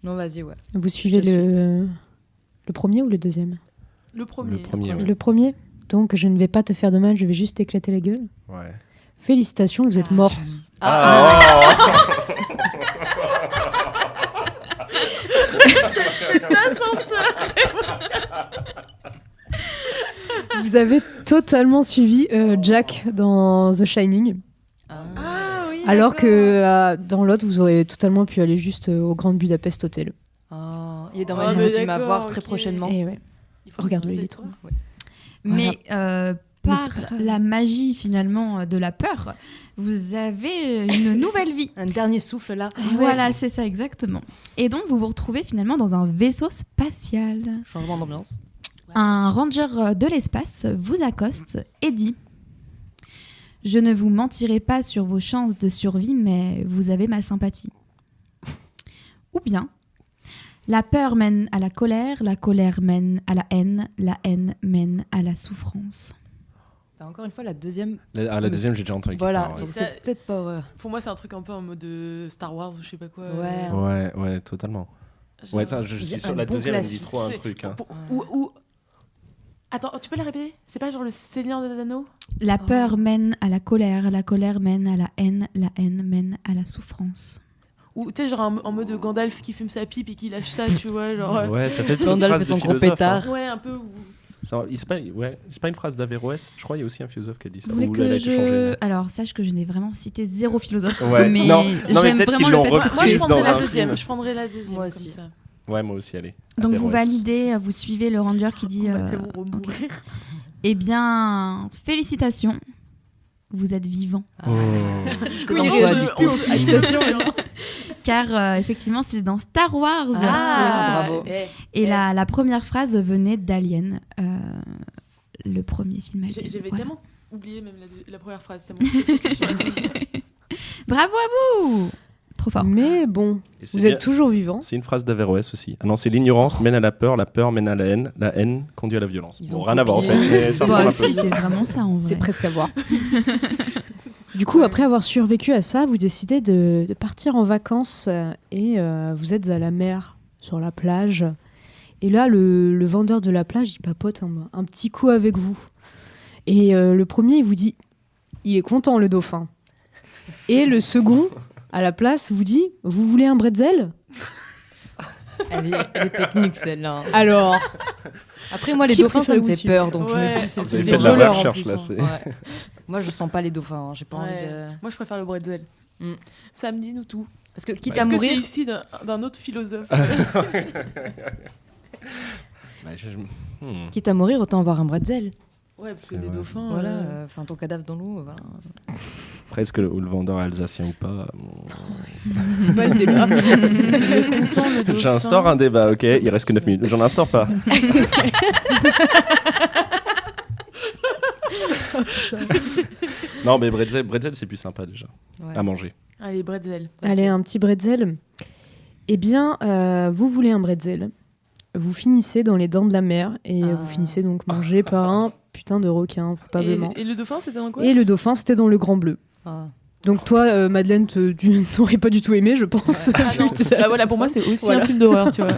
Non, vas-y, ouais. Vous suivez le premier ou le deuxième ? Le premier. Ouais. Le premier ? Donc, je ne vais pas te faire de mal, je vais juste t'éclater la gueule. Ouais. Félicitations, vous êtes mort. Vous avez totalement suivi Jack dans The Shining. Ah oui. Alors que dans l'autre, vous aurez totalement pu aller juste au Grand Budapest Hotel. Il est dans ma liste de films à voir très prochainement. Et ouais. Regarde-le, il est trop. Ouais. Mais Mais par c'est pas grave. la magie finalement de la peur, vous avez une nouvelle vie. Un dernier souffle là. Voilà, c'est ça exactement. Et donc vous vous retrouvez finalement dans un vaisseau spatial. Changement d'ambiance. Un ranger de l'espace vous accoste et dit « Je ne vous mentirai pas sur vos chances de survie, mais vous avez ma sympathie. » Ou bien « La peur mène à la colère mène à la haine mène à la souffrance. » Encore une fois, la deuxième. La deuxième, j'ai déjà entendu. Voilà, Ouais. donc Ça- c'est peut-être pas horreur. Pour moi, c'est un truc un peu en mode Star Wars ou je sais pas quoi. Ouais, totalement. Genre- Ouais, ça, je suis un sûr. La bon deuxième, elle me dit classique. trop un C'est- truc. Hein. Ou... Attends, tu peux la répéter ? C'est pas genre le Seigneur des Anneaux ? La peur mène à la colère mène à la haine mène à la souffrance. Ou tu sais, genre en mode Gandalf qui fume sa pipe et qui lâche ça, tu vois, genre... Ouais, ça fait une Gandalf phrase et son de gros philosophe, pétard. Ouais, un peu... C'est pas une phrase d'Averroès. Je crois qu'il y a aussi un philosophe qui a dit ça. Vous voulez Ou elle a que été changée. Alors, sache que je n'ai vraiment cité zéro philosophe, Ouais. mais Non, mais j'aime peut-être vraiment qu'ils le l'ont fait repris. que Moi, je Twist prendrais dans la un deuxième. film. Je prendrais la deuxième. Moi comme aussi. ça. Ouais, moi aussi, allez. Donc vous Averroès. validez, vous suivez le ranger qui dit Complètement ok. remourir. Eh bien, félicitations, vous êtes vivant. Oh. Je Oui, il réagit plus aux félicitations. Car effectivement, c'est dans Star Wars. Bravo. Et la première phrase venait d'Alien, le premier film Alien. J'avais Voilà. tellement oublié même la première phrase, tellement j'étais focus sur la deuxième. Bravo à vous. Trop fort. Mais bon, Et c'est vous bien- êtes toujours vivant. C'est une phrase d'Averroès aussi. Ah non, c'est l'ignorance mène à la peur mène à la haine conduit à la violence. Ils Bon, ont rien à voir en fait, copié. mais ça Bah, ressemble un si, peu. c'est vraiment ça en vrai. C'est presque à voir. Du coup, après avoir survécu à ça, vous décidez de partir en vacances et vous êtes à la mer, sur la plage. Et là, le vendeur de la plage, il papote un petit coup avec vous. Et le premier, il vous dit, il est content le dauphin. Et le second, à la place, vous dit, vous voulez un bretzel ? Elle est technique celle-là. Alors, Après, moi, les Qui dauphins, ça préfère me fait aussi peur, donc je Ouais. me dis, c'est Vous avez des fait de la voleurs en recherche plus, là. hein. c'est- Ouais. Moi, je sens pas les dauphins. Hein. J'ai pas envie Ouais. de. Moi, je préfère le bretzel. Mm. Ça me dit nous tout. Parce que quitte Bah, à Est-ce que c'est mourir, issu d'un autre philosophe Bah, quitte à mourir, autant avoir un bretzel. Ouais, parce que C'est les vrai. dauphins... Voilà. Enfin, ton cadavre dans l'eau. Voilà. Presque le vendeur alsacien ou pas. c'est pas le débat. J'instaure un débat, ok, il reste que 9 minutes. J'en instaure pas. Non, mais bretzel c'est plus sympa déjà Ouais. à manger. Allez, bretzel. Allez, un petit bretzel. Eh bien, vous voulez un bretzel. Vous finissez dans les dents de la mer et vous finissez donc mangé par un putain de requin, probablement. Et le dauphin, c'était dans quoi ? Et le dauphin, c'était dans le Grand Bleu. Donc toi, Madeleine, tu n'aurais pas du tout aimé, je pense. Non. Bah voilà, pour moi, c'est aussi un film d'horreur, tu vois.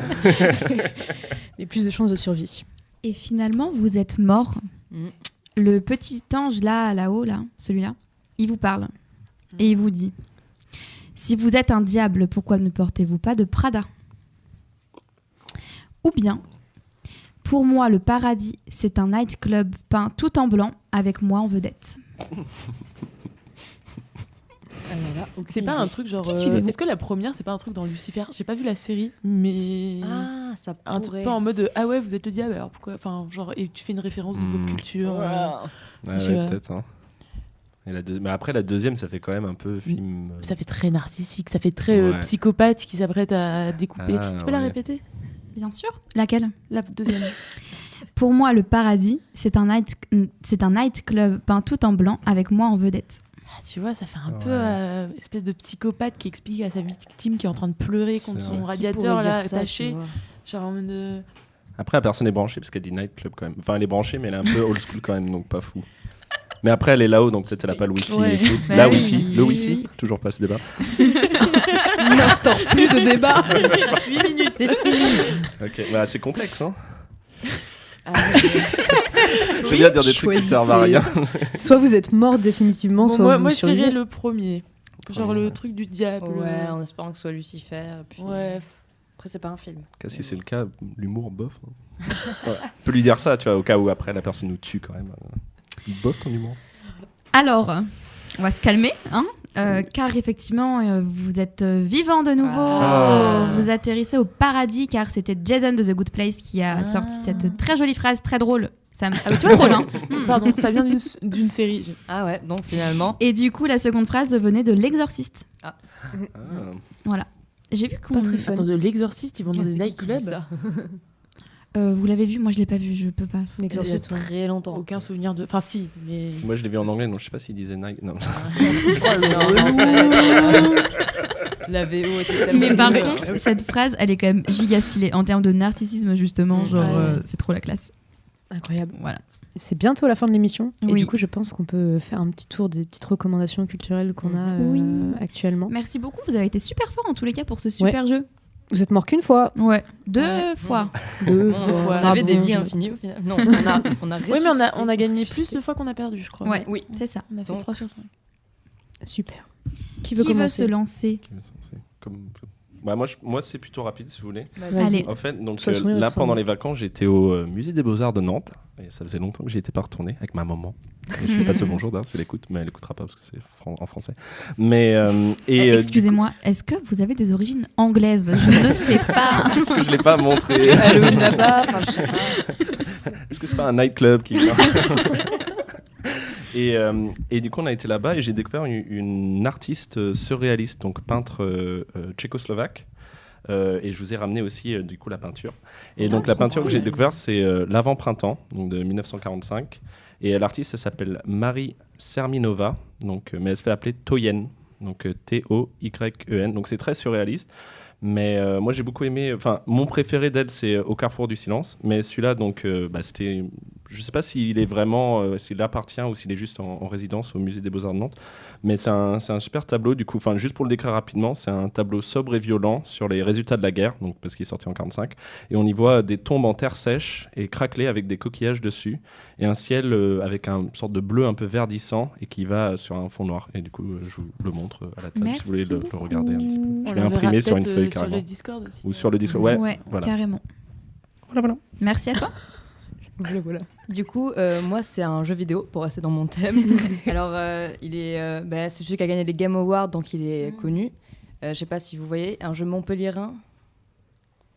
Mais plus de chances de survie. Et finalement, vous êtes mort. Le petit ange là-haut, là, celui-là, il vous parle. Et il vous dit, si vous êtes un diable, pourquoi ne portez-vous pas de Prada ? Ou bien, pour moi, le paradis, c'est un nightclub peint tout en blanc avec moi en vedette. Donc c'est pas un truc genre. Est-ce que la première, c'est pas un truc dans Lucifer ? J'ai pas vu la série, mais. Ah, ça pourrait. Un truc pas en mode ah ouais, vous êtes le diable, alors pourquoi ? Enfin, genre, et tu fais une référence de pop culture. Peut-être. Hein. Mais après, la deuxième, ça fait quand même un peu film. Ça fait très narcissique, ça fait très psychopathe qui s'apprête à découper. Tu peux la répéter ? Bien sûr. Laquelle ? La deuxième. Pour moi, le paradis, c'est un nightclub peint tout en blanc avec moi en vedette. Ah, tu vois, ça fait un peu espèce de psychopathe qui explique à sa victime qui est en train de pleurer contre son radiateur là attaché. Genre en mode. Après, la personne est branchée parce qu'elle dit nightclub quand même. Enfin, elle est branchée, mais elle est un peu old school quand même, donc pas fou. Mais après, elle est là-haut, donc peut-être elle n'a pas le wifi et tout. Bah le wifi, toujours pas ce débat. L'instant, plus de débat. 8 minutes, c'est fini. Ok, bah c'est complexe, hein. Je vais bien dire des trucs qui servent à rien. Soit vous êtes mort définitivement, soit moi vous survivez. je dirais le premier. Genre le truc du diable. Ouais, en espérant que ce soit Lucifer. Puis... Ouais. Après, c'est pas un film. Si c'est le cas, l'humour, bof. Hein. On peut lui dire ça, tu vois, au cas où après la personne nous tue quand même. Bof ton humour. Alors, on va se calmer, hein, car effectivement, vous êtes vivant de nouveau. Vous atterrissez au paradis, car c'était Jason de The Good Place qui a sorti cette très jolie phrase, très drôle. Ça tu vois, drôle, hein. Pardon, ça vient d'une série. Ah ouais, donc finalement. Et du coup, la seconde phrase venait de L'Exorciste. Voilà. J'ai vu qu'on... Pas très fun. Attends, de L'Exorciste, ils vont dans des nightclubs. Vous l'avez vu ? Moi, je l'ai pas vu, je peux pas. L'Exorciste, très longtemps. Aucun souvenir de... Enfin, si, mais... Moi, je l'ai vu en anglais, donc je sais pas s'il disait night. Non. La VO était tellement... Mais par contre, cette phrase, elle est quand même giga stylée. En termes de narcissisme, justement, c'est trop la classe. Incroyable. Voilà. C'est bientôt la fin de l'émission. Oui. Et du coup, je pense qu'on peut faire un petit tour des petites recommandations culturelles qu'on a actuellement. Merci beaucoup, vous avez été super fort en tous les cas pour ce super jeu. Vous êtes mort qu'une fois. Ouais. Deux fois. Deux fois. On avait des vies infinies au final. Non, on a Oui, mais on a gagné plus de fois qu'on a perdu, je crois. Ouais, oui, c'est ça. On a fait 3 sur 5. Super. Qui veut se lancer ? Moi, c'est plutôt rapide, si vous voulez. Allez. En fait, donc, là, pendant les vacances, j'étais au Musée des Beaux-Arts de Nantes. Et ça faisait longtemps que j'y étais pas retourné avec ma maman. Je lui passe le bonjour, si elle écoute, mais elle écoutera pas parce que c'est en français. Mais, excusez-moi, est-ce que vous avez des origines anglaises ? Je ne sais pas. Parce que je l'ai pas montré. Halloween là-bas, je sais pas. Est-ce que c'est pas un nightclub qui... Et du coup, on a été là-bas et j'ai découvert une artiste surréaliste, donc peintre tchécoslovaque. Et je vous ai ramené aussi du coup la peinture. Et donc la peinture que j'ai découverte, c'est l'Avant-printemps, donc de 1945. Et l'artiste, elle s'appelle Marie Serminova, donc, mais elle se fait appeler Toyen, donc T-O-Y-E-N. Donc c'est très surréaliste. Mais moi j'ai beaucoup aimé, enfin mon préféré d'elle c'est Au Carrefour du Silence, mais celui-là donc c'était, je sais pas s'il est vraiment, s'il appartient ou s'il est juste en résidence au Musée des Beaux-Arts de Nantes, mais c'est un super tableau du coup, enfin juste pour le décrire rapidement, c'est un tableau sobre et violent sur les résultats de la guerre, donc parce qu'il est sorti en 45, et on y voit des tombes en terre sèche et craquelées avec des coquillages dessus, et un ciel avec une sorte de bleu un peu verdissant et qui va sur un fond noir, et du coup je vous le montre à la table si vous voulez le regarder un petit peu. Je l'ai imprimé sur une feuille carrément. Sur le Discord aussi. Ou sur le Discord, ouais voilà. Carrément. Voilà. Merci à toi. Voilà. Du coup, moi, c'est un jeu vidéo, pour rester dans mon thème. Alors, il est, c'est celui qui a gagné les Game Awards, donc il est connu. Je sais pas si vous voyez, un jeu montpelliérain.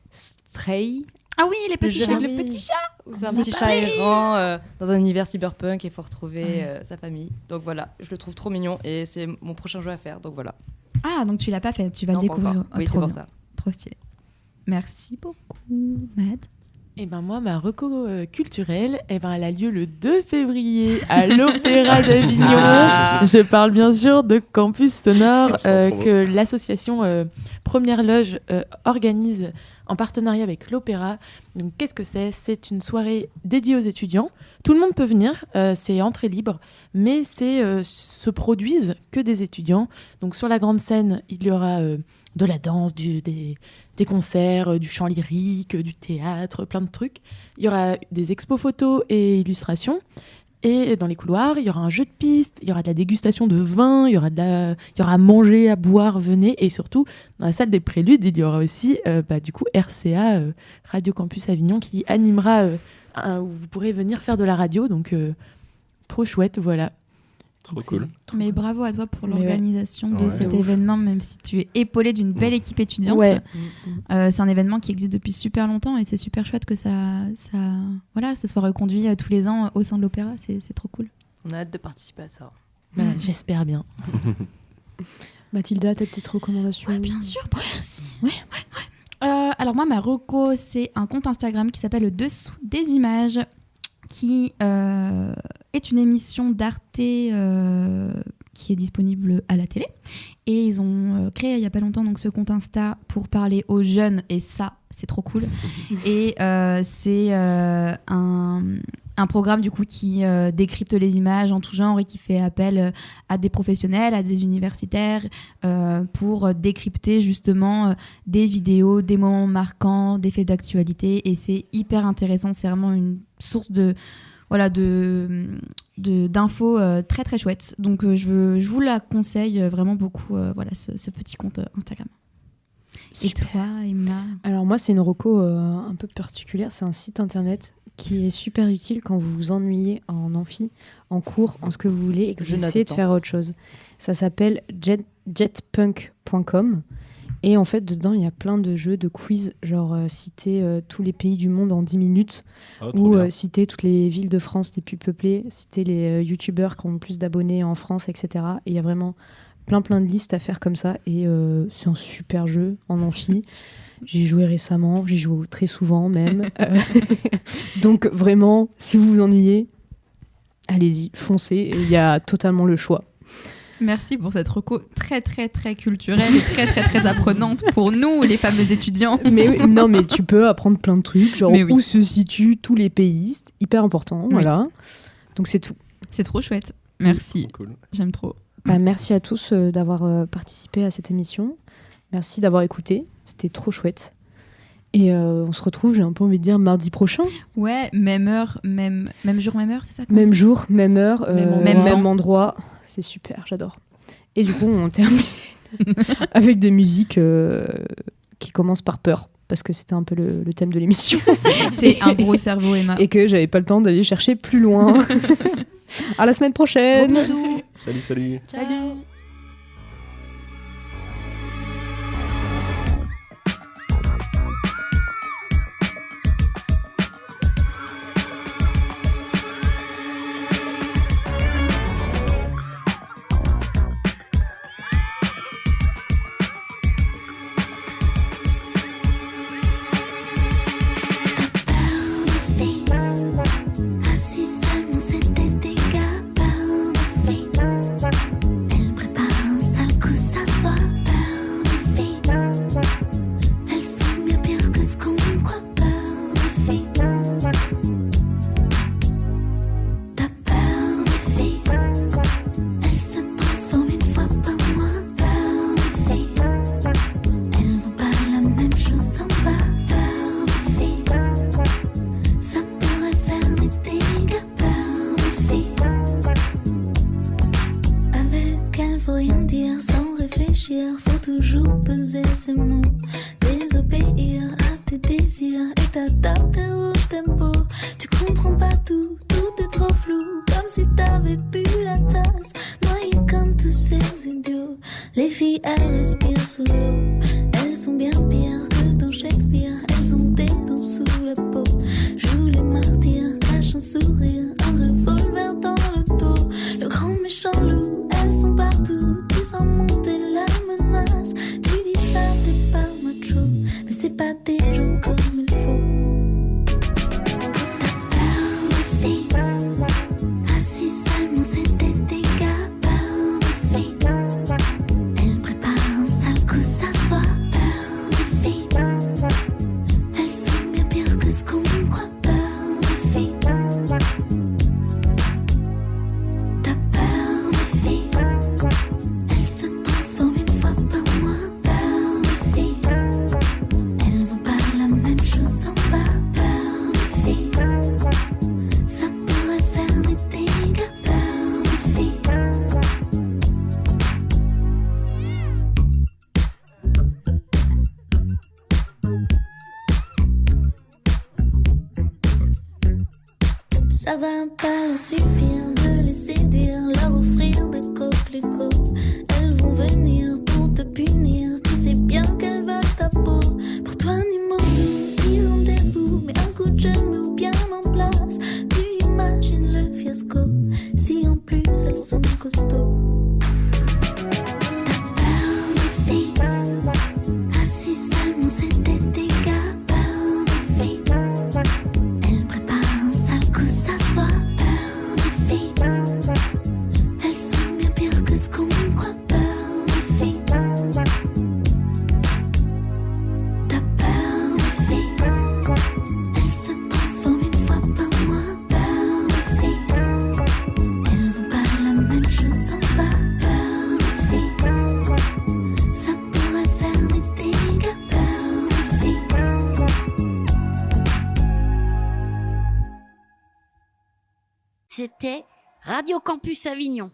Stray. Ah oui, les petits chats. Le petit chat. C'est un petit chat errant dans un univers cyberpunk et il faut retrouver sa famille. Donc voilà, je le trouve trop mignon et c'est mon prochain jeu à faire. Donc voilà. Ah, donc tu l'as pas fait, tu vas le découvrir. Oui, c'est pour ça. Trop stylé. Merci beaucoup, Mad. Et ben moi, ma reco culturelle, elle a lieu le 2 février à l'Opéra d'Avignon. Je parle bien sûr de Campus Sonore que l'association Première Loge organise en partenariat avec l'Opéra. Donc qu'est-ce que c'est ? C'est une soirée dédiée aux étudiants. Tout le monde peut venir, c'est entrée libre, mais se produisent que des étudiants. Donc sur la grande scène, il y aura de la danse, des concerts, du chant lyrique, du théâtre, plein de trucs. Il y aura des expos photos et illustrations. Et dans les couloirs, il y aura un jeu de piste, il y aura de la dégustation de vin, il y aura à manger, à boire, venez. Et surtout, dans la salle des préludes, il y aura aussi du coup RCA, Radio Campus Avignon, qui animera, où vous pourrez venir faire de la radio. Donc, trop chouette, voilà. Trop cool. Mais bravo à toi pour l'organisation de cet événement, même si tu es épaulé d'une belle équipe étudiante. Ouais. C'est un événement qui existe depuis super longtemps et c'est super chouette que ça se soit reconduit tous les ans au sein de l'Opéra. C'est trop cool. On a hâte de participer à ça. J'espère bien. Mathilda, ta petite recommandation ? Bien sûr, pas de souci. Alors moi, ma reco, c'est un compte Instagram qui s'appelle Le Dessous des Images, qui est une émission d'Arte qui est disponible à la télé. Et ils ont créé il n'y a pas longtemps donc, ce compte Insta pour parler aux jeunes, et ça, c'est trop cool. Et c'est un programme du coup qui décrypte les images en tout genre et qui fait appel à des professionnels, à des universitaires pour décrypter justement des vidéos, des moments marquants, des faits d'actualité. Et c'est hyper intéressant, c'est vraiment une source d'infos très très chouettes. Donc je vous la conseille vraiment beaucoup, ce petit compte Instagram. Super. Et toi, Emma ? Alors moi, c'est une reco un peu particulière. C'est un site internet qui est super utile quand vous vous ennuyez en amphi, en cours, en ce que vous voulez et que vous essayez de faire autre chose. Ça s'appelle jetpunk.com. Et en fait, dedans, il y a plein de jeux, de quiz, genre citer tous les pays du monde en 10 minutes, ou citer toutes les villes de France les plus peuplées, citer les youtubeurs qui ont le plus d'abonnés en France, etc. Et il y a vraiment plein de listes à faire comme ça. Et c'est un super jeu en amphi. J'y ai joué récemment, j'y joue très souvent même. Donc vraiment, si vous vous ennuyez, allez-y, foncez. Il y a totalement le choix. Merci pour cette reco très très très culturelle et très très très apprenante pour nous, les fameux étudiants. Mais tu peux apprendre plein de trucs, genre où se situent tous les pays, c'est hyper important, voilà. Donc c'est tout. C'est trop chouette. Merci. Cool. J'aime trop. Merci à tous d'avoir participé à cette émission. Merci d'avoir écouté. C'était trop chouette. Et on se retrouve, j'ai un peu envie de dire, mardi prochain. Ouais, même heure, même jour, même heure, c'est ça ? Même jour, même heure, même endroit. C'est super, j'adore. Et du coup, on termine avec des musiques qui commencent par peur, parce que c'était un peu le thème de l'émission. T'es un gros cerveau, Emma. Et que j'avais pas le temps d'aller chercher plus loin. À la semaine prochaine. Gros bisous. Salut. Salut. Faut toujours peser ses mots, désobéir à tes désirs et t'adapter au tempo. Tu comprends pas tout, tout est trop flou, comme si t'avais bu la tasse, noyé comme tous ces idiots. Les filles, elles respirent sous l'eau, elles sont bien pires que dans Shakespeare, elles ont des dents sous la peau. Joue les martyrs, cache un sourire, un revolver dans le dos. Le grand méchant loup, elles sont partout, tu sens monter la menace. Tu dis ça, t'es pas macho, mais c'est pas des gens comme il faut. Ça va pas leur suffire de les séduire, leur offrir des coquelicots. Elles vont venir pour te punir, tu sais bien qu'elles veulent ta peau. Pour toi ni mot doux, ni rendez-vous, mais un coup de genou bien en place. Tu imagines le fiasco, si en plus elles sont costauds. T'as peur des filles, ah si seulement c'était des gars. Peur des filles, elles préparent un sale coup, ça se voit. Peur des filles, elles sont bien pires que ce qu'on croit. Peur des filles, t'as peur des filles, elles se transforment une fois par mois. Peur des filles, elles ont pas la même chose en bas. Peur des filles, ça pourrait faire des dégâts. Peur des filles. C'était Radio Campus Avignon.